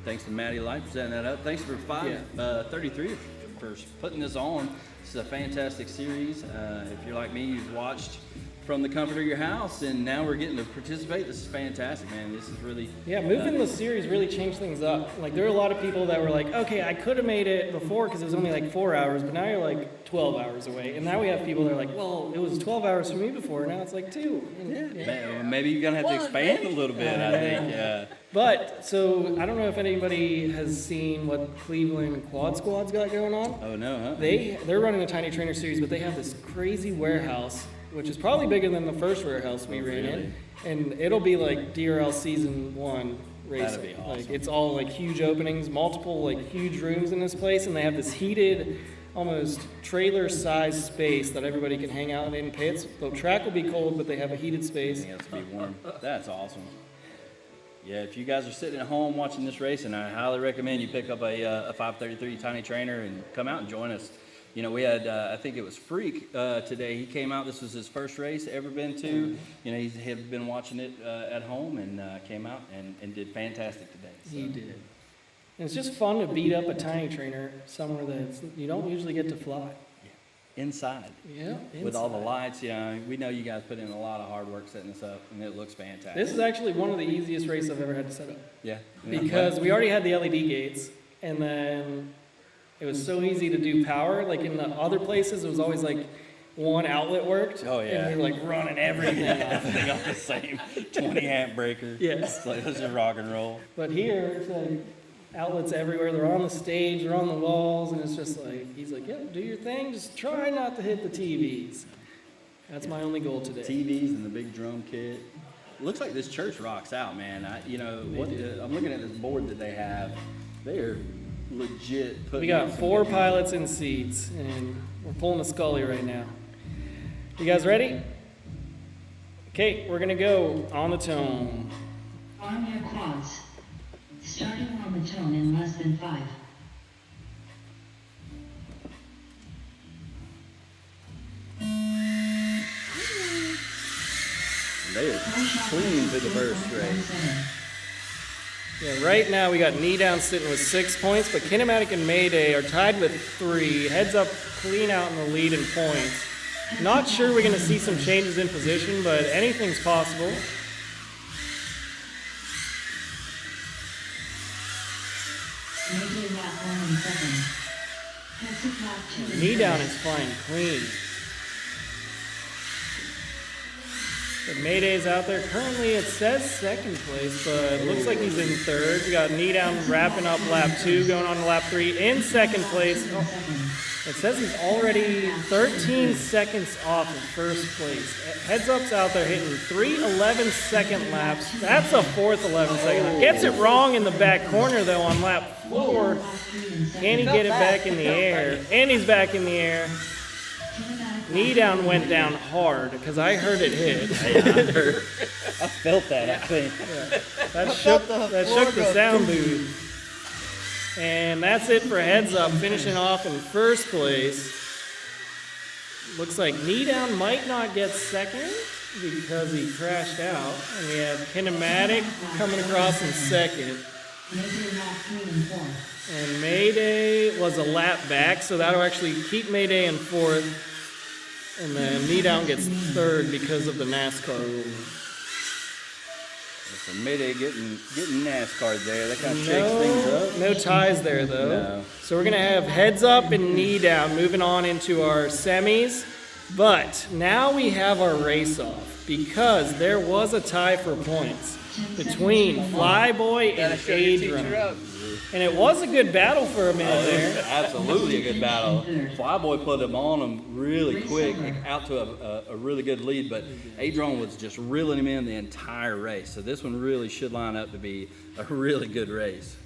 Thanks to Maddie Light for setting that up. Thanks for 533 for putting this on. This is a fantastic series. If you're like me, you've watched from the comfort of your house, and now we're getting to participate. This is fantastic, man. This is really Yeah, moving the series really changed things up. Like, there are a lot of people that were like, okay, I could have made it before because it was only like 4 hours, but now you're like 12 hours away. And now we have people that are like, well, it was 12 hours for me before, now it's like 2. And, maybe you're gonna have to expand a little bit. I think. But, so, I don't know if anybody has seen what Cleveland Quad Squad's got going on. Oh no, huh? They're running the Tiny Trainer series, but they have this crazy warehouse, which is probably bigger than the first warehouse we ran in, and it'll be like DRL season 1 racing. That'd be awesome. Like, it's all like huge openings, multiple like huge rooms in this place, and they have this heated, almost trailer-sized space that everybody can hang out in pits. The track will be cold, but they have a heated space. Yeah, it's be warm. That's awesome. Yeah, if you guys are sitting at home watching this race, and I highly recommend you pick up a 533 Tiny Trainer and come out and join us. You know, we had, I think it was Freak today. He came out. This was his first race ever been to. You know, he had been watching it at home and came out and did fantastic today. So. He did. And it's just fun to beat up a Tiny Trainer somewhere that you don't usually get to fly. Inside. Yeah. With all the lights, yeah. We know you guys put in a lot of hard work setting this up, and it looks fantastic. This is actually one of the easiest races I've ever had to set up. Yeah. Because we already had the LED gates, and then it was so easy to do power. Like in the other places, it was always like, one outlet worked. Oh, yeah. And we're like running everything off. Everything on the same 20 amp breaker. Yes. It's like, let's just rock and roll. But here, it's like outlets everywhere. They're on the stage, they're on the walls, and it's just like, he's like, yeah, do your thing. Just try not to hit the TVs. That's my only goal today. TVs and the big drum kit. Looks like this church rocks out, man. I'm looking at this board that they have. They are legit putting We got on some 4 good pilots in seats, and we're pulling a Scully right now. You guys ready? Okay, we're gonna go on the tone. Arm your quads. Starting on the tone in less than 5. They are clean to the first race. Yeah, right now we got Knee Down sitting with 6 points, but Kinematic and Mayday are tied with 3. Heads Up clean out in the lead in points. Not sure we're gonna see some changes in position, but anything's possible. Mayday lap 1 and 7. Heads up lap 2 and Knee 7. Down is flying clean. But Mayday's out there. Currently it says second place, but it looks like he's in third. We got Knee Down wrapping up lap 2, going on to lap 3 in second place. Oh, it says he's already 13 seconds off of first place. Heads Up's out there hitting 3 11-second laps. That's a fourth 11-second lap. Gets it wrong in the back corner though on lap 4. Can he get it back in the air? And he's back in the air. Knee Down went down hard because I heard it hit. I felt that, I think. That shook the sound booth. And that's it for Heads Up, finishing off in first place. Looks like Knee Down might not get second because he crashed out. And we have Kinematic coming across in second. Mayday lap 3 and 4. And Mayday was a lap back, so that'll actually keep Mayday in fourth. And then Knee Down gets third because of the NASCAR rule. So Mayday getting NASCAR there. That kind of shakes things up. No ties there though. No. So we're gonna have Heads Up and Knee Down moving on into our semis. But now we have our race off because there was a tie for points between Flyboy and Adrian. And it was a good battle for a minute there. Absolutely a good battle. Flyboy put him on him really quick, out to a really good lead, but Adron was just reeling him in the entire race. So this one really should line up to be a really good race.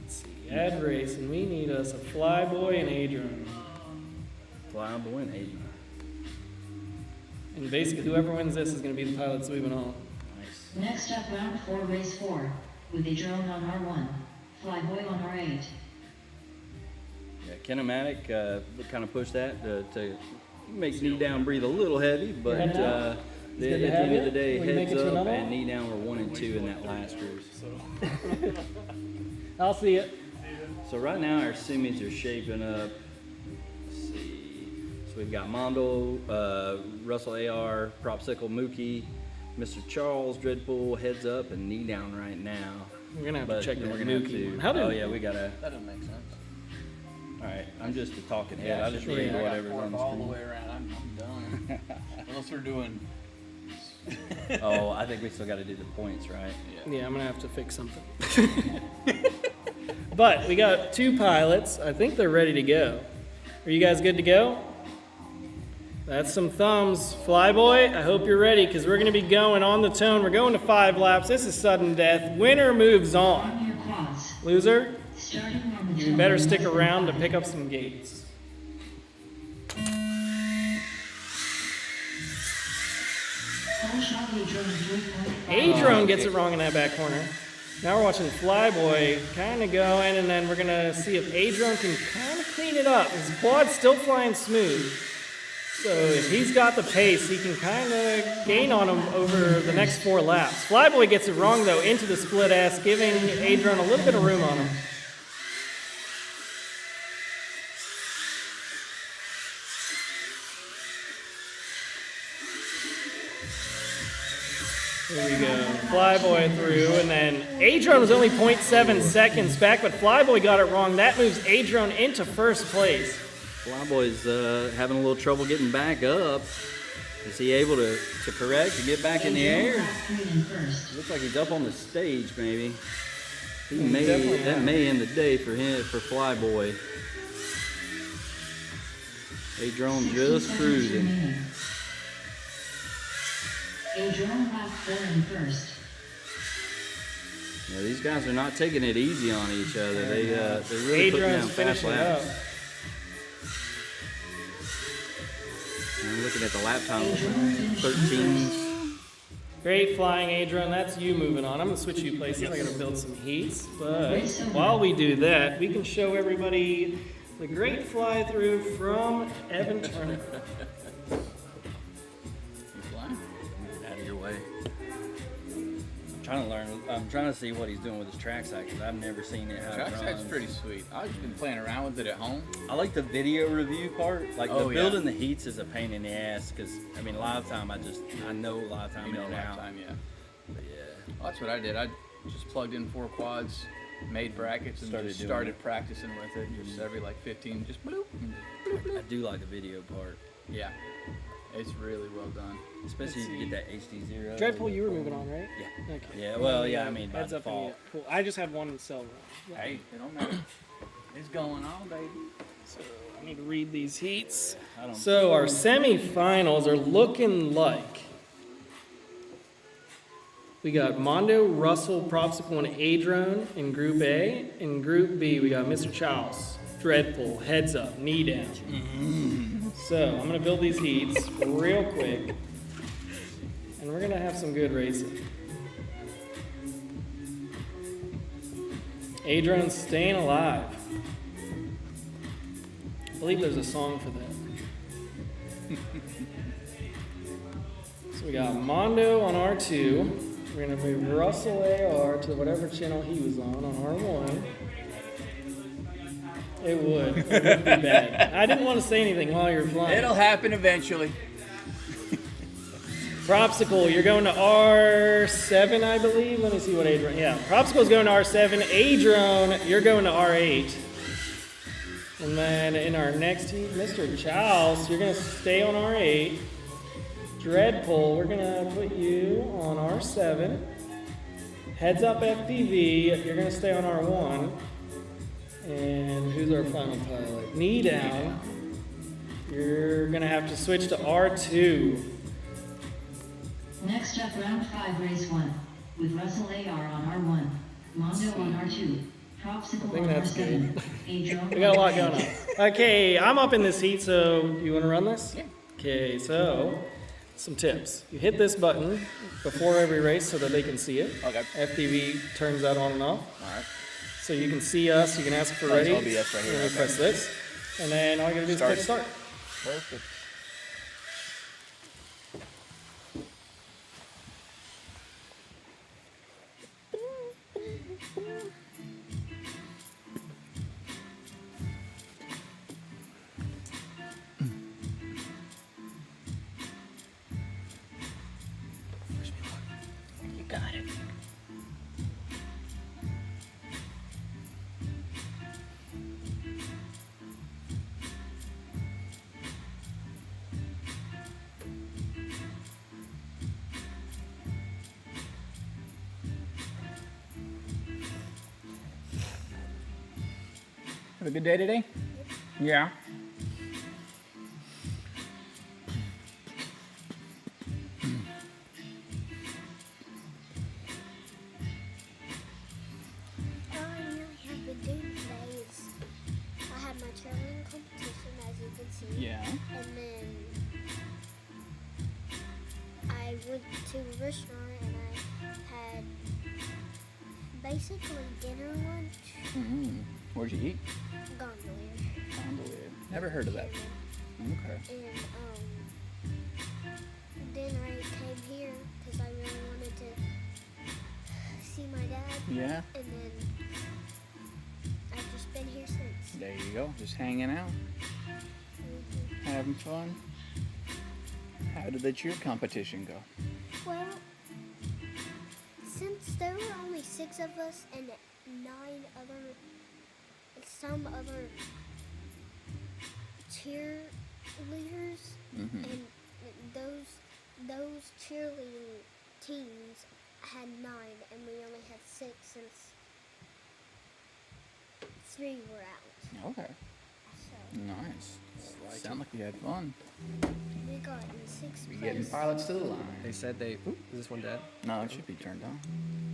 Let's see, add race, and we need us a Flyboy and Adron. Flyboy and Adron. And basically whoever wins this is going to be the pilots moving on. Nice. Next up, round 4, race 4, with a drone on R1, Flyboy on R8. Yeah, Kinematic kind of pushed that to make Knee Down breathe a little heavy, but at the end of the day, Heads Up and Knee Down were 1 and 2 in that last group. I'll see it. So right now our semis are shaping up. Let's see. So we've got Mondo, Russell AR, Propsicle Mookie, Mr. Charles, Dreadpool, Heads Up, and Knee Down right now. We're going to have But to check then that we're gonna have Mookie to. one. How did Oh yeah, we gotta. That doesn't make sense. All right, I'm just a talking head. I just read yeah. whatever's on the all the screen. way around. I'm done. Unless we're doing. Oh, I think we still got to do the points, right? Yeah, I'm going to have to fix something. But we got 2 pilots. I think they're ready to go. Are you guys good to go? That's some thumbs. Flyboy, I hope you're ready because we're going to be going on the tone. We're going to 5 laps. This is sudden death. Winner moves on. On your quads. Loser, Starting on the you tone better in stick less than around to 5. pick up some gates. Full shot Adron 3.5. Adron gets it wrong in that back corner. Now we're watching Flyboy kind of going, and then we're going to see if Adron can kind of clean it up. His quad's still flying smooth. So if he's got the pace, he can kind of gain on him over the next 4 laps. Flyboy gets it wrong, though, into the split ass, giving Adron a little bit of room on him. Here we go. Flyboy through, and then Adron was only 0.7 seconds back, but Flyboy got it wrong. That moves Adron into first place. Flyboy's having a little trouble getting back up. Is he able to correct and get back in the air? Looks like he's up on the stage, maybe. That may end the day for him, for Flyboy. A-Drone just cruising. A-Drone lap 4 in first. Yeah, these guys are not taking it easy on each other. They're really putting down fast finishing laps. up. I'm looking at the lap time, 13. Great flying, Adrian. That's you moving on. I'm gonna switch you places. I gotta build some heats, but while we do that, we can show everybody the great fly through from Evan Turner. You flying? Out of your way. I'm trying to see what he's doing with his trackside because I've never seen it. How it Trackside's runs. pretty sweet. I've just been playing around with it at home. I like the video review part. Like Oh, the yeah. building the heats is a pain in the ass because I mean live time. I know live time You know, in and out. lifetime, yeah. But yeah, Well, that's what I did. I just plugged in 4 quads, made brackets, and Started just doing started it. practicing with it. Just every like 15, just bloop. And I do like the video part, yeah, it's really well done. especially if you get that HD0. Dreadpool, you were moving on, right? Yeah. Okay. Yeah. Well, yeah. I mean, by Heads up. default. Cool. I just had one in cell. Hey, it don't matter. It's going on, baby. So I need to read these heats. I don't. So our semifinals are looking like we got Mondo, Russell, Propsicle, and Adrone in Group A. In Group B, we got Mr. Charles, Dreadpool, Heads Up, Knee Down. So I'm gonna build these heats real quick, and we're gonna have some good racing. Adrone's staying alive. I believe there's a song for that. So we got Mondo on R2. We're gonna move Russell AR to whatever channel he was on R1. It would be bad. I didn't want to say anything while you were flying. It'll happen eventually. Propsicle, you're going to R7, I believe. Let me see what Adrone. Yeah, Propsicle's going to R7. Adrone, you're going to R8. And then in our next heat, Mr. Chouse, you're going to stay on R8. Dreadpool, we're going to put you on R7. Heads Up FPV, you're going to stay on R1. And who's our final pilot? Knee Down, you're going to have to switch to R2. Next up, round 5, race 1, with Russell AR on R1, Mondo on R2, Propsicle think on that's R7, A-Drone We got a lot on going R8. on. Okay, I'm up in this heat, so you want to run this? Yeah. Okay, so some tips. You hit this button before every race so that they can see it. Okay. FPV turns that on and off. All right. So you can see us, you can ask for Nice ready. OBS right here, And we okay. press this. And then all you gotta do is click start. Perfect. You got it. Have a good day today? Yeah. All I really have been doing today is I had my traveling competition, as you can see. Yeah. And then I went to a restaurant and I had basically dinner lunch. Mm-hmm. Where'd you eat? Gondolier. Gondolier. Never heard of that. Okay. And then I came here because I really wanted to see my dad. Yeah. And then I've just been here since. There you go. Just hanging out, having fun. How did the cheer competition go? Well, since there were only 6 of us and some other cheerleaders, Mm-hmm. and those cheerleading teams had 9, and we only had 6 since 3 were out. Okay. So Nice. Sound like you had fun. we got in 6th Be getting place. pilots to the line. They said they. Ooh, is this one dead? No, it should be turned on.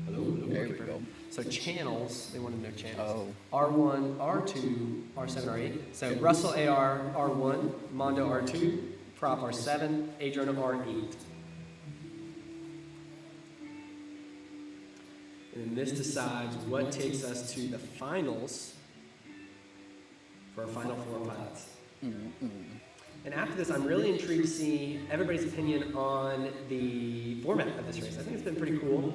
Hello. There we go. So channels, they want to know channels. Oh. R1, R2, R7, R8. So Russell AR R1, Mondo R2, Prop R7, Adrian R8. And this decides what takes us to the finals for our final 4 pilots. And after this, I'm really intrigued to see everybody's opinion on the format of this race. I think it's been pretty cool.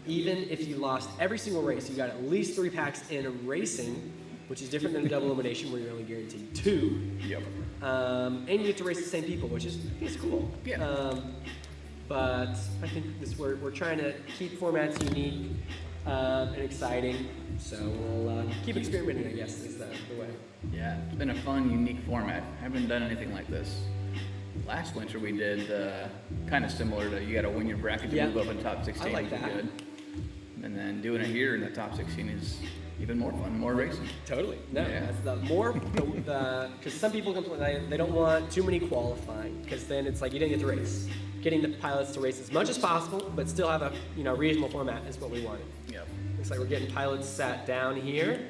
Even if you lost every single race, you got at least 3 packs in racing, which is different than double elimination where you're only guaranteed 2. Yep. And you get to race the same people, which is cool. Yeah. But I think we're trying to keep formats unique and exciting. So we'll keep experimenting, I guess, is the way. Yeah, it's been a fun, unique format. Haven't done anything like this. Last winter we did kind of similar to you got to win your bracket to move up in top 16. I like which is that. Good. And then doing it here in the top 16 is even more fun, more racing. Totally. No, Yeah. that's the more, because some people complain they don't want too many qualifying, because then it's like you didn't get to race. Getting the pilots to race as much as possible, but still have a reasonable format is what we wanted. Yep. Looks like we're getting pilots sat down here.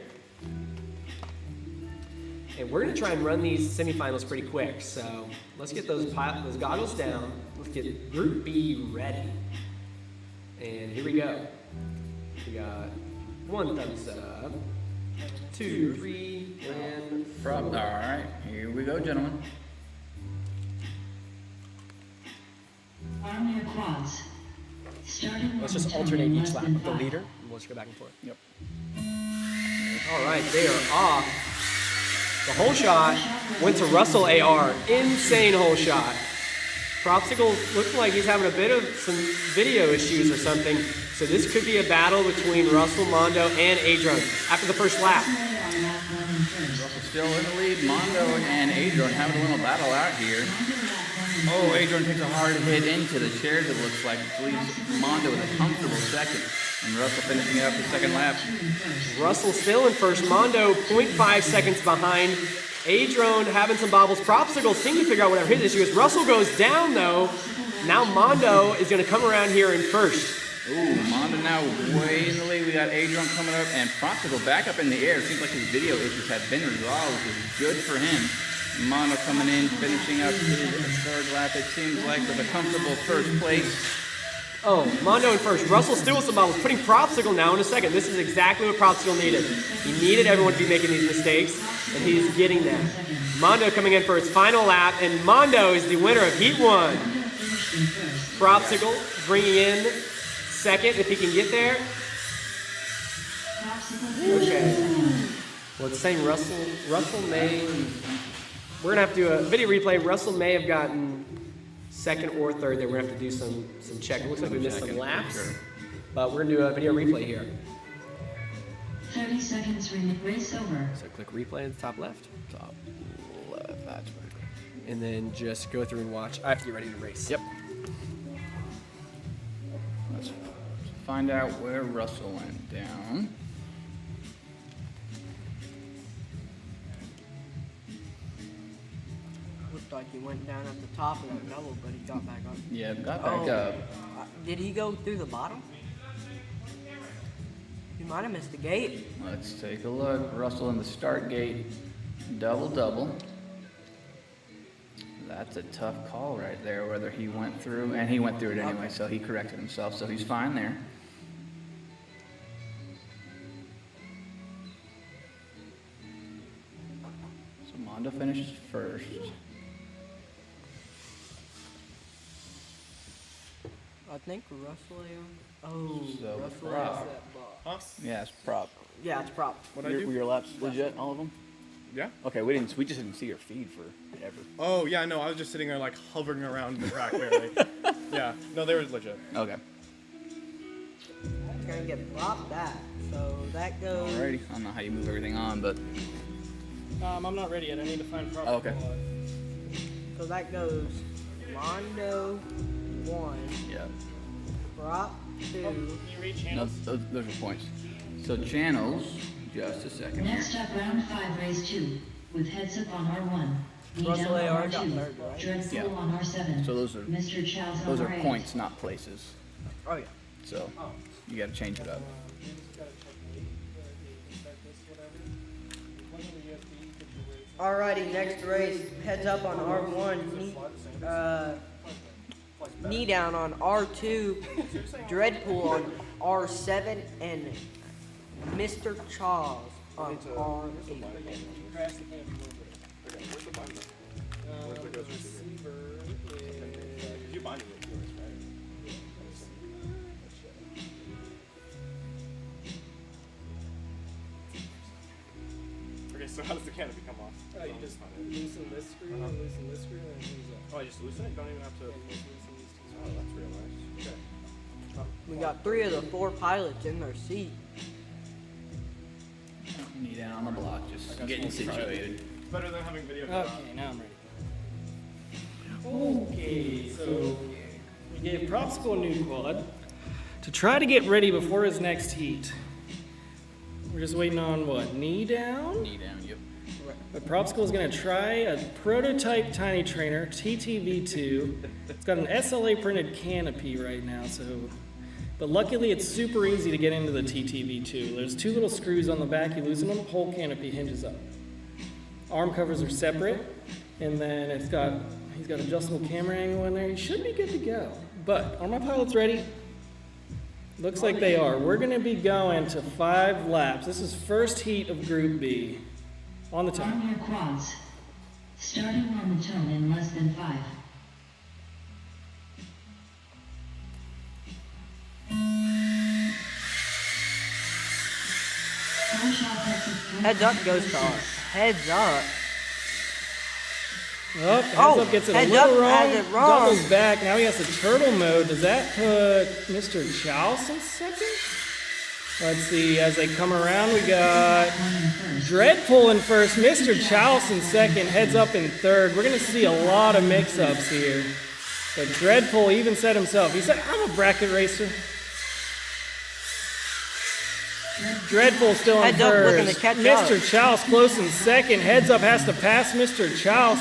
And we're going to try and run these semifinals pretty quick. So let's get those goggles down. Let's get Group B ready. And here we go. We got 1 thumbs up, 2, 3, and 4. All right, here we go, gentlemen. Arm your quads. Starting Let's just momentum alternate in each less lap than with the 5. leader, and we'll just go back and forth. Yep. All right, they are off. The whole shot went to Russell AR. Insane whole shot. Propsicle looks like he's having a bit of some video issues or something. So this could be a battle between Russell, Mondo, and Adron after the first lap. Russell still in the lead. Mondo and Adron having a little battle out here. Oh, Adron takes a hard hit into the chairs, it looks like. It leaves Mondo with a comfortable second. And Russell finishing up the second lap. Russell still in first. Mondo 0.5 seconds behind. Adron having some bobbles. Propsicle seem to figure out whatever his issue is. Russell goes down though. Now Mondo is going to come around here in first. Ooh, Mondo now way in the lead. We got Adron coming up and Propsicle back up in the air. Seems like his video issues have been resolved, which is good for him. Mondo coming in, finishing up his third lap. It seems like with a comfortable first place. Oh, Mondo in first. Russell still with some bobbles. Putting Propsicle now in a second. This is exactly what Propsicle needed. He needed everyone to be making these mistakes, and he's getting them. Mondo coming in for his final lap, and Mondo is the winner of Heat 1. Propsicle bringing in second if he can get there. Okay. Well, it's saying Russell may. We're gonna have to do a video replay. Russell may have gotten second or third there. We're gonna have to do some check. It looks like we missed some laps, but we're gonna do a video replay here. 30 seconds, race over. So click replay at the top left. Top left, that's right. And then just go through and watch. I have to get ready to race. Yep. Let's find out where Russell went down. Looked like he went down at the top of that double, but he got back up. Yeah, got back up. Did he go through the bottom? He might have missed the gate. Let's take a look. Russell in the start gate, double. That's a tough call right there, whether he went through, and he went through it anyway, so he corrected himself, so he's fine there. So Mondo finishes first. I think Russell. Oh, So Russell prop. has that box. Yeah, it's prop. Yeah, it's prop. Were your laps legit, all of them? Yeah. Okay, we just didn't see your feed for ever. Oh yeah, no, I was just sitting there like hovering around the track barely. Yeah, no, they were legit. Okay. It's gonna get prop back. So that goes. Alrighty. I don't know how you move everything on, but I'm not ready yet. I need to find proper. Oh, okay. So that goes Mondo 1, Yeah. Prop 2. You read No, channels? those are points. So channels, just a second. Next up, round 5, race 2, with heads up on R1. Knee Russell down AR on got R2. third, right? Dreadful Yeah. on R7. So those are Mr. Chow's on those are R8. points, not places. Oh yeah. So you got to change it up. Alrighty, next race, heads up on R1, knee down on R2, Dreadpool on R7, and Mr. Charles on R8. You bind it with yours, right? Okay, so how does the canopy come off? You just loosen this screw and loosen this screw and lose it. Oh, I just loosen it? You don't even have to. Oh, that's real nice. Okay. We got 3 of the 4 pilots in their seat. Knee down on the block, just getting situated. It's better than having video. Okay, now I'm ready. Okay, so we gave Propsicle a new quad to try to get ready before his next heat. We're just waiting on what? Knee down? Knee down, yep. But Propsicle is going to try a prototype Tiny Trainer TTV2. It's got an SLA printed canopy right now, but luckily it's super easy to get into the TTV2. There's 2 little screws on the back. You loosen them, the whole canopy hinges up. Arm covers are separate, and then he's got adjustable camera angle in there. He should be good to go. But are my pilots ready? Looks like they are. We're going to be going to 5 laps. This is first heat of Group B. On the On time. your quads. Starting on the tone in less than 5. Heads up goes to us. Heads up. Oh, heads Oh, up gets it a heads little up wrong. has it wrong. Doubles back. Now he has the turtle mode. Does that put Mr. Chouse in second? Let's see. As they come around, we got Dreadpool in first, Mr. Chouse in second, heads up in third. We're going to see a lot of mix-ups here. But Dreadpool even said himself, he said, I'm a bracket racer. Dreadpool still in Heads up looking first. to catch Mr. up. Chouse close in second. Heads up has to pass Mr. Chouse.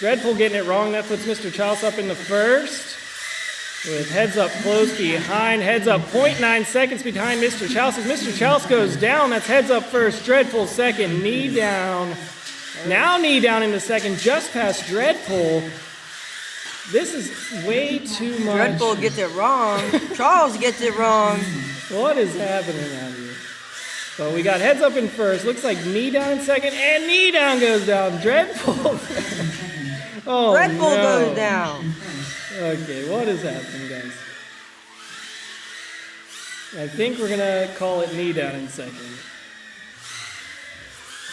Dreadpool getting it wrong. That puts Mr. Chouse up in the first. With heads up close behind. Heads up 0.9 seconds behind Mr. Chouse. As Mr. Chouse goes down, that's heads up first. Dreadpool second. Knee down. Now knee down in the second. Just past Dreadpool. This is way too much. Dreadpool gets it wrong. Charles gets it wrong. What is happening out here? But we got heads up in first. Looks like knee down in second, and knee down goes down. Dreadpool. Oh, Dreadpool no. goes down. Okay, what is happening, guys? I think we're gonna call it knee down in second.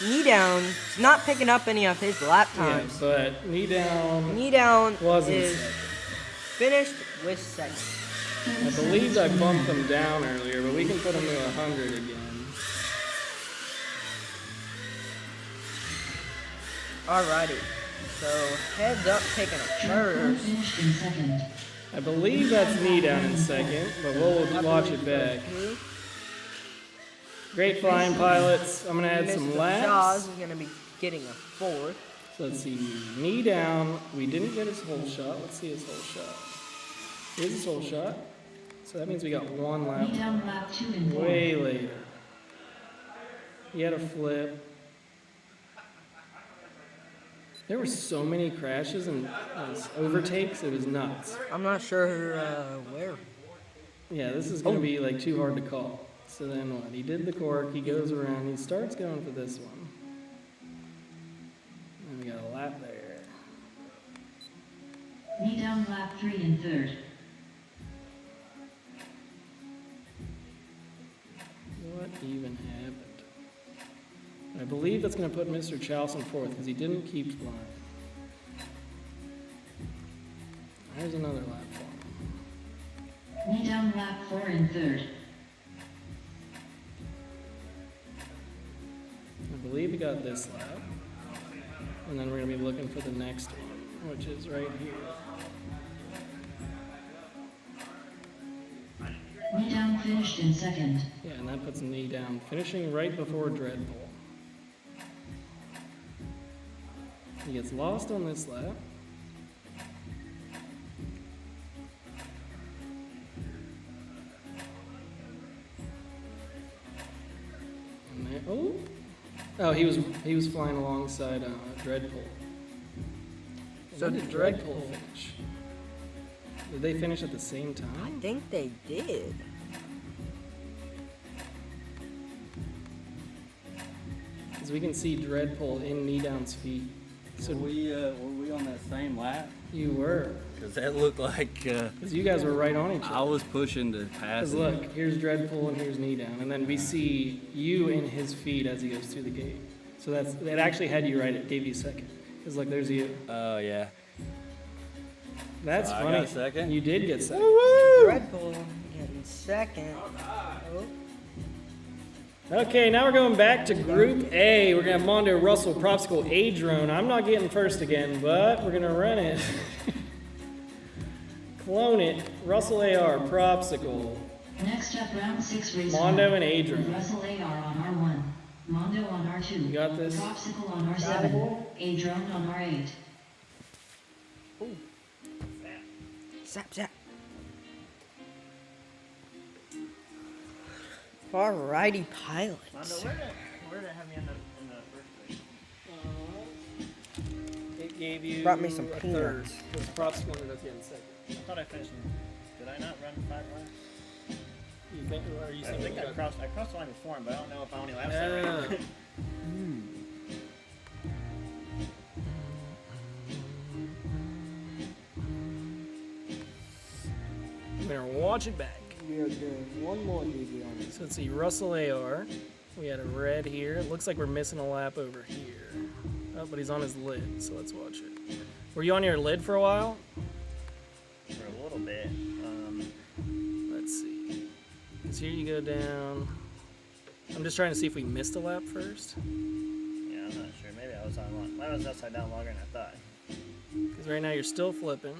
Knee down. He's not picking up any of his lap Yeah, times. but knee down Knee down wasn't is second. finished with second. I believe I bumped them down earlier, but we can put them to 100 again. Alrighty. So heads up taking a first. Finished in second. I believe that's knee down in second, but we'll watch it back. Great flying pilots. I'm gonna add some Mr. laps. Shaws is gonna be getting a fourth. So let's see, knee down. We didn't get his whole shot. Let's see his whole shot. Here's his whole shot. So that means we got 1 lap. Knee down lap 2 and 4. Way later. He had a flip. There were so many crashes and overtakes. It was nuts. I'm not sure where. Yeah, this is gonna be like too hard to call. So then what? He did the cork. He goes around. He starts going for this one. And we got a lap there. Knee down lap 3 and third. What even happened? I believe that's going to put Mr. Chouse in fourth because he didn't keep flying. There's another lap for him. Knee down lap 4 and third. believe we got this lap. And then we're gonna be looking for the next one, which is right here. Knee down finished in second. Yeah, and that puts knee down, finishing right before Dreadpool. He gets lost on this lap. And there, oh, he was flying alongside Dreadpool. So When did Dreadpool finish? Did they finish at the same time? I think they did. Because we can see Dreadpool in knee down's feet. So were we on that same lap? You were. Because that looked like. Because you guys were right on each other. I was pushing to pass. Because look, here's Dreadpool and here's knee down, and then we see you in his feet as he goes through the gate. So it actually had you right. It gave you second. Because look, there's you. Oh yeah. That's So I funny. got second? You did get second. Dreadpool getting second. Oh. Okay, now we're going back to Group A. We're gonna have Mondo, Russell, Propsicle, A-Drone. I'm not getting first again, but we're gonna run it. Clone it. Russell AR, Propsicle. Next up, round 6, race Mondo 1. and Adrian. With Russell AR on R1. Mondo on R2. You got this? Propsicle on R7. A-Drone on R8. Zap, zap. Alrighty, pilots. Mondo, where did it have me in the first race? It gave you Brought me some a peanuts. third. Because Propsicle ended up getting second. I thought I finished. Did I not run 5 laps? You think, or are you I saying think you I got- crossed the line before him, but I don't know if how many laps I ran. You better watch it back. We are doing one more DV on this. So let's see, Russell AR. We had a red here. It looks like we're missing a lap over here. Oh, but he's on his lid, so let's watch it. Were you on your lid for a while? For a little bit. Let's see. Because here you go down. I'm just trying to see if we missed a lap first. Yeah, I'm not sure. Maybe I was on one. Mine was upside down longer than I thought. Because right now you're still flipping.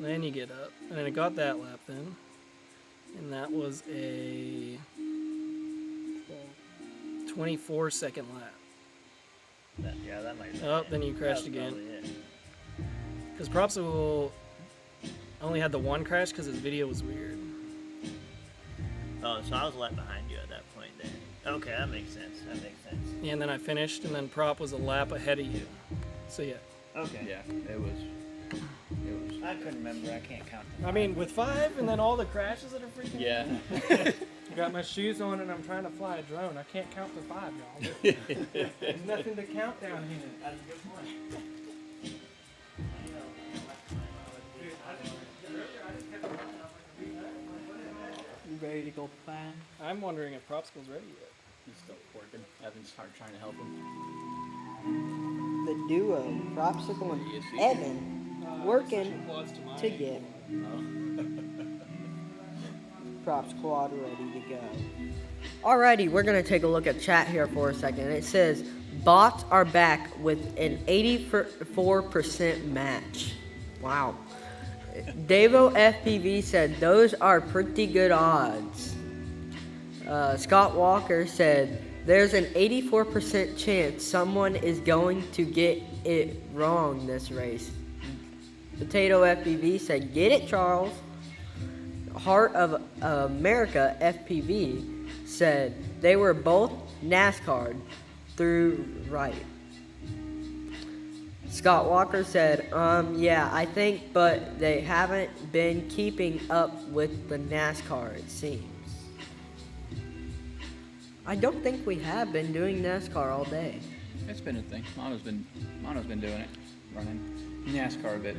Then you get up. And then it got that lap then. And that was a 24-second lap. Yeah, that might be. Oh, then you crashed again. Because Propsicle only had the one crash because his video was weird. Oh, so I was left behind you at that point then. Okay, that makes sense. Yeah, and then I finished, and then Prop was a lap ahead of you. So yeah. Okay. Yeah, it was. I couldn't remember. I can't count them. I mean, with 5 and then all the crashes that are freaking. Yeah. I got my shoes on and I'm trying to fly a drone. I can't count to 5, y'all. There's nothing to count down here. That's a good point. You ready to go fly? I'm wondering if Propsicle's ready yet. He's still working. Evan's trying to help him. The duo, Propsicle and Evan, working to get Prop Squad ready to go. Alrighty, we're gonna take a look at chat here for a second. It says bots are back with an 84% match. Wow. Davo FPV said those are pretty good odds. Scott Walker said there's an 84% chance someone is going to get it wrong this race. Potato FPV said, get it, Charles. Heart of America FPV said they were both NASCAR through right. Scott Walker said, yeah, I think, but they haven't been keeping up with the NASCAR, it seems. I don't think we have been doing NASCAR all day. It's been a thing. Mono's been doing it, running NASCAR a bit.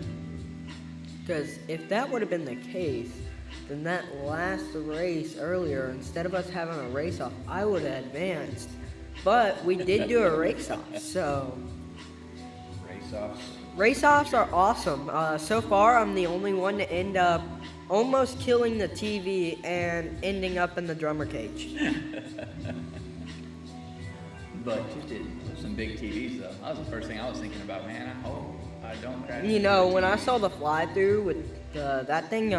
Because if that would have been the case, then that last race earlier, instead of us having a race off, I would have advanced. But we did do a race off, so. Race-offs. Race-offs are awesome. So far, I'm the only one to end up almost killing the TV and ending up in the drummer cage. But you did some big TVs though. That was the first thing I was thinking about, man. I hope I don't crash. You know, when I saw the fly through with that thing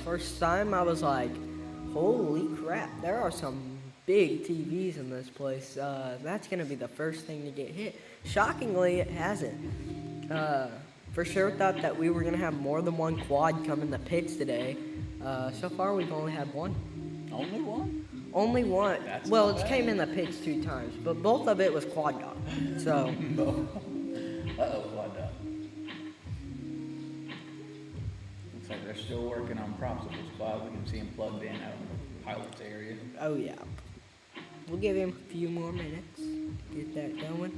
first time, I was like, holy crap, there are some big TVs in this place. That's gonna be the first thing to get hit. Shockingly, it hasn't. For sure thought that we were gonna have more than one quad come in the pits today. So far, we've only had one. Only one? Only one. That's Well, not it bad. came in the pits 2 times, but both of it was quad dog. So. Uh-oh, quad dog. Looks like they're still working on Propsicle Squad. We can see him plugged in out in the pilot's area. Oh yeah. We'll give him a few more minutes. Get that going.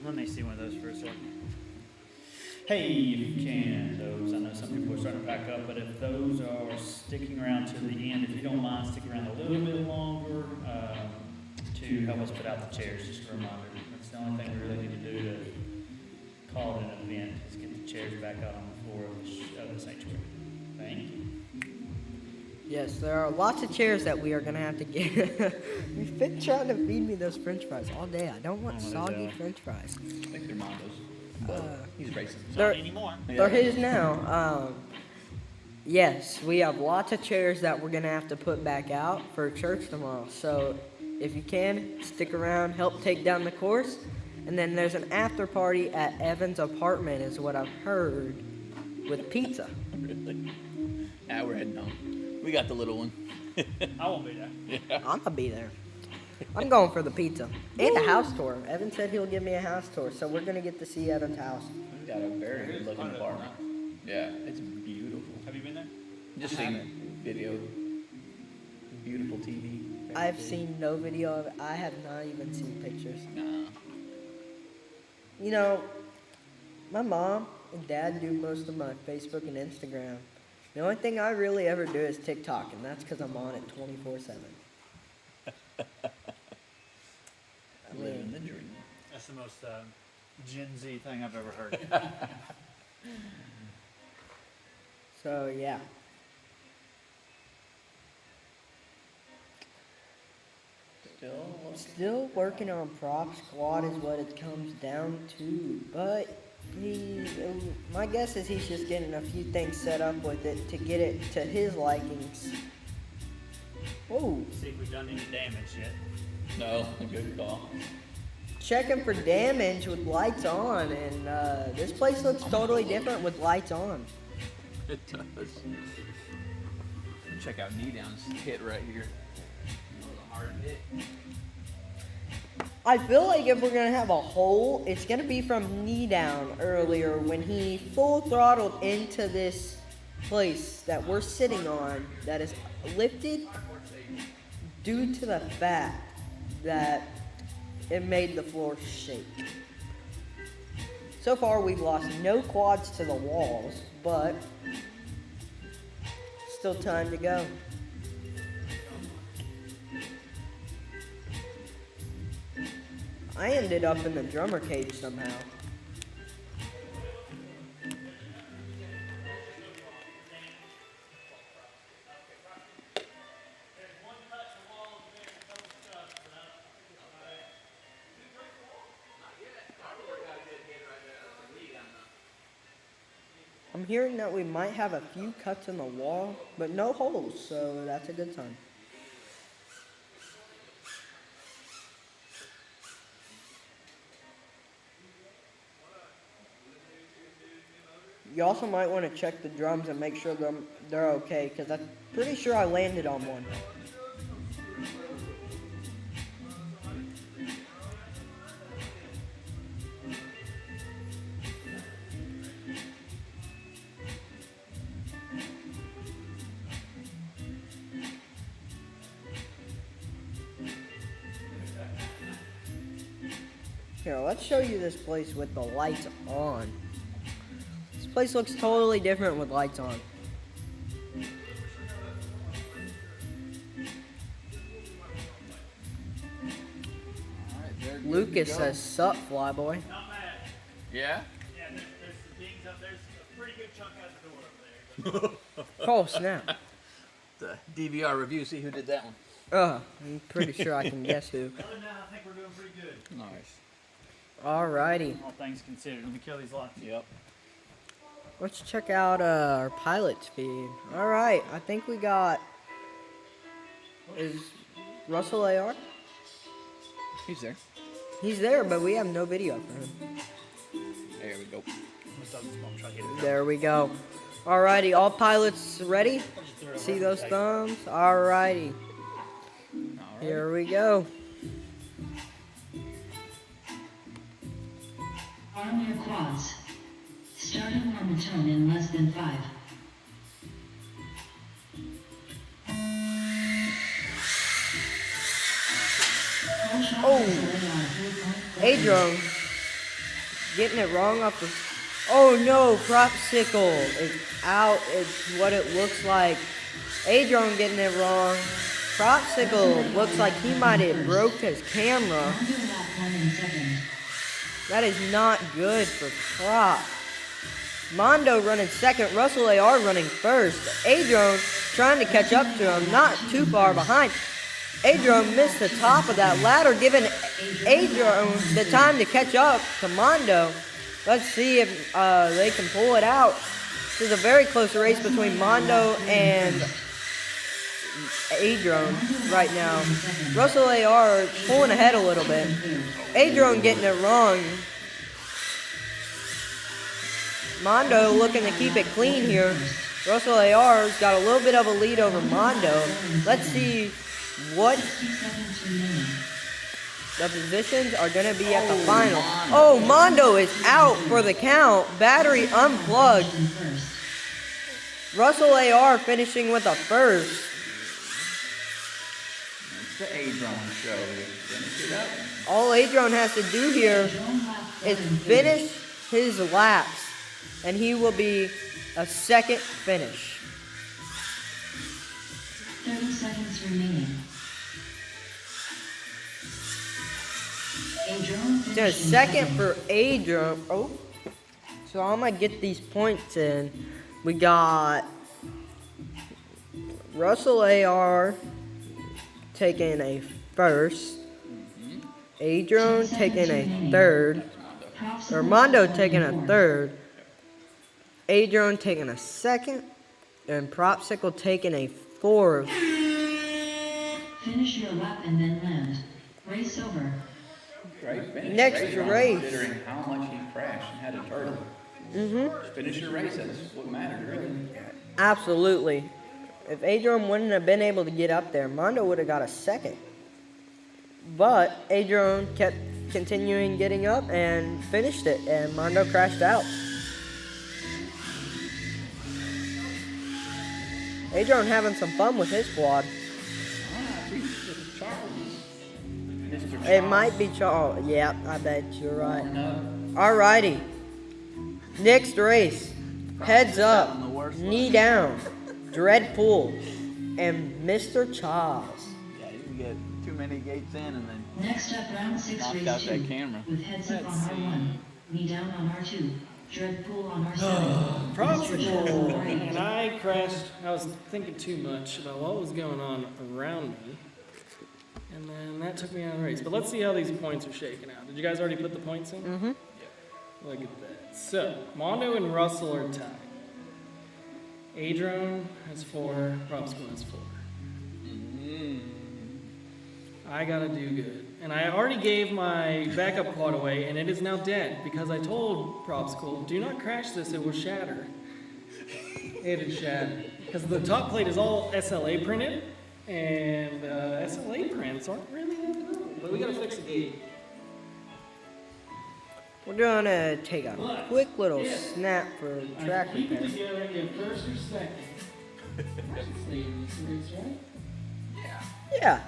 Let me see one of those for a second. Hey, if you can, those, I know some people are starting to pack up, but if those are sticking around to the end, if you don't mind, stick around a little bit longer to help us put out the chairs, just a reminder. That's the only thing we really need to do to call it an event, is get the chairs back out on the floor of the sanctuary. Thank you. Yes, there are lots of chairs that we are gonna have to get. You've been trying to feed me those French fries all day. I don't want soggy French fries. I think they're Mondo's. He's racing. They're, Not anymore. they're his now. Yes, we have lots of chairs that we're gonna have to put back out for church tomorrow. So if you can, stick around, help take down the course. And then there's an after party at Evan's apartment is what I've heard, with pizza. Really? Now we're heading home. We got the little one. I won't be there. Yeah. I'm gonna be there. I'm going for the pizza and a house tour. Evan said he'll give me a house tour, so we're gonna get to see Evan's house. He's got a very good looking apartment. Yeah, it's beautiful. Have you been there? Just seen video. Beautiful TV. I've seen no video of it. I have not even seen pictures. Nah. You know, my mom and dad do most of my Facebook and Instagram. The only thing I really ever do is TikTok, and that's because I'm on it 24/7. Living the dream. That's the most Gen Z thing I've ever heard. So, yeah. Still working on prop squad is what it comes down to, but my guess is he's just getting a few things set up with it to get it to his likings. Whoa. See if we've done any damage yet. No, good call. Checking for damage with lights on, and this place looks totally different with lights on. It does. Check out Knee Down's hit right here. Hard hit. I feel like if we're gonna have a hole, it's gonna be from Knee Down earlier when he full throttled into this place that we're sitting on that is lifted due to the fact that it made the floor shake. So far we've lost no quads to the walls, but still time to go. I ended up in the drummer cage somehow. I'm hearing that we might have a few cuts in the wall, but no holes, so that's a good sign. You also might want to check the drums and make sure they're okay, because I'm pretty sure I landed on one. Here, let's show you this place with the lights on. This place looks totally different with lights on. Lucas says, "Sup, flyboy." Yeah? Yeah, there's some dings up. There's a pretty good chunk out the door over there. Oh, snap. The DVR review, see who did that one. I'm pretty sure I can guess who. Other than that, I think we're doing pretty good. Nice. Alrighty. All things considered. Let me kill these lots. Yep. Let's check out our pilot's feed. Alright, I think we got... Is Russell AR? He's there. He's there, but we have no video for him. There we go. There we go. Alrighty, all pilots ready? See those thumbs? Alrighty. Here we go. Arm your quads. Starting normal tone in less than 5. Oh! A-Drone. Getting it wrong off the... Oh no, Propsicle is out. It's what it looks like. A-Drone getting it wrong. Propsicle looks like he might have broke his camera. That is not good for Prop. Mondo running second, Russell AR running first. A-Drone trying to catch up to him, not too far behind. A-Drone missed the top of that ladder, giving A-Drone the time to catch up to Mondo. Let's see if they can pull it out. This is a very close race between Mondo and A-Drone right now. Russell AR pulling ahead a little bit. A-Drone getting it wrong. Mondo looking to keep it clean here. Russell AR's got a little bit of a lead over Mondo. Let's see what the positions are going to be at the final. Oh, Mondo is out for the count. Battery unplugged. Russell AR finishing with a first. It's the A-Drone show. Finish it up. All A-Drone has to do here is finish his laps, and he will be a second finish. 30 seconds remaining. Just second for A-Drone. Oh, so I'm gonna get these points in. We got Russell AR taking a first, A-Drone taking a third, Mondo taking a third, A-Drone taking a second, and Propsicle taking a fourth. Finish your lap and then land. Race over. Great finish. Next A-Drone, race. Considering how much he crashed and had a turtle. Just finish your race. That's what mattered, really. Absolutely. If A-Drone wouldn't have been able to get up there, Mondo would have got a second. But A-Drone kept continuing getting up and finished it, and Mondo crashed out. A-Drone having some fun with his squad. It might be Charles. Yeah, I bet you're right. Alrighty. Next race. Heads up. Knee down. Dreadpool. And Mr. Charles. Yeah, you can get too many gates in and then Next up, round 6, knocked race out 2. that camera. With heads up on R1, knee down on R2, Dreadpool on R7. Propsicle. And I crashed. I was thinking too much about what was going on around me. And then that took me out of the race. But let's see how these points are shaking out. Did you guys already put the points in? Mm-hmm. Look at that. So, Mondo and Russell are tied. A-Drone has 4, Propsicle has 4. I gotta do good. And I already gave my backup quad away, and it is now dead because I told Propsicle, do not crash this, it will shatter. It is shattered. Because the top plate is all SLA printed, and SLA prints aren't really that good. But we gotta fix the gate. We're gonna take a quick little snap for track Keep it repair. together and get first or second. Right? Yeah.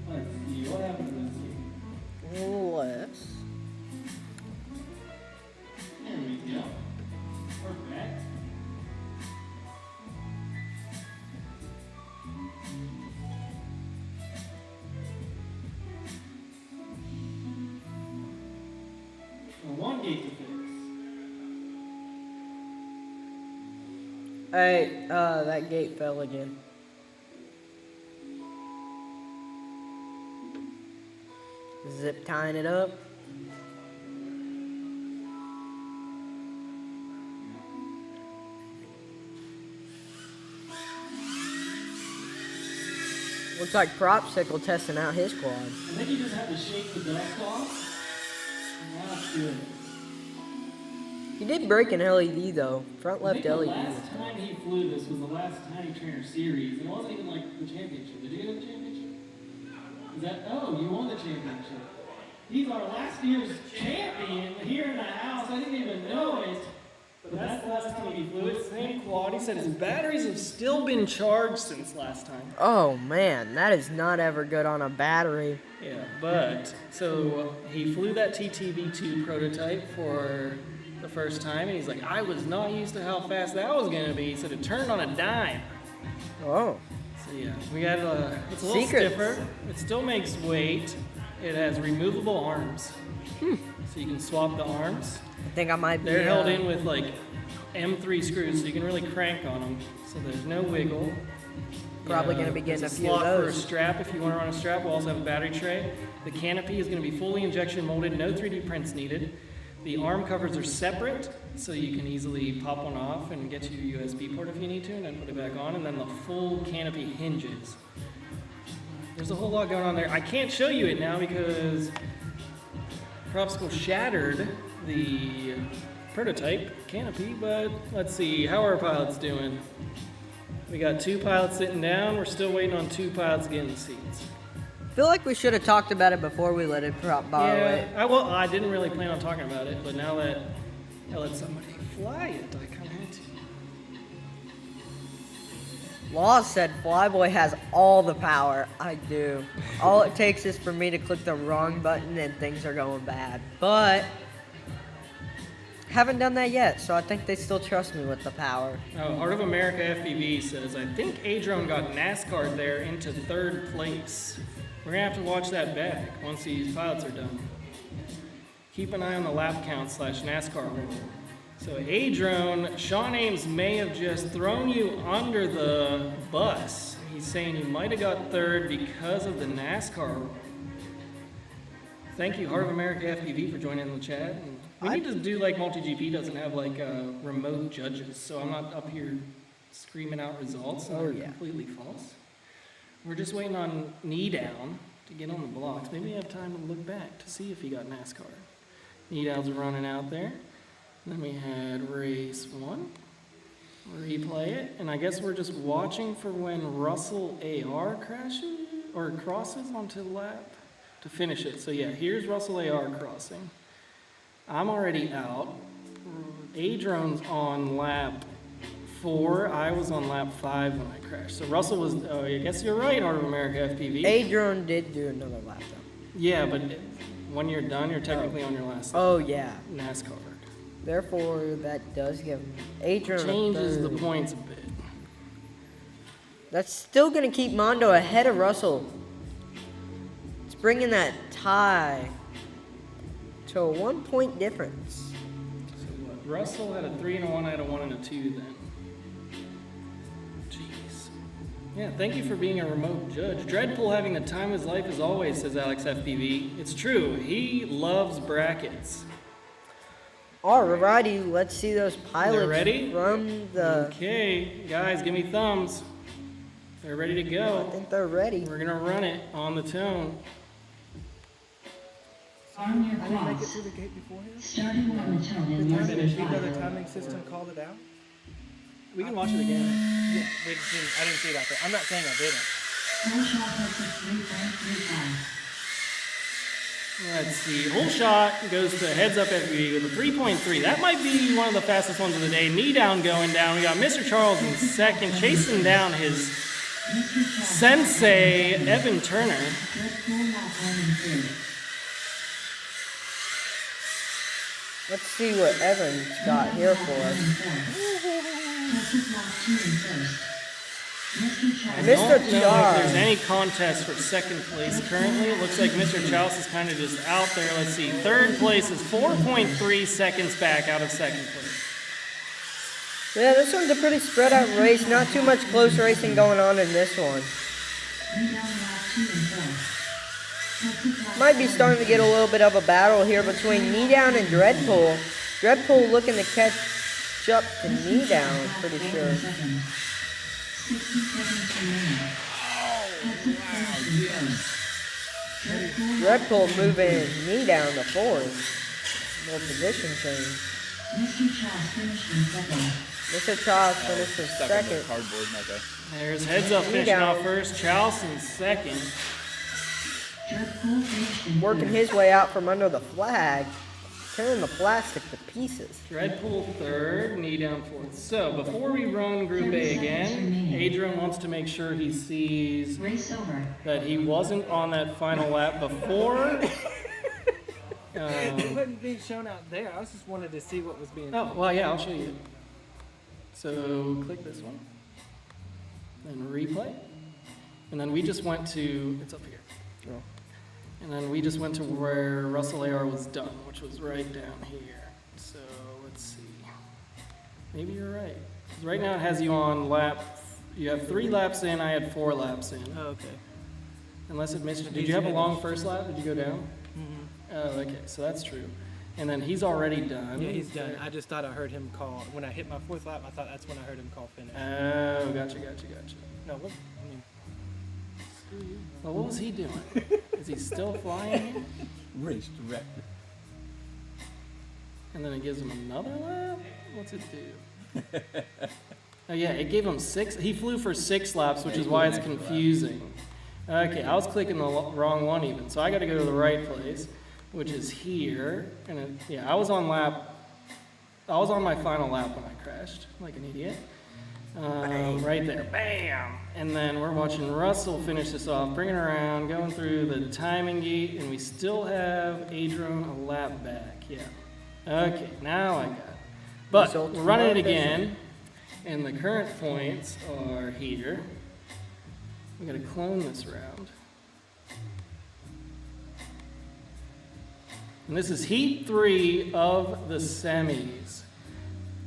Let's see what happens in this game. Let's. There we go. Perfect. Well, one gate to fix. Hey, that gate fell again. Zip tying it up. Looks like Propsicle testing out his quad. I think you just have to shake the dust off. And that's good. He did break an LED though. Front left The LED. last time he flew this was the last Tiny Trainer Series. It wasn't even like the championship. Did you get the championship? Is that? Oh, you won the championship. He's our last year's champion here in the house. I didn't even know it. But that's the last time he flew it. Same quad. He said his batteries have still been charged since last time. Oh man, that is not ever good on a battery. Yeah, but so he flew that TTV2 prototype for the first time, and he's like, I was not used to how fast that was gonna be. He said it turned on a dime. Oh. So yeah, we got it's a little Secrets. stiffer. It still makes weight. It has removable arms, so you can swap the arms. I think I might be. They're held in with like M3 screws, so you can really crank on them. So there's no wiggle. Probably gonna be getting there's a few slot of for a those. strap if you want to run a strap. We'll also have a battery tray. The canopy is going to be fully injection molded, no 3D prints needed. The arm covers are separate, so you can easily pop one off and get to your USB port if you need to, and then put it back on. And then the full canopy hinges. There's a whole lot going on there. I can't show you it now because Propsicle shattered the prototype canopy, but let's see, how are our pilots doing? We got 2 pilots sitting down. We're still waiting on 2 pilots getting the seats. I feel like we should have talked about it before we let it borrow it. I didn't really plan on talking about it, but now that I let somebody fly it, I kind of had to. Laws said Flyboy has all the power. I do. All it takes is for me to click the wrong button and things are going bad. But haven't done that yet, so I think they still trust me with the power. Oh, Heart of America FPV says, I think Adrone got NASCAR there into 3rd place. We're gonna have to watch that back once these pilots are done. Keep an eye on the lap count / NASCAR roll. So Adrone, Sean Ames may have just thrown you under the bus. He's saying you might have got 3rd because of the NASCAR roll. Thank you, Heart of America FPV, for joining in the chat. And we need to do like MultiGP doesn't have like remote judges, so I'm not up here screaming out results that are completely false. We're just waiting on Knee Down to get on the blocks. Maybe we have time to look back to see if he got NASCAR. Knee Down's running out there. Then we had race 1. Replay it, and I guess we're just watching for when Russell AR crashes or crosses onto the lap to finish it. So yeah, here's Russell AR crossing. I'm already out. Adrone's on lap 4. I was on lap 5 when I crashed. So Russell was, oh, I guess you're right, Heart of America FPV. Adrone did do another lap though. Yeah, but when you're done, you're technically on your last lap. Oh yeah. NASCAR. Therefore, that does give Adrone Changes a the 3rd. points a bit. That's still going to keep Mondo ahead of Russell. It's bringing that tie to a 1-point difference. So what? Russell had a 3 and a 1, I had a 1 and a 2 then. Jeez. Yeah, thank you for being a remote judge. Dreadpool having the time of his life as always, says Alex FPV. It's true, he loves brackets. Alrighty, let's see those pilots They're ready? from the... Okay, guys, give me thumbs. They're ready to go. I think they're ready. We're gonna run it on the tone. Arm your I didn't make it quads. through the gate beforehand. Starting on the tone The in less timing, than even though the 5. timing system called it out. We can watch it again. Yeah, I didn't see it out there. I'm not saying I didn't. Full shot exit 3.35. Let's see. Whole shot goes to Heads Up FPV with a 3.3. That might be one of the fastest ones of the day. Knee Down going down. We got Mr. Charles in 2nd, chasing down his sensei, Evan Turner. Dreadpool lap 1 and 3rd. Let's see what Evan's got here for us. Texas lap 2 and 1st. Mr. I Charles. don't know Mr. if Charles. there's any contest for 2nd place currently. It looks like Mr. Charles is kind of just out there. Let's see. 3rd place is 4.3 seconds back out of 2nd place. Yeah, this one's a pretty spread out race. Not too much close racing going on in this one. Knee down lap 2 and 4th. Might be starting to get a little bit of a battle here between Knee Down and Dreadpool. Dreadpool looking to catch up to Knee Down, I'm pretty sure. 60 seconds remaining. Dreadpool moving Knee Down to fourth. No position change. Mr. Charles finished in second. Mr. Charles finished in second. Cardboard, okay. There's Heads Up finishing off first. Charleston second. Dreadpool finished in Working third. his way out from under the flag. Tearing the plastic to pieces. Dreadpool third, Knee Down fourth. So before we run Group A again, Adrian wants to make sure he sees Race over. that he wasn't on that final lap before. It wasn't being shown out there. I was just wanted to see what was being. Oh, well, yeah, I'll show you. So click this one, then replay, and then we just went to, it's up here. Oh. And then we just went to where Russell AR was done, which was right down here. So let's see. Maybe you're right. 'Cause right now it has you on lap, you have 3 laps in, I had 4 laps in. Oh, okay. Unless it missed, did you have a long first lap? Did you go down? Mm-hmm. Oh, okay, so that's true. And then he's already done. Yeah, he's done. I just thought I heard him call when I hit my 4th lap. I thought that's when I heard him call finish. Oh, gotcha. No, what? I mean, Well, what was he doing? Is he still flying? Race director. And then it gives him another lap? What's it do? Oh yeah, it gave him 6. He flew for 6 laps, which is why it's confusing. Okay, I was clicking the wrong one even, so I got to go to the right place, which is here. And it, yeah, I was on my final lap when I crashed, like an idiot. Right there, bam! And then we're watching Russell finish this off, bringing it around, going through the timing gate, and we still have Adrian a lap back. Yeah. Okay, now I got it. But we're running it again, and the current points are here. We gotta clone this round. And this is heat 3 of the semis.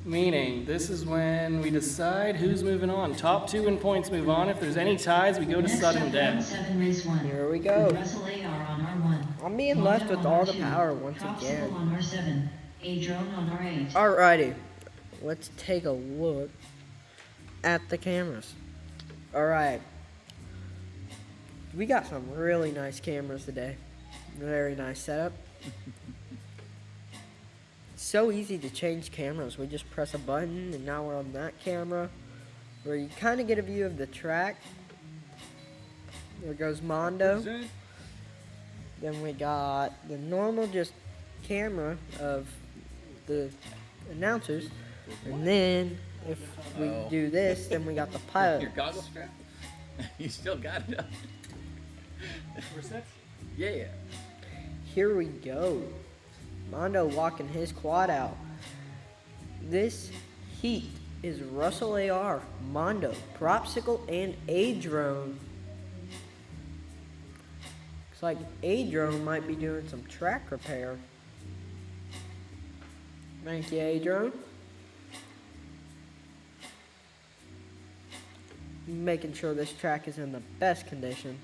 Meaning, this is when we decide who's moving on. Top 2 in points move on. If there's any ties, we go to sudden Round death. 7, race 1. Here we go. With Russell AR on R1. I'm being Mondo left with on all the R2, power once Dropsicle again. on R7. A-Drone on R8. Alrighty, let's take a look at the cameras. Alright, we got some really nice cameras today. Very nice setup. So easy to change cameras. We just press a button and now we're on that camera where you kind of get a view of the track. There goes Mondo. Then we got the normal just camera of the announcers. And then if we do this, then we got the pilot. Your goggle strap? You still got it up. reception. Yeah. Here we go. Mondo walking his quad out. This heat is Russell AR, Mondo, Propsicle, and A-Drone. Looks like A-Drone might be doing some track repair. Thank you, A-Drone. Making sure this track is in the best condition.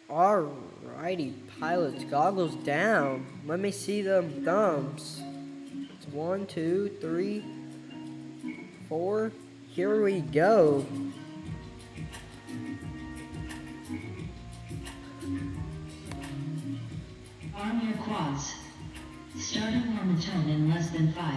Alrighty, pilots, goggles down. Let me see them thumbs. It's 1, 2, 3, 4. Here we go. Arm your quads. Starting on the turn in less than 5.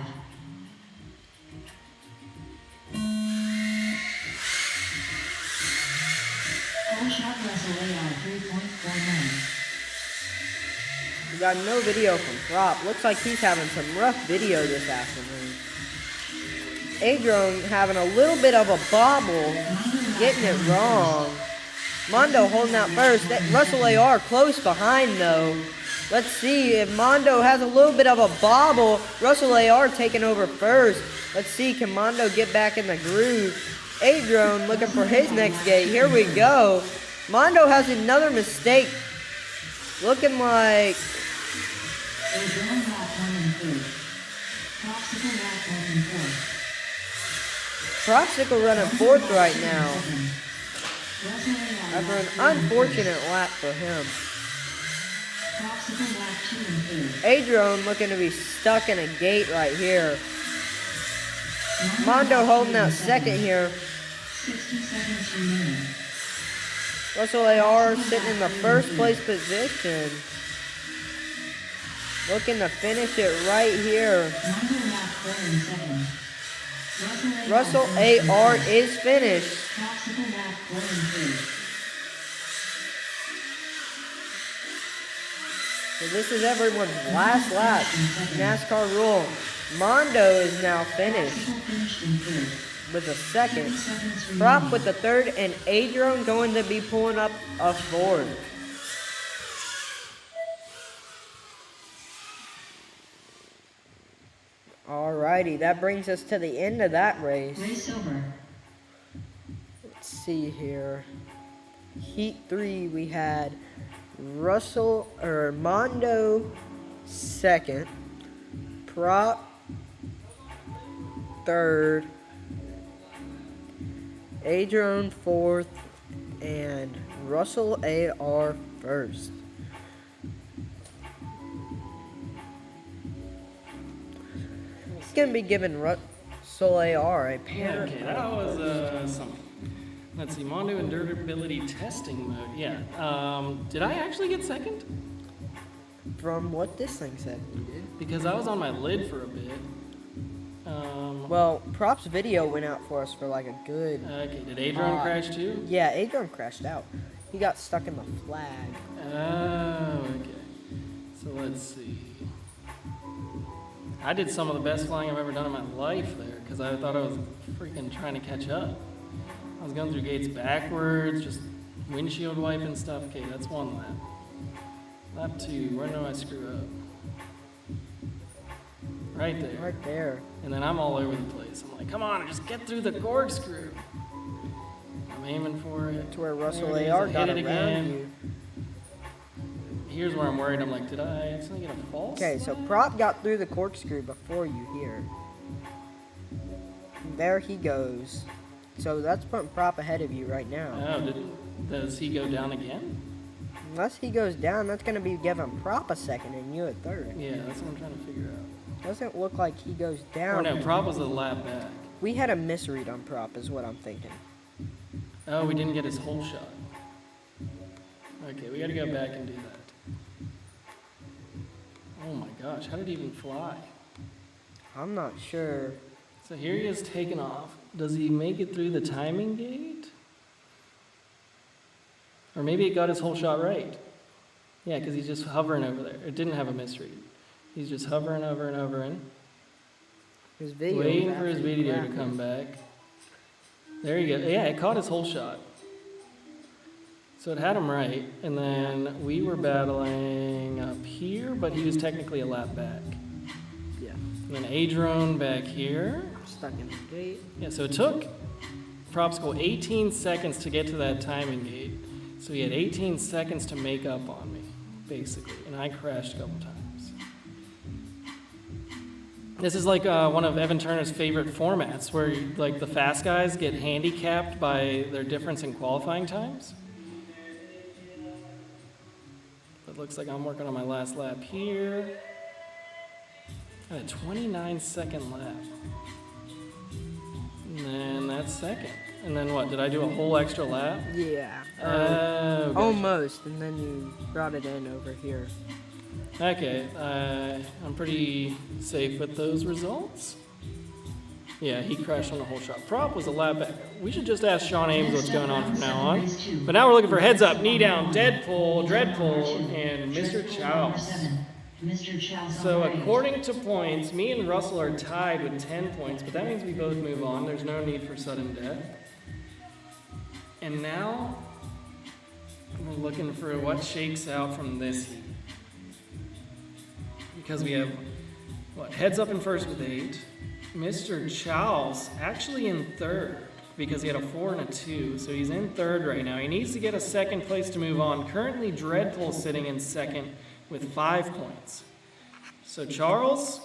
Full shot Russell AR 3.49. We got no video from Prop. Looks like he's having some rough video this afternoon. A-Drone having a little bit of a bobble, getting it wrong. Mondo holding out first. Russell AR close behind though. Let's see if Mondo has a little bit of a bobble. Russell AR taking over first. Let's see, can Mondo get back in the groove? A-Drone looking for his next gate. Here we go. Mondo has another mistake. Looking like Adrian lap 1 and 3rd. Popsicle lap 1 and 4th. Propsicle running 4th right now. Russell AR After lap an 3 and 4th. unfortunate lap for him. Popsicle lap 2 and 3rd. Adrian looking to be stuck in a gate right here. Mondo holding out second here. 60 seconds remaining. Russell AR sitting in the first place position. Looking to finish it right here. Mondo lap 4 and 2nd. Russell AR is finished. Popsicle lap 4 and 3rd. So this is everyone's last lap. NASCAR rule. Mondo is now finished Finished in 3rd. with a second. 30 seconds remaining. Prop with the third, and Adrian going to be pulling up a fourth. Alrighty, that brings us to the end of that race. Race over. Let's see here. Heat 3, we had Mondo second, Prop third, Adrian fourth, and Russell AR first. It's gonna be giving Russell AR a pair. Okay, that was something. Let's see, Mondo and durability testing mode. Yeah. Did I actually get second? From what this thing said, you did. Because I was on my lid for a bit. Well, Prop's video went out for us for like a good. Okay, did Adrian crash too? Yeah, Adrian crashed out. He got stuck in the flag. Oh, okay. So let's see. I did some of the best flying I've ever done in my life there because I thought I was freaking trying to catch up. I was going through gates backwards, just windshield wiping stuff. Okay, that's one lap. Lap 2, where did I screw up? Right there. Right there. And then I'm all over the place. I'm like, come on, just get through the corkscrew. I'm aiming for it. To where Russell There it is. AR I got hit it around again. you. Here's where I'm worried. I'm like, did I accidentally get a false? Okay, so flag? Prop got through the corkscrew before you here. There he goes. So that's putting Prop ahead of you right now. Oh, does he go down again? Unless he goes down, that's going to be giving Prop a second and you a third. Yeah, that's what I'm trying to figure out. Doesn't look like he goes Or down. no, Prop was a lap back. We had a misread on Prop is what I'm thinking. Oh, we didn't get his whole shot. Okay, we gotta go back and do that. Oh my gosh, how did he even fly? I'm not sure. So here he is taking off. Does he make it through the timing gate? Or maybe it got his whole shot right. Yeah, because he's just hovering over there. It didn't have a misread. He's just hovering, hovering. His video Waiting for his actually video to rapid. come back. There you go. Yeah, it caught his whole shot. So it had him right, and then we were battling up here, but he was technically a lap back. Yeah. And then Adrian back here. Stuck in the gate. Yeah, so it took Propsicle 18 seconds to get to that timing gate. So he had 18 seconds to make up on me, basically, and I crashed a couple times. This is like one of Evan Turner's favorite formats, where like the fast guys get handicapped by their difference in qualifying times. It looks like I'm working on my last lap here. I had a 29-second lap. And then that's second. And then what? Did I do a whole extra lap? Yeah. Oh, gotcha. Almost, and then you brought it in over here. Okay, I'm pretty safe with those results. Yeah, he crashed on the whole shot. Prop was a lap back. We should just ask Sean Ames what's going on from now on. But now we're looking for heads up, knee down, Deadpool, Dreadpool, and Mr. Chows. Mr. Chows. So according to points, me and Russell are tied with 10 points, but that means we both move on. There's no need for sudden death. And now we're looking for what shakes out from this heat. Because we have, what, heads up in first with 8. Mr. Chows actually in third because he had a 4 and a 2, so he's in third right now. He needs to get a second place to move on. Currently, Dreadpool sitting in second with 5 points. So Charles,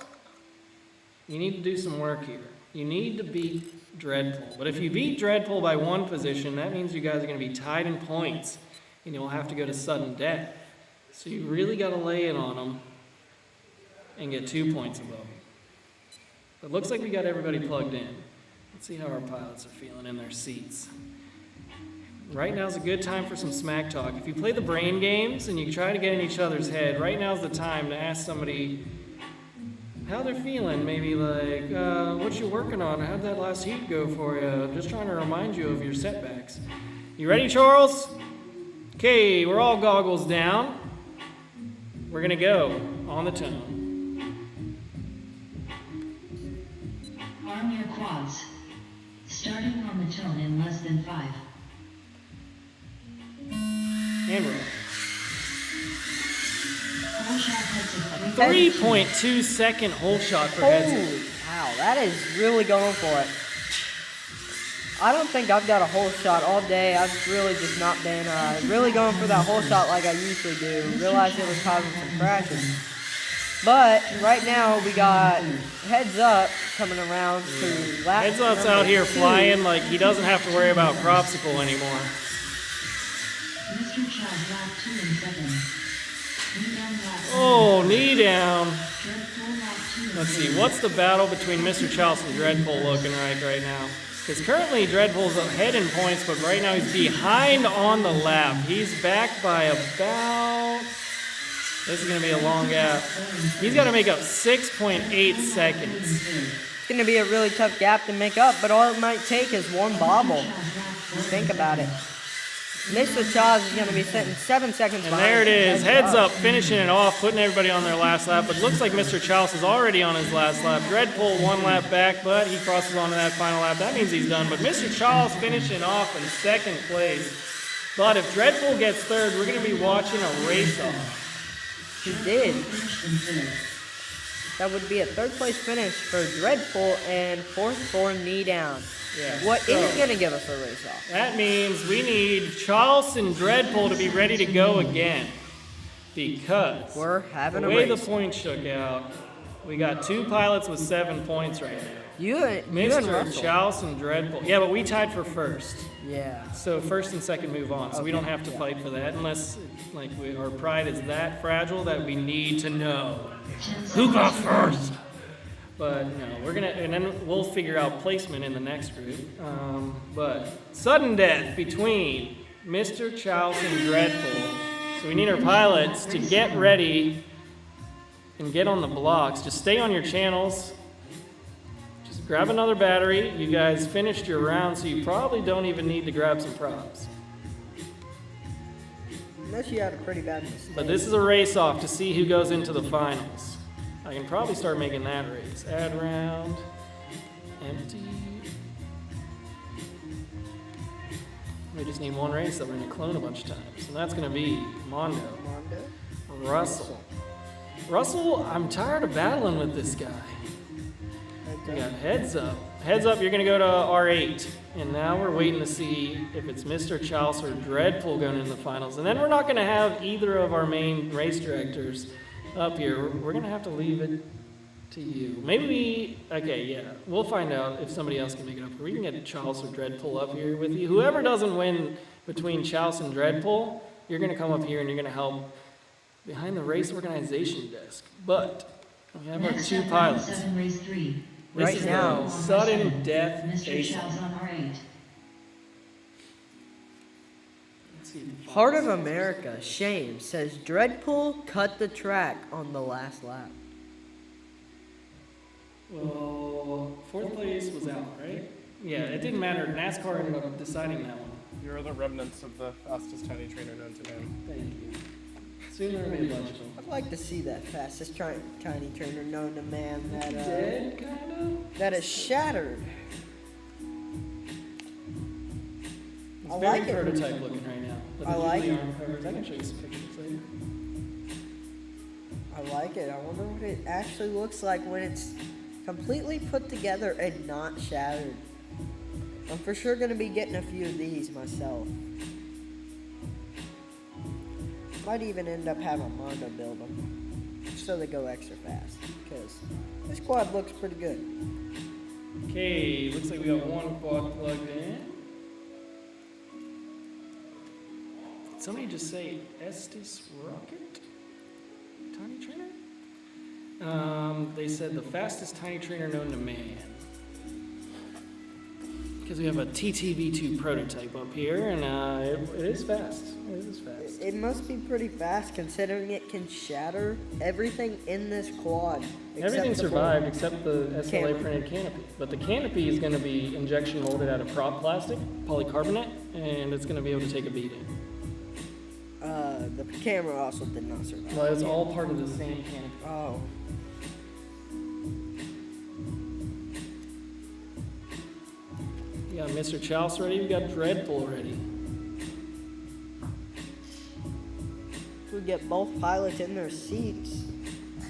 you need to do some work here. You need to beat Dreadpool. But if you beat Dreadpool by 1 position, that means you guys are going to be tied in points, and you'll have to go to sudden death. So you really got to lay it on him and get 2 points above him. It looks like we got everybody plugged in. Let's see how our pilots are feeling in their seats. Right now's a good time for some smack talk. If you play the brain games and you try to get in each other's head, right now's the time to ask somebody how they're feeling. Maybe like, what you working on? How'd that last heat go for you? I'm just trying to remind you of your setbacks. You ready, Charles? Okay, we're all goggles down. We're gonna go on the tone. Arm your quads. Starting on the tone in less than 5. And roll. Whole shot heads of 3.2 second hole shot for heads up. Holy cow, that is really going for it. I don't think I've got a hole shot all day. I've really just not been really going for that hole shot like I usually do. Realized it was causing some crashes. But right now we got Heads Up coming around to lap. Heads Up's number out here 2. flying like he doesn't have to worry about Cropsicle anymore. Mr. Child lap 2 and 7. Knee down lap 1. Oh, knee down. Dreadpool lap 2 and Let's 3. see, what's the battle between Mr. Charles and Dreadpool looking like right now? Because currently Dreadpool's ahead in points, but right now he's behind on the lap. He's back by about... This is going to be a long gap. He's got to make up 6.8 seconds. It's going to be a really tough gap to make up, but all it might take is one bobble. Think about it. Mr. Chaz is going to be sitting 7 seconds And behind. there it is, Heads Up, finishing it off, putting everybody on their last lap. But it looks like Mr. Charles is already on his last lap. Dreadpool 1 lap back, but he crosses onto that final lap. That means he's done. But Mr. Charles finishing off in second place. But if Dreadpool gets third, we're going to be watching a race-off. He did. That would be a third place finish for Dreadpool and fourth for Knee Down. Yeah. What is going to give us a race off? That means we need Charles and Dreadpool to be ready to go again. Because we're having the a way race. the points shook out, we got 2 pilots with 7 points right now. You and Mr. Russell. Charles and Dreadpool. Yeah, but we tied for first. Yeah. So first and second move on. So we don't have to fight for that unless our pride is that fragile that we need to know who got first. But no, we're gonna, and then we'll figure out placement in the next group. But sudden death between Mr. Charles and Dreadpool. So we need our pilots to get ready and get on the blocks. Just stay on your channels. Just grab another battery. You guys finished your round, so you probably don't even need to grab some props. Unless you had a pretty bad mistake. But this is a race-off to see who goes into the finals. I can probably start making that race. Add round. Empty. We just need one race that we're going to clone a bunch of times. And that's going to be Mondo. Russell. Russell, I'm tired of battling with this guy. We got Heads Up. Heads Up, you're going to go to R8. And now we're waiting to see if it's Mr. Charles or Dreadpool going into the finals. And then we're not going to have either of our main race directors up here. We're going to have to leave it to you. Maybe we'll find out if somebody else can make it up. We can get Charles or Dreadpool up here with you. Whoever doesn't win between Charles and Dreadpool, you're going to come up here and you're going to help behind the race organization desk. But we have our Next 2 up, pilots. 7 race 3. This Right is now, the sudden death Mr. face. Charles on R8. Heart of America, Shane, says Dreadpool cut the track on the last lap. Well, 4th place was out, right? Yeah, it didn't matter. NASCAR ended up deciding that one. You're the remnants of the fastest tiny trainer known to man. Thank you. Soon there will be a bunch of them. I'd like to see that fastest tiny trainer known to man that Dead, kind of? that is shattered. It's I very like it. prototype looking right now. But I the like Julie it. arm covers, I can show you some pictures later. I like it. I wonder what it actually looks like when it's completely put together and not shattered. I'm for sure gonna be getting a few of these myself. Might even end up having Mondo build them, so they go extra fast. Because this quad looks pretty good. Okay, looks like we got one quad plugged in. Did somebody just say Estes Rocket? Tiny trainer? They said the fastest tiny trainer known to man. Because we have a TTV2 prototype up here, and it is fast. It is fast. It must be pretty fast considering it can shatter everything in this quad. Everything except the survived except the SLA Camera. printed canopy. But the canopy is going to be injection molded out of prop plastic, polycarbonate, and it's going to be able to take a beating. The camera also did not survive. Well, it's all part of the same canopy. Oh. We got Mr. Chouse ready. We got Dreadpool ready. If we get both pilots in their seats,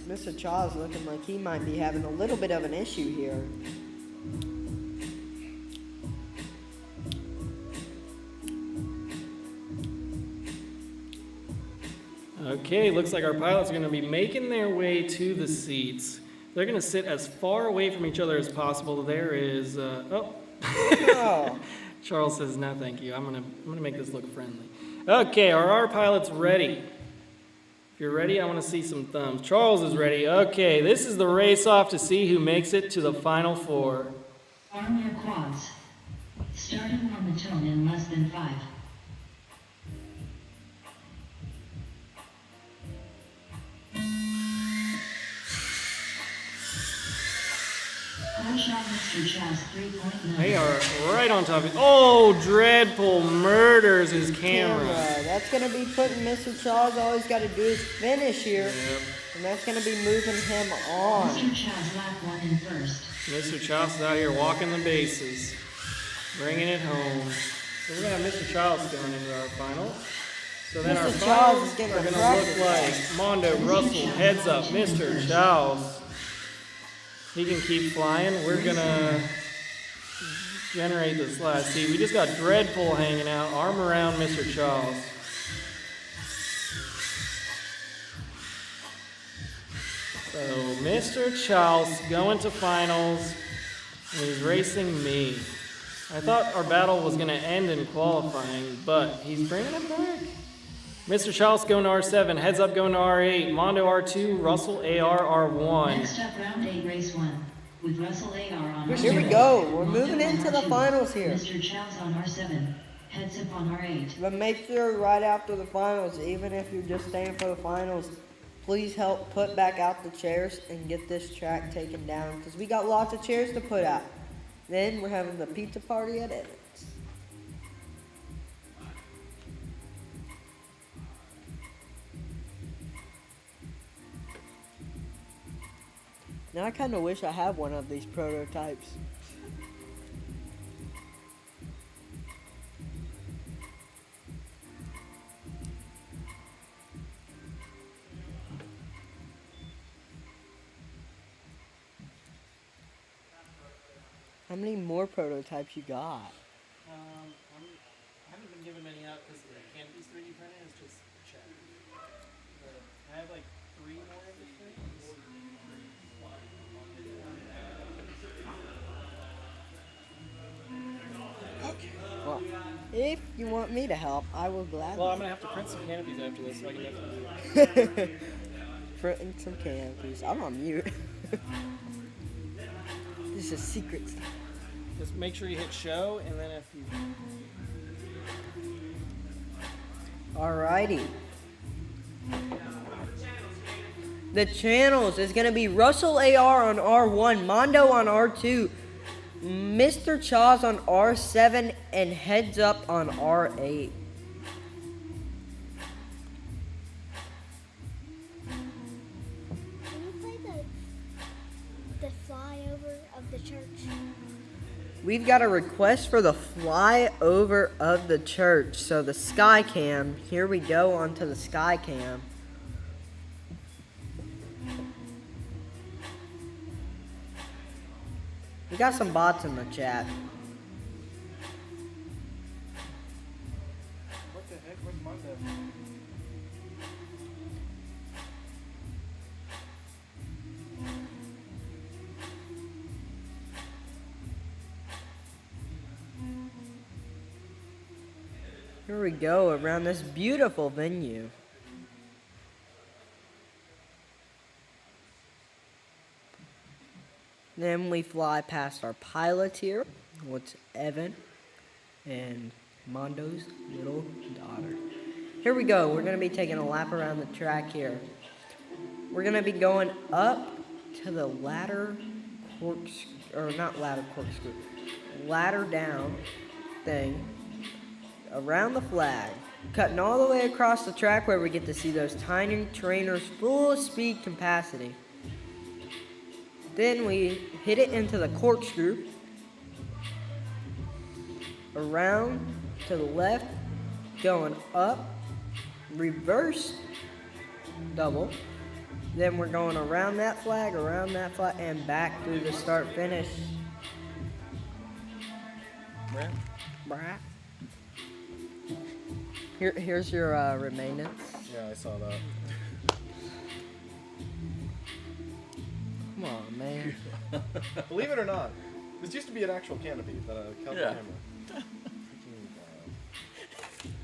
Mr. Chaw's looking like he might be having a little bit of an issue here. Okay, looks like our pilots are going to be making their way to the seats. They're going to sit as far away from each other as possible. There is, Oh. Charles says no, thank you. I'm gonna make this look friendly. Okay, are our pilots ready? If you're ready, I want to see some thumbs. Charles is ready. Okay, this is the race-off to see who makes it to the final four. Arm your quads. Starting on the tone in less than 5. Whole shot Mr. Chaz 3.9. They are right on top of it. Oh, Dreadpool murders his camera. That's going to be putting Mr. Chaw's. All he's got to do is finish here. Yep. And that's going to be moving him on. Mr. Chaz lap 1 in first. Mr. Chouse is out here walking the bases, bringing it home. So we're going to have Mr. Chouse going into our finals. So then our Mr. Chouse finals is are getting going a to look practice. like Mondo, Russell, heads up, Mr. Chouse. He can keep flying. We're going to generate this last seat. We just got Dreadpool hanging out, arm around Mr. Chouse. So Mr. Chouse going to finals, and he's racing me. I thought our battle was going to end in qualifying, but he's bringing it back. Mr. Chouse going to R7, heads up going to R8, Mondo R2, Russell AR R1. Next up, round 8, race 1. With Russell AR on R7. Here we go. We're Mondo moving on into the R2, finals here. Mr. Chaz on R7. Heads up on R8. But make sure right after the finals, even if you're just staying for the finals, please help put back out the chairs and get this track taken down. Because we got lots of chairs to put out. Then we're having the pizza party at Evans. Now I kind of wish I had one of these prototypes. How many more prototypes you got? I haven't been given many out because the canopy's 3D printed. It's just check. I have like 3 more of the things. Well, if you want me to help, I will gladly. Well, I'm gonna have to print some canopies after this, so I can definitely do it. Printing some canopies. I'm on mute. This is secret stuff. Just make sure you hit show, and then if you. Alrighty. The channels is gonna be Russell AR on R1, Mondo on R2, Mr. Chaz on R7, and Heads Up on R8. Can you play the flyover of the church? We've got a request for the flyover of the church. So the sky cam, here we go onto the sky cam. We got some bots in the chat. Here we go around this beautiful venue. Then we fly past our pilot here, which Evan and Mondo's little daughter. Here we go. We're going to be taking a lap around the track here. We're going to be going up to the ladder ladder down thing around the flag, cutting all the way across the track where we get to see those tiny trainers full speed capacity. Then we hit it into the corkscrew, around to the left, going up, reverse double. Then we're going around that flag, and back through the start finish. Brap. Here's your remainance. Yeah, I saw that. Come on, man. Believe it or not, this used to be an actual canopy that held the camera.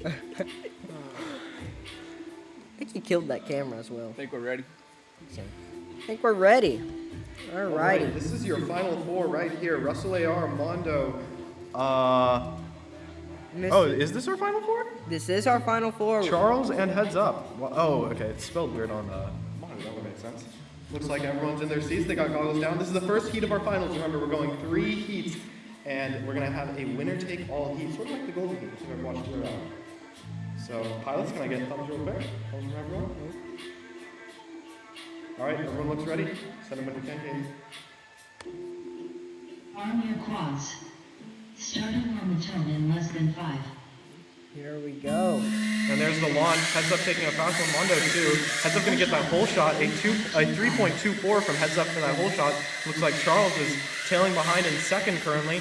I think he killed that camera as well. Think we're ready? I think we're ready. Alrighty. This is your final four right here. Russell AR, Mondo. Oh, is this our final four? This is our final four. Charles and Heads Up. Well, oh, okay. It's spelled weird on the monitor. That would make sense. Looks like everyone's in their seats. They got goggles down. This is the first heat of our finals. Remember, we're going 3 heats, and we're going to have a winner-take-all heat, sort of like the Golden Heat, if you've ever watched it. So, pilots, can I get thumbs real quick? Thumbs from everyone. All right, everyone looks ready. Send them when you can, Katie. Arm your quads. Starting on the tone in less than 5. Here we go. And there's the launch. Heads Up taking a fast one. Mondo too. Heads Up going to get that hole shot. A 3.24 from Heads Up for that hole shot. Looks like Charles is tailing behind in second currently.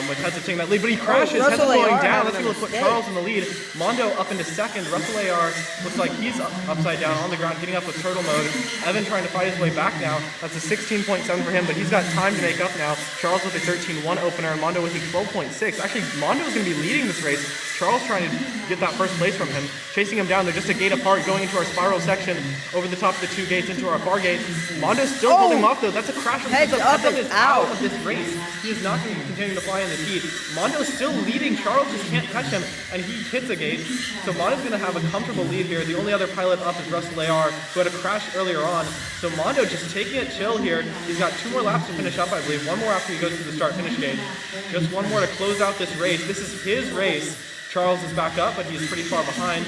With Heads Up taking that lead, but he crashes. Heads Up going down. That's going to put Charles in the lead. Mondo up into second. Russell AR looks like he's upside down on the ground, getting up with turtle mode. Evan trying to fight his way back now. That's a 16.7 for him, but he's got time to make up now. Charles with a 13.1 opener, and Mondo with a 12.6. Actually, Mondo is going to be leading this race. Charles trying to get that first place from him, chasing him down. They're just a gate apart, going into our spiral section, over the top of the 2 gates into our far gate. Mondo's still holding him off though. That's a crash from Heads Up. Heads Up is out of this race. He is not going to continue to fly in the heat. Mondo's still leading. Charles just can't catch him, and he hits a gate. So Mondo's going to have a comfortable lead here. The only other pilot up is Russell AR, who had a crash earlier on. So Mondo just taking it chill here. He's got 2 more laps to finish up, I believe. 1 more after he goes through the start-finish gate. Just 1 more to close out this race. This is his race. Charles is back up, but he's pretty far behind.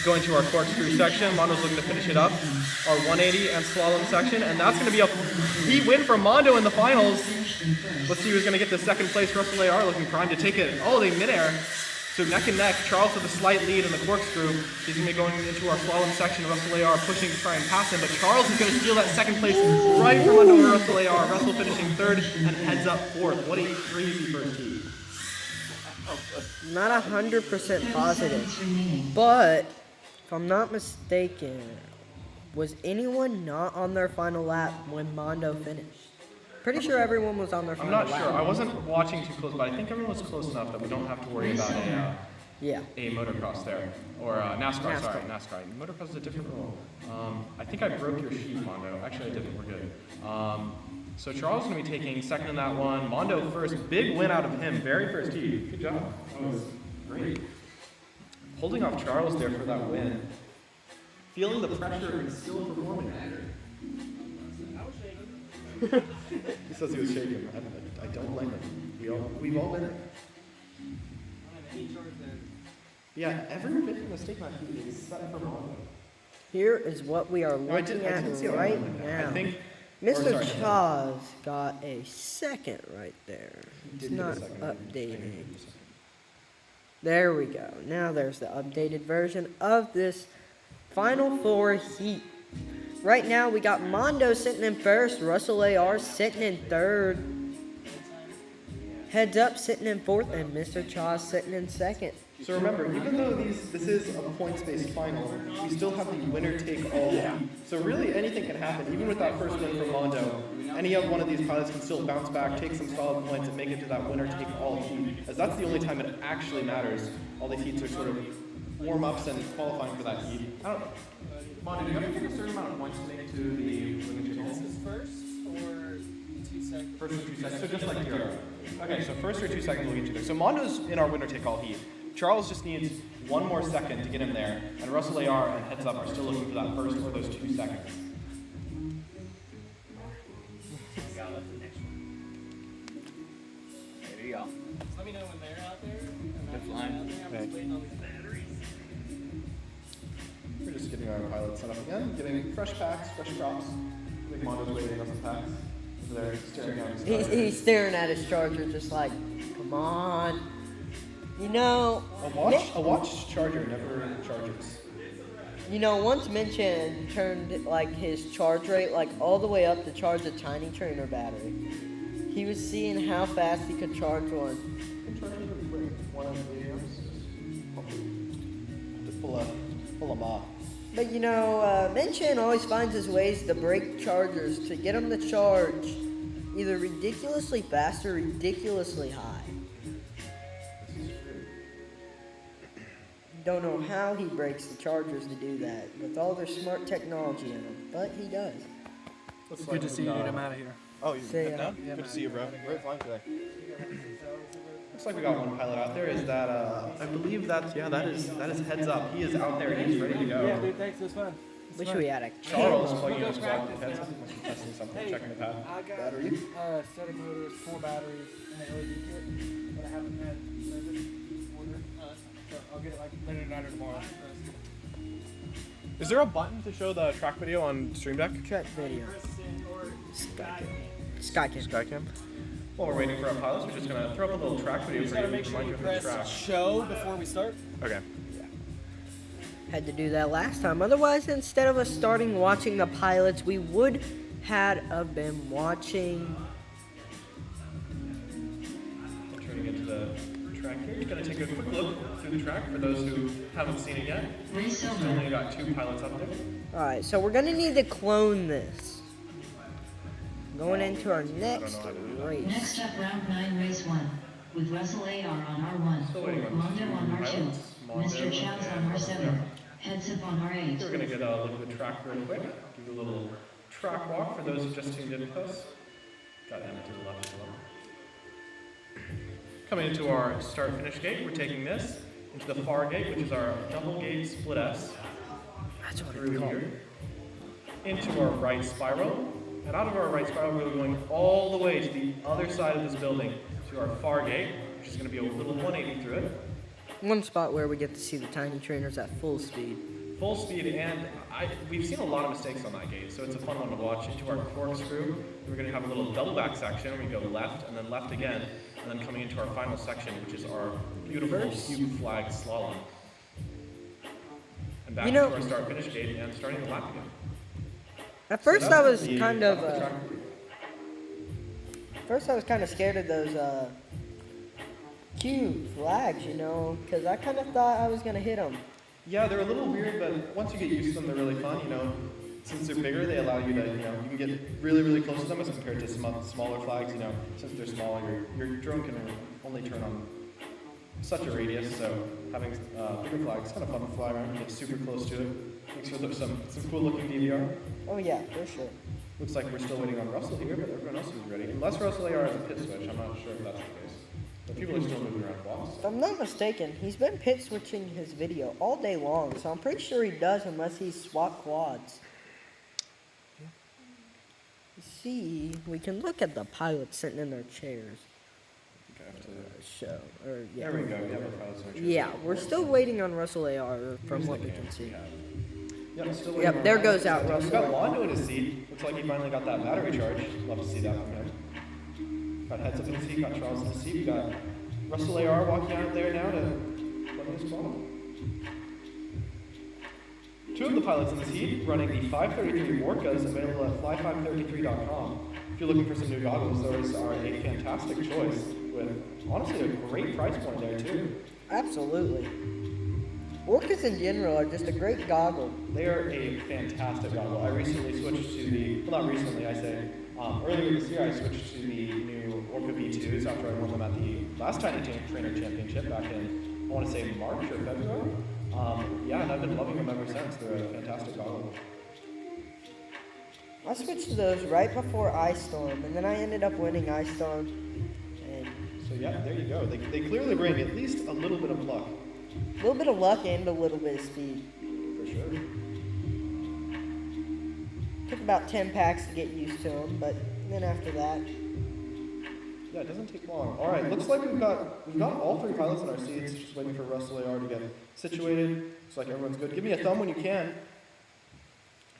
Going to our corkscrew section. Mondo's looking to finish it up. Our 180 and slalom section, and that's going to be a heat win for Mondo in the finals. Let's see who's going to get the second place. Russell AR looking primed to take it all day midair. So neck and neck, Charles with a slight lead in the corkscrew. He's going to be going into our slalom section. Russell AR pushing to try and pass him, but Charles is going to steal that second place right from under Russell AR. Russell finishing third and Heads Up fourth. What a crazy first heat. Not 100% positive, but if I'm not mistaken, was anyone not on their final lap when Mondo finished? Pretty sure everyone was on their final lap. I'm not sure. I wasn't watching too close, but I think everyone was close enough that we don't have to worry about a motocross there. Or NASCAR, sorry, NASCAR. Motocross is a different rule. I think I broke your sheet, Mondo. Actually, I didn't. We're good. So Charles is going to be taking second in that one. Mondo first. Big win out of him. Very first heat. Good job. That was great. Holding off Charles there for that win. Feeling the pressure and still performing. He says he was shaking. I don't blame him. We've all been there. Yeah, every mistake my heat is set for Mondo. Here is what we are looking at right now. I think Mr. Chaz got a second right there. It's not updating. There we go. Now there's the updated version of this Final Four heat. Right now we got Mondo sitting in first, Russell AR sitting in third. Heads Up sitting in 4th, and Mr. Cha sitting in 2nd. So remember, even though this is a points-based final, we still have the winner take all heat. So really anything can happen. Even with that first win from Mondo, any of one of these pilots can still bounce back, take some solid points, and make it to that winner take all heat. As that's the only time it actually matters. All these heats are sort of warm-ups and qualifying for that heat. I don't know. Mondo, do you have to take a certain amount of points to make to the winning take all? This is first or 2 seconds? First or 2 seconds, so just like here. Okay, so first or 2 seconds will get you there. So Mondo's in our winner take all heat. Charles just needs 1 more second to get him there, and Russell AR and Heads Up are still looking for that first or those 2 seconds. There you go. Let me know when they're out there. They're flying. I'm just waiting on these batteries. We're just getting our pilot set up again, getting fresh packs, fresh props. I think Mondo's waiting on some packs. Over there, staring at his He's staring at his charger just like, come on. You know, a watch charger never charges. You know, once Minchin turned like his charge rate like all the way up to charge a tiny trainer battery. He was seeing how fast he could charge one. One of the videos, just full of ma. But you know, Minchin always finds his ways to break chargers to get them to charge either ridiculously fast or ridiculously high. Don't know how he breaks the chargers to do that with all their smart technology in them, but he does. It's good to see you, dude. I'm out of here. Oh, you Say, heading out? yeah, Good to see you, bro. Very fine today. Looks like we got one pilot out there. Is that I believe that is Heads Up. He is out there and he's ready to go. Yeah, dude, thanks. It was fun. Wish we had a Charles camera. plugging in his wallet with Heads Up. Must be testing something, checking the pad. I got Battery. set of motors, 4 batteries, and an LED kit, but I haven't had service ordered. So I'll get it like later tonight or tomorrow. Is there a button to show the track video on Stream Deck? Track video. Skycam. Skycam. While we're waiting for our pilots, we're just gonna throw up a little track video Just for you. gotta make sure remind you you of the track. press show before we start. Okay. Had to do that last time. Otherwise, instead of us starting watching the pilots, we would have been watching. Trying to get to the track here. Just gonna take a quick look through the track for those who haven't seen it yet. Race We've over. only got 2 pilots up there. Alright, so we're gonna need to clone this. Going into our next race. Next up, round 9, race 1. With Russell AR on R1, Mondo on R2, Mr. Chow's on R7, Heads Up on R8. We're gonna get a look at the track real quick. Give you a little track walk for those who just tuned in with us. Got Emma to the left as well. Coming into our start-finish gate, we're taking this into the far gate, which is our double gate split S. That's what Through here, into our right spiral, and out of our right spiral, we're going all the way to the other side of this building, to our far gate, which is going to be a little 180 through it. One spot where we get to see the tiny trainers at full speed. Full speed, and we've seen a lot of mistakes on that gate, so it's a fun one to watch. Into our corkscrew, we're going to have a little double back section. We go left and then left again, and then coming into our final section, which is our beautiful cube flag slalom. And back into our start-finish gate and starting the lap again. At first, I was kind of. First, I was kind of scared of those cube flags, you know, because I kind of thought I was gonna hit them. Yeah, they're a little weird, but once you get used to them, they're really fun. You know, since they're bigger, they allow you to, you know, you can get really, really close to them as compared to some smaller flags. You know, since they're smaller, your drone can only turn on such a radius. So having bigger flags is kind of fun to fly around. You get super close to it. Makes for some cool looking DVR. Oh yeah, for sure. Looks like we're still waiting on Russell here, but everyone else is ready. Unless Russell AR has a pit switch, I'm not sure if that's the case. But people are still moving around blocks. If I'm not mistaken, he's been pit switching his video all day long, so I'm pretty sure he does unless he's swap quads. You see, we can look at the pilots sitting in their chairs. Show, or yeah. There we go. We have our pilots in our chairs. Yeah, we're still waiting on Russell AR from what we can see. Yep, still waiting Yep, on there Russell. goes out We've Russell. got Wando in his seat. Looks like he finally got that battery charge. Love to see that from him. Got Heads Up in his seat, got Charles in his seat. We got Russell AR walking out there now to plug in his ball. 2 of the pilots in this heat running the 533 Orcas available at fly533.com. If you're looking for some new goggles, those are a fantastic choice. with honestly a great price point there too. Absolutely. Orcas in general are just a great goggle. They are a fantastic goggle. I recently switched to the, well, not recently, I say, earlier this year I switched to the new Orca V2s after I won them at the last Tiny Trainer Championship back in, I want to say March or February. Yeah, and I've been loving them ever since. They're a fantastic goggle. I switched to those right before Ice Storm, and then I ended up winning Ice Storm. And so yeah, there you go. They clearly bring at least a little bit of luck. a little bit of luck and a little bit of speed. For sure. Took about 10 packs to get used to them, but then after that. Yeah, it doesn't take long. All right, looks like we've got all three pilots in our seats. Just waiting for Russell AR to get situated. Looks like everyone's good. Give me a thumb when you can.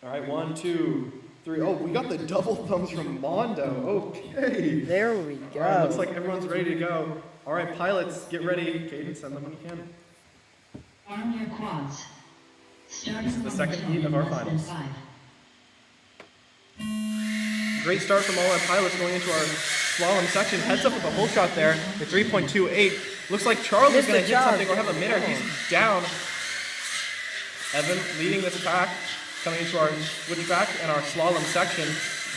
All right, 1, 2, 3. Oh, we got the double thumbs from Mondo. Okay. There we go. All right, looks like everyone's ready to go. All right, pilots, get ready. Caden, send them when you can. Arm your quads. Starting This is the from second heat of our less than finals. 5. Great start from all our pilots going into our slalom section. Heads up with a whole shot there. The 3.28. Looks like Charles is going to hit something or have a midair. He's down. Evan leading this pack, coming into our switchback and our slalom section.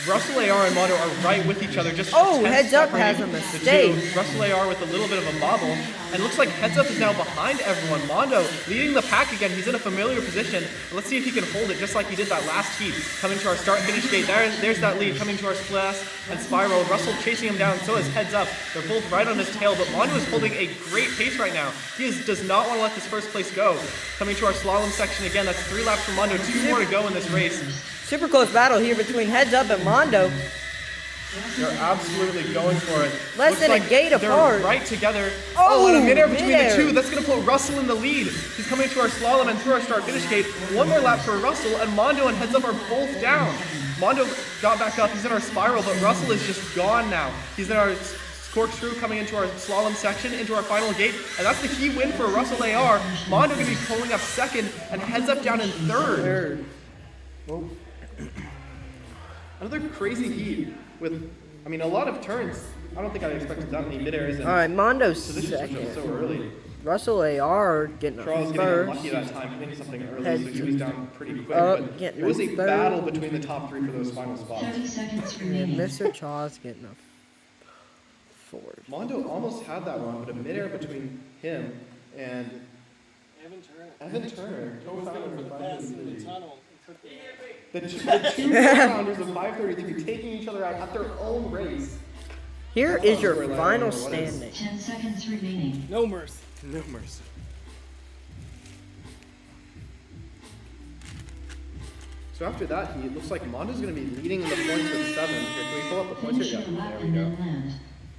Russell AR and Mondo are right with each other. Just Oh, 10 Heads Up separating has a the mistake. two. Russell AR with a little bit of a bobble. And looks like Heads Up is now behind everyone. Mondo leading the pack again. He's in a familiar position. Let's see if he can hold it just like he did that last heat. Coming to our start-finish gate. There's that lead coming to our splash and spiral. Russell chasing him down. So is Heads Up. They're both right on his tail. But Mondo is holding a great pace right now. He does not want to let this first place go. Coming to our slalom section again. That's 3 laps for Mondo. 2 more to go in this race. Super close battle here between Heads Up and Mondo. They're absolutely going for it. Less Looks than a like gate they're apart. right together. Oh, and a midair between midair. the two. That's going to put Russell in the lead. He's coming to our slalom and through our start-finish gate. 1 more lap for Russell, and Mondo and Heads Up are both down. Mondo got back up. He's in our spiral, but Russell is just gone now. He's in our corkscrew coming into our slalom section, into our final gate, and that's the key win for Russell AR. Mondo going to be pulling up second, and Heads Up down in third. Oh. Another crazy heat with, I mean, a lot of turns. I don't think I expected that many mid-airs. All right, Mondo's Positions second. so early. Russell AR getting up Charles getting first. unlucky that time, hitting something early, Heads so he was down pretty quick. up, But getting it was a third. battle between the top 3 for those final spots. 30 seconds And remaining. Mr. Charles getting up forward. Mondo almost had that one, but a mid-air between him and Evan Turner, co-founder of 533. The two co-founders of 533 taking each other out at their own race. Here is your Storyline, final what is- standing. 10 seconds remaining. No mercy. No mercy. So after that heat, it looks like Mondo's going to be leading in the points with 7. Here, can we pull up the points Finish here? your Yeah, lap there we and go. then land.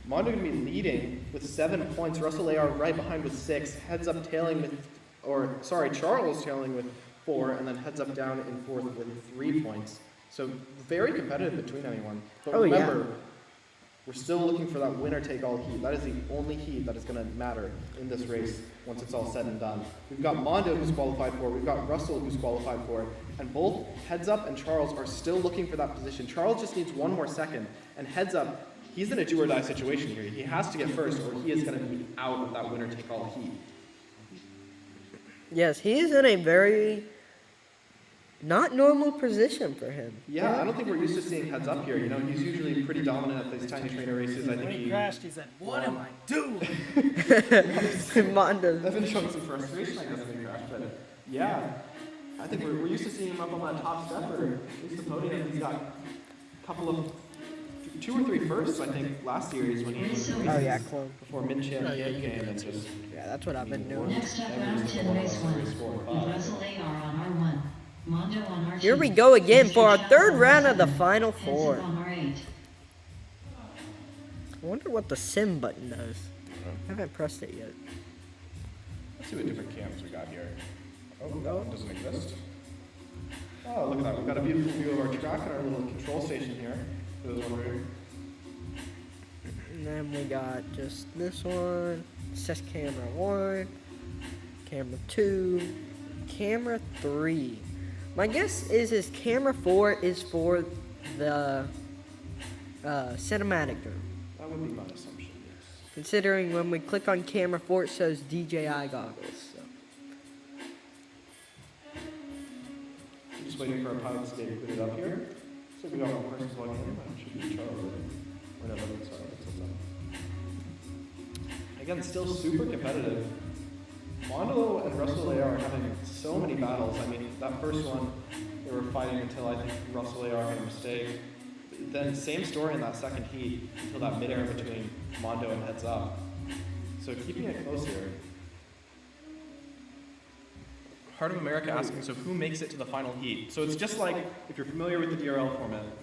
Mondo going to be leading with 7 points. Russell AR right behind with 6. Heads Up tailing with, Charles tailing with 4, and then Heads Up down in 4th with 3 points. So very competitive between anyone. But Oh, yeah. remember, we're still looking for that winner-take-all heat. That is the only heat that is going to matter in this race once it's all said and done. We've got Mondo who's qualified for it. We've got Russell who's qualified for it. And both Heads Up and Charles are still looking for that position. Charles just needs 1 more second. And Heads Up, he's in a do-or-die situation here. He has to get first or he is going to be out of that winner-take-all heat. Yes, he is in a very not normal position for him. Yeah, I don't think we're used to seeing Heads Up here. You know, he's usually pretty dominant at these tiny trainer races. I think When he he crashed, he said, "What am I doing?" Mondo. I've been showing some frustration, I guess, when he crashed, but yeah, I think we're used to seeing him up on that top step or at least the podium. He's got a couple of 2 or 3 firsts, I think, last series when he was Oh yeah, clone. before mid-champ came and just Yeah, that's what I've been doing. Next up, round 10, race 1. With Russell AR on R1. Mondo on R2. Here we go again for our Mr. third Chap round on of the R7, final Heads 4. Up on R8. I wonder what the sim button does. I haven't pressed it yet. Let's see what different cams we got here. Oh, that one doesn't exist. Oh, look at that. We've got a beautiful view of our track and our little control station here. For those wondering. And then we got just this one. It says camera 1, camera 2, camera 3. My guess is camera 4 is for the cinematic room. That would be my assumption, yes. Considering when we click on camera 4, it shows DJI goggles. So. Just waiting for our pilots to get it up here. So we got one person logging in. That should be Charles. Or no, that's sorry. Again, still super competitive. Mondo and Russell AR are having so many battles. I mean, that first one, they were fighting until I think Russell AR made a mistake. Then same story in that second heat until that mid-air between Mondo and Heads Up. So keeping it close here. Heart of America asking, so who makes it to the final heat? So it's just like, if you're familiar with the DRL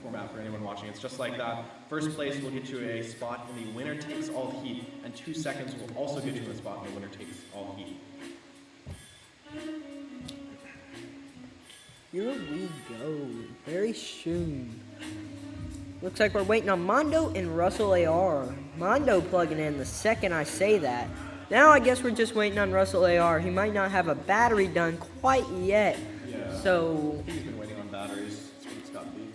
format for anyone watching, it's just like that. First place will get you a spot and the winner takes all heat, and 2 seconds will also get you a spot and the winner takes all heat. Here we go. Very soon. Looks like we're waiting on Mondo and Russell AR. Mondo plugging in the second I say that. Now I guess we're just waiting on Russell AR. He might not have a battery done quite yet. Yeah. So He's been waiting on batteries. That's what it's got to be.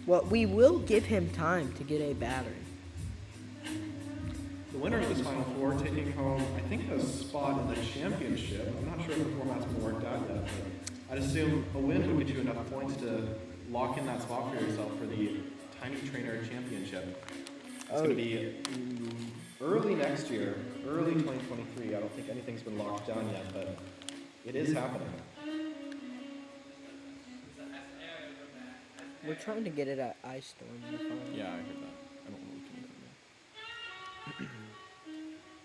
well, we will give him time to get a battery. The winner of this Final Four taking home, I think, a spot in the championship. I'm not sure if the format's been worked out yet, but I'd assume a win would get you enough points to lock in that spot for yourself for the Tiny Trainer Championship. It's going to be early next year, early 2023. I don't think anything's been locked down yet, but it is happening. We're trying to get it at Ice Storm. Yeah, I heard that. I don't know what we can do.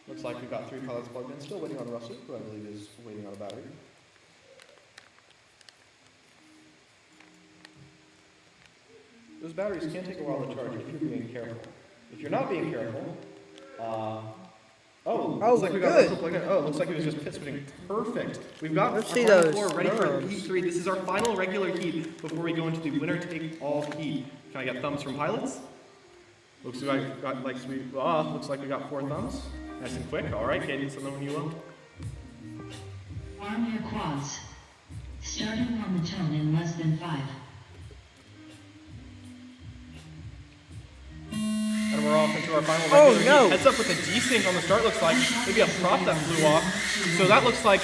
Looks like we've got 3 pilots plugged in. Still waiting on Russell, who I believe is waiting on a battery. Those batteries can take a while to charge if you're being careful. If you're not being careful, looks like we got Russell plugged in. Oh, looks like he was just pit switching. Perfect. We've got our final four ready for heat 3. This is our final regular heat before we go into the winner take all heat. Can I get thumbs from pilots? Looks like we got 4 thumbs. Nice and quick. All right, Katie, send them when you will. Arm your quads. Starting on the tone in less than 5. And we're off into our final regular heat. Heads up with a desync on the start, looks like. Maybe a prop that flew off. So that looks like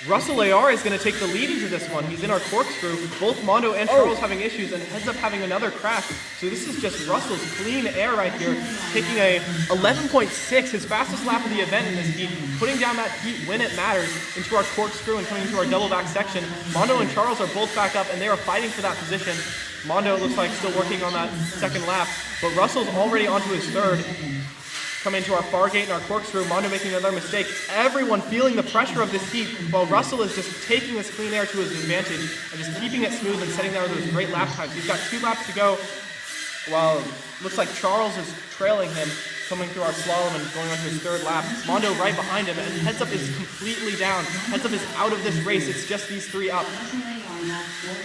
Russell AR is going to take the lead into this one. He's in our corkscrew. Both Mondo and Charles having issues, and Heads Up having another crash. So this is just Russell's clean air right here, taking a 11.6, his fastest lap of the event in this heat, putting down that heat when it matters into our corkscrew and coming into our double back section. Mondo and Charles are both back up, and they are fighting for that position. Mondo looks like still working on that second lap, but Russell's already onto his third. Coming into our far gate and our corkscrew, Mondo making another mistake. Everyone feeling the pressure of this heat, while Russell is just taking this clean air to his advantage and just keeping it smooth and setting down those great lap times. He's got 2 laps to go, while looks like Charles is trailing him, coming through our slalom and going on to his 3rd lap. Mondo right behind him, and Heads Up is completely down. Heads Up is out of this race. It's just these 3 up.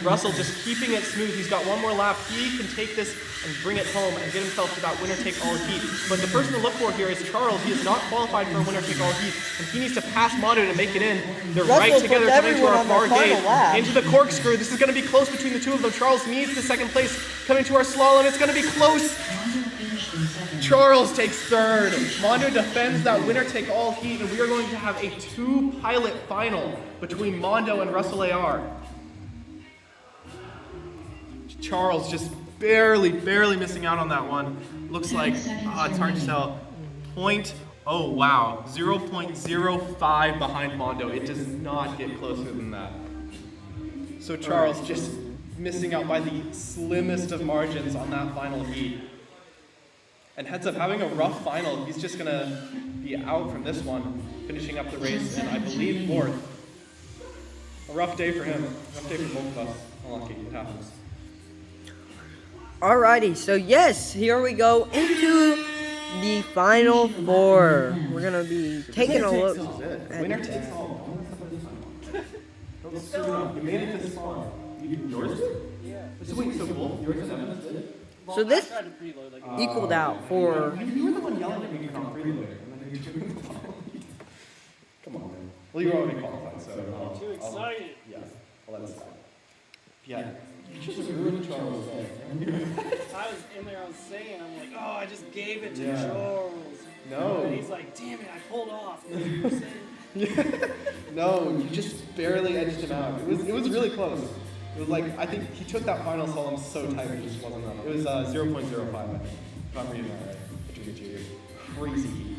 Russell just keeping it smooth. He's got 1 more lap. He can take this and bring it home and get himself to that winner-take-all heat. But the person to look for here is Charles. He is not qualified for a winner-take-all heat, and he needs to pass Mondo to make it in. They're right together coming to our far gate. Into the corkscrew. This is going to be close between the 2 of them. Charles needs the 2nd place. Coming to our slalom. It's going to be close. Charles takes 3rd. Mondo defends that winner-take-all heat, and we are going to have a 2-pilot final between Mondo and Russell AR. Charles just barely missing out on that one. Looks like, it's hard to tell. 0.05 behind Mondo. It does not get closer than that. So Charles just missing out by the slimmest of margins on that final heat. And Heads Up having a rough final. He's just gonna be out from this one, finishing up the race in, I believe, 4th. A rough day for him. Rough day for both of us. Unlucky, it happens. Alrighty, so yes, here we go into the Final 4. We're gonna be taking a look at Winner takes all. You made it this far. Yours? Yeah. So wait, so both yours and Evan's did it? So this equaled out for. You were the one yelling at me for not preloading, and then you took the final. Come on, man. Well, you were already qualified, so. Too excited. Yeah, I'll let it slide. Yeah, Just ruined Charles' day. I was in there, I was saying, I'm like, oh, I just gave it to Yeah. Charles. No. And he's like, damn it, I pulled off. What you were saying? No, you just barely edged him out. It was really close. It was like, I think he took that final solemn so tight it just wasn't enough. It was 0.05, I think, if I'm reading that right. Between the two. Crazy heat.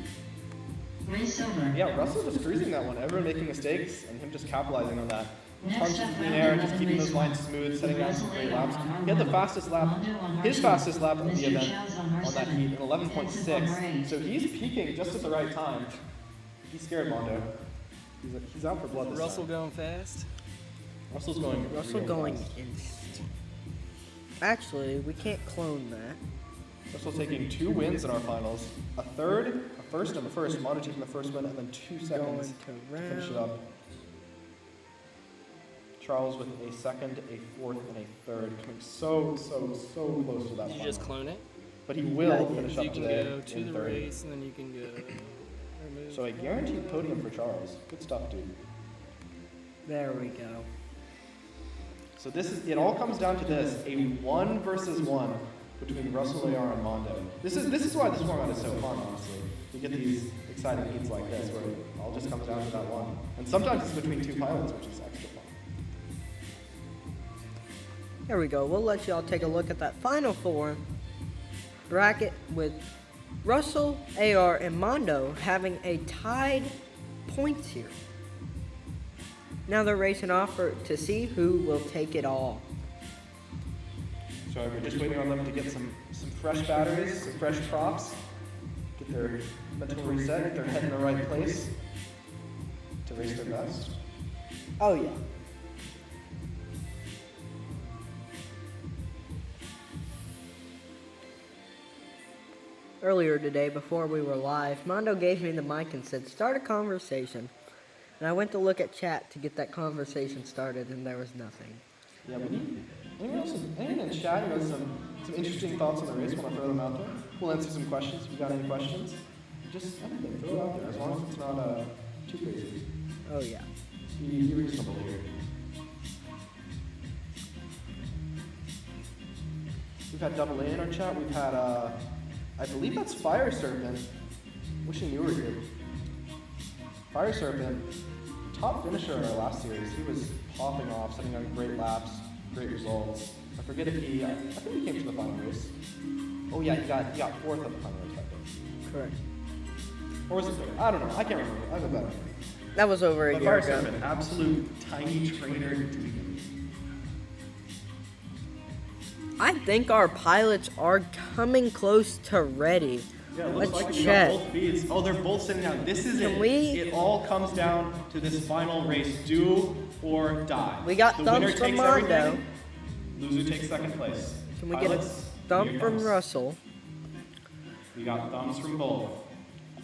Race over. Yeah, Russell just cruising that one. Everyone making mistakes and him just capitalizing on that. Next Tons up, of clean round air, 11, just keeping race those lines one, smooth, setting down some Russell great A.R. laps. on He had the R1, fastest lap, Mondo on his R2, fastest lap of the Mr. event Chow's on on that R7, heat, in Heads up on 11.6. R8. So he's peaking just at the right time. He's scared, Mondo. He's out for blood this Russell time. going fast. Russell's going. Russell real going fast. instant. Actually, we can't clone that. Russell taking 2 wins in our finals. A third, a first, and the first. Mondo taking the first win, and then 2 seconds Going to to finish it round. up. Charles with a second, a fourth, and a third, coming so close to that Did you final. just clone it? But he will finish You up can today go to in the third. race, and then you can go remove. So a guaranteed podium for Charles. Good stuff, dude. There we go. So this is, it all comes down to this, a 1 versus 1 between Russell AR and Mondo. This is why this format is so fun, honestly. You get these exciting heats like this where it all just comes down to that one. And sometimes it's between 2 pilots, which is extra fun. There we go. We'll let y'all take a look at that final 4 bracket with Russell, AR, and Mondo having a tied points here. Now they're racing off to see who will take it all. So we're just waiting on them to get some fresh batteries, some fresh props, get their mental reset, get their head in the right place to race their best. Oh yeah. Earlier today, before we were live, Mondo gave me the mic and said, start a conversation. And I went to look at chat to get that conversation started, and there was nothing. Yeah, we need anyone in chat who has some interesting thoughts on the race, want to throw them out there? We'll answer some questions. If you got any questions, just anything, throw it out there, as long as it's not too crazy. Oh yeah. Be reasonable here. We've had Double A in our chat. We've had, I believe that's Fire Serpent. Wishing you were here. Fire Serpent, top finisher in our last series. He was popping off, setting on great laps, great results. I forget if he, I think he came to the final race. Oh yeah, he got fourth at the final race, I think. Correct. Or was it third? I don't know. I can't remember. I have a better. That was over a But year Fire ago. Serpent, absolute tiny trainer to begin. I think our pilots are coming close to ready. Yeah, it looks Let's like we got check. both feeds. Oh, they're both sitting down. This is Can it. we- It all comes down to this final race. Do or die. We got the thumbs winner from takes Mondo. everything. Loser takes second place. Can we get a Pilots, thumb your from thumbs. Russell? We got thumbs from both.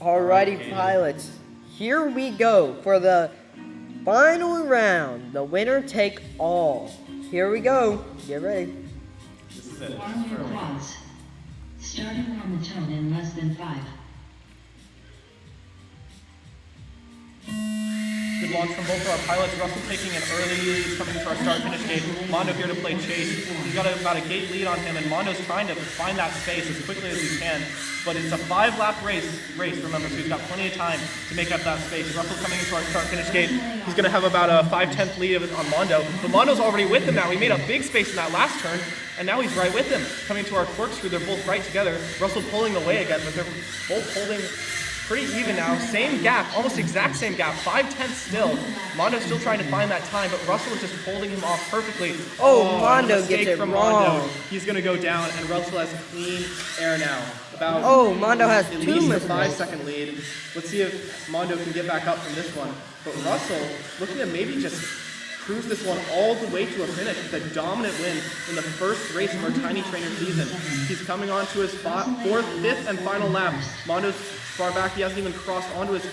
Alrighty, Okay. pilots. Here we go for the final round. The winner take all. Here we go. Get ready. This is it. On your quads. Starting on the tone in less than 5. Good launch from both of our pilots. Russell taking an early lead, coming to our start-finish gate. Mondo here to play chase. He's got about a gate lead on him, and Mondo's trying to find that space as quickly as he can. But it's a 5-lap race, remember, so he's got plenty of time to make up that space. Russell coming into our start-finish gate. He's going to have about a 5/10 lead on Mondo. But Mondo's already with him now. He made a big space in that last turn, and now he's right with him. Coming to our corkscrew, they're both right together. Russell pulling away again, but they're both holding pretty even now. Same gap, almost exact same gap, 5/10 still. Mondo's still trying to find that time, but Russell is just holding him off perfectly. Oh, Mondo a mistake gets it from wrong. Mondo. He's going to go down, and Russell has clean air now. About Oh, Mondo has at 2 least a mistakes. 5-second lead. Let's see if Mondo can get back up from this one. But Russell looking to maybe just cruise this one all the way to a finish with a dominant win in the first race of our Tiny Trainer season. He's coming on to his 4th, 5th, and final lap. Mondo's far back, he hasn't even crossed onto his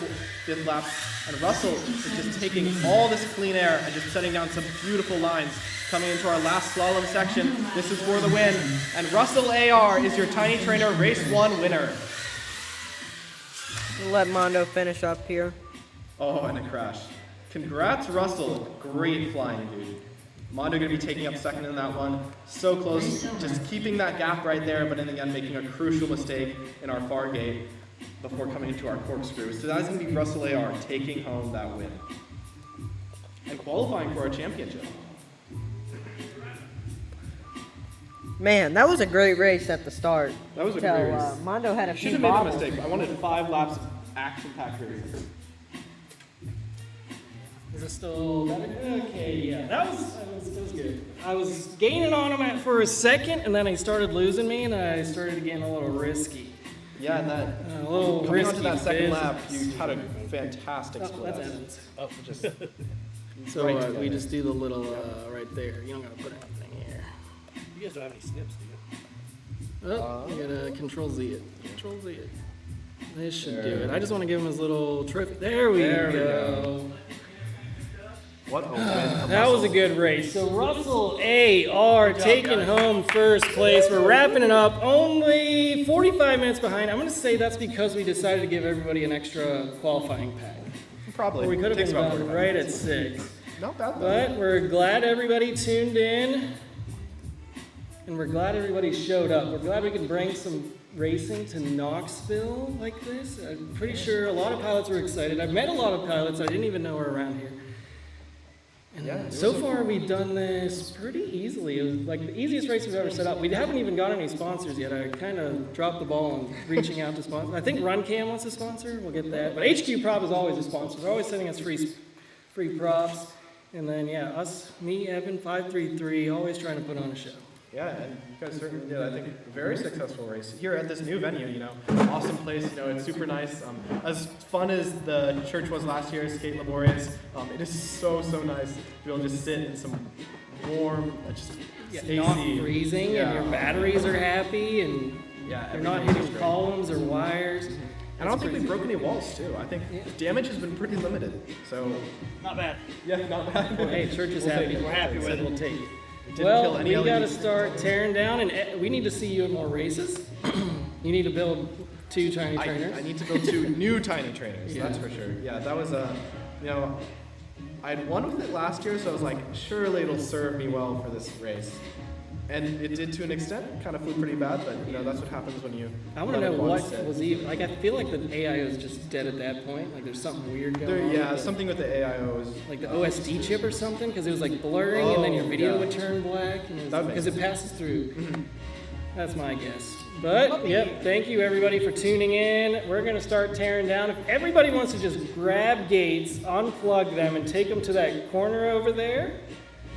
5th lap. And Russell is just taking all this clean air and just setting down some beautiful lines. Coming into our last slalom section, this is for the win. And Russell AR is your Tiny Trainer Race 1 winner. We'll let Mondo finish up here. Oh, and a crash. Congrats, Russell. Great flying, dude. Mondo going to be taking up second in that one. So close, just keeping that gap right there, but in the end making a crucial mistake in our far gate before coming into our corkscrew. So that's going to be Russell AR taking home that win and qualifying for our championship. Man, that was a great race at the start. That was a Till, great race. Mondo had a Should few have made a bobbles. mistake. I wanted 5 laps of action-packed racing. Is it still better? Okay, yeah. That was good. I was gaining on him for a second, and then he started losing me, and I started getting a little risky. Yeah, and that A little coming risky. onto that second business. lap, you had a fantastic Oh, split. that's up. Evans. Oh, just So right we together. just do the little right there. You don't gotta put anything here. You guys don't have any snips, do you? Oh, you gotta control Z it. Control Z it. This should do it. I just want to give him his little trophy. There we go. What a win from That was a Russell. good race. So Russell AR taking home first place. We're wrapping it up. Only 45 minutes behind. I'm going to say that's because we decided to give everybody an extra qualifying pack. Probably. Or we could have Takes been about done 45 right minutes. at 6. Not bad though. But we're glad everybody tuned in. And we're glad everybody showed up. We're glad we could bring some racing to Knoxville like this. I'm pretty sure a lot of pilots were excited. I've met a lot of pilots I didn't even know were around here. And Yeah, it so was a- far we've done this pretty easily. It was like the easiest race we've ever set up. We haven't even got any sponsors yet. I kind of dropped the ball on reaching out to sponsors. I think RunCam wants a sponsor. We'll get that. But HQ Prop is always a sponsor. They're always sending us free props. And then me, Evan, 533, always trying to put on a show. Yeah, and you guys certainly did. I think a very successful race here at this new venue. Awesome place. It's super nice. As fun as the church was last year, skate laborious. It is so nice to be able to just sit in some warm, just AC. Not freezing, and your batteries are happy, and Yeah, you're not everything hitting is great. columns or wires. And I don't think we've broken any walls too. I think damage has been pretty limited. So Not bad. yeah, not bad. Well, hey, church is We'll take happy. it. We're happy with Said it. we'll take it. Didn't kill Well, any we got to LEDs. start tearing down, and we need to see you at more races. You need to build 2 tiny trainers. I need to build 2 new tiny trainers. Yeah. That's for sure. Yeah, that was I had won with it last year, so I was like, surely it'll serve me well for this race. And it did to an extent. Kind of flew pretty bad, but that's what happens when you. I want to let know it one what sit. was even like. I feel like the AIO is just dead at that point. Like there's something weird going on. Yeah, with the- something with the AIO is like the OSD chip or something, because it was like blurring, and then your Oh, video yeah. would turn black, and That makes because it passes through. That's my guess. But yep, thank you everybody for tuning in. We're gonna start tearing down. If everybody wants to just grab gates, unplug them, and take them to that corner over there,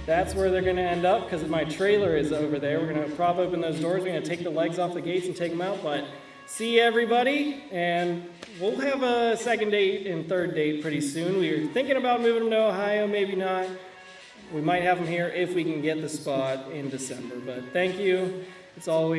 that's where they're gonna end up, because my trailer is over there. We're gonna prop open those doors. We're gonna take the legs off the gates and take them out. But see everybody, and we'll have a second date and third date pretty soon. We were thinking about moving them to Ohio, maybe not. We might have them here if we can get the spot in December. But thank you. It's always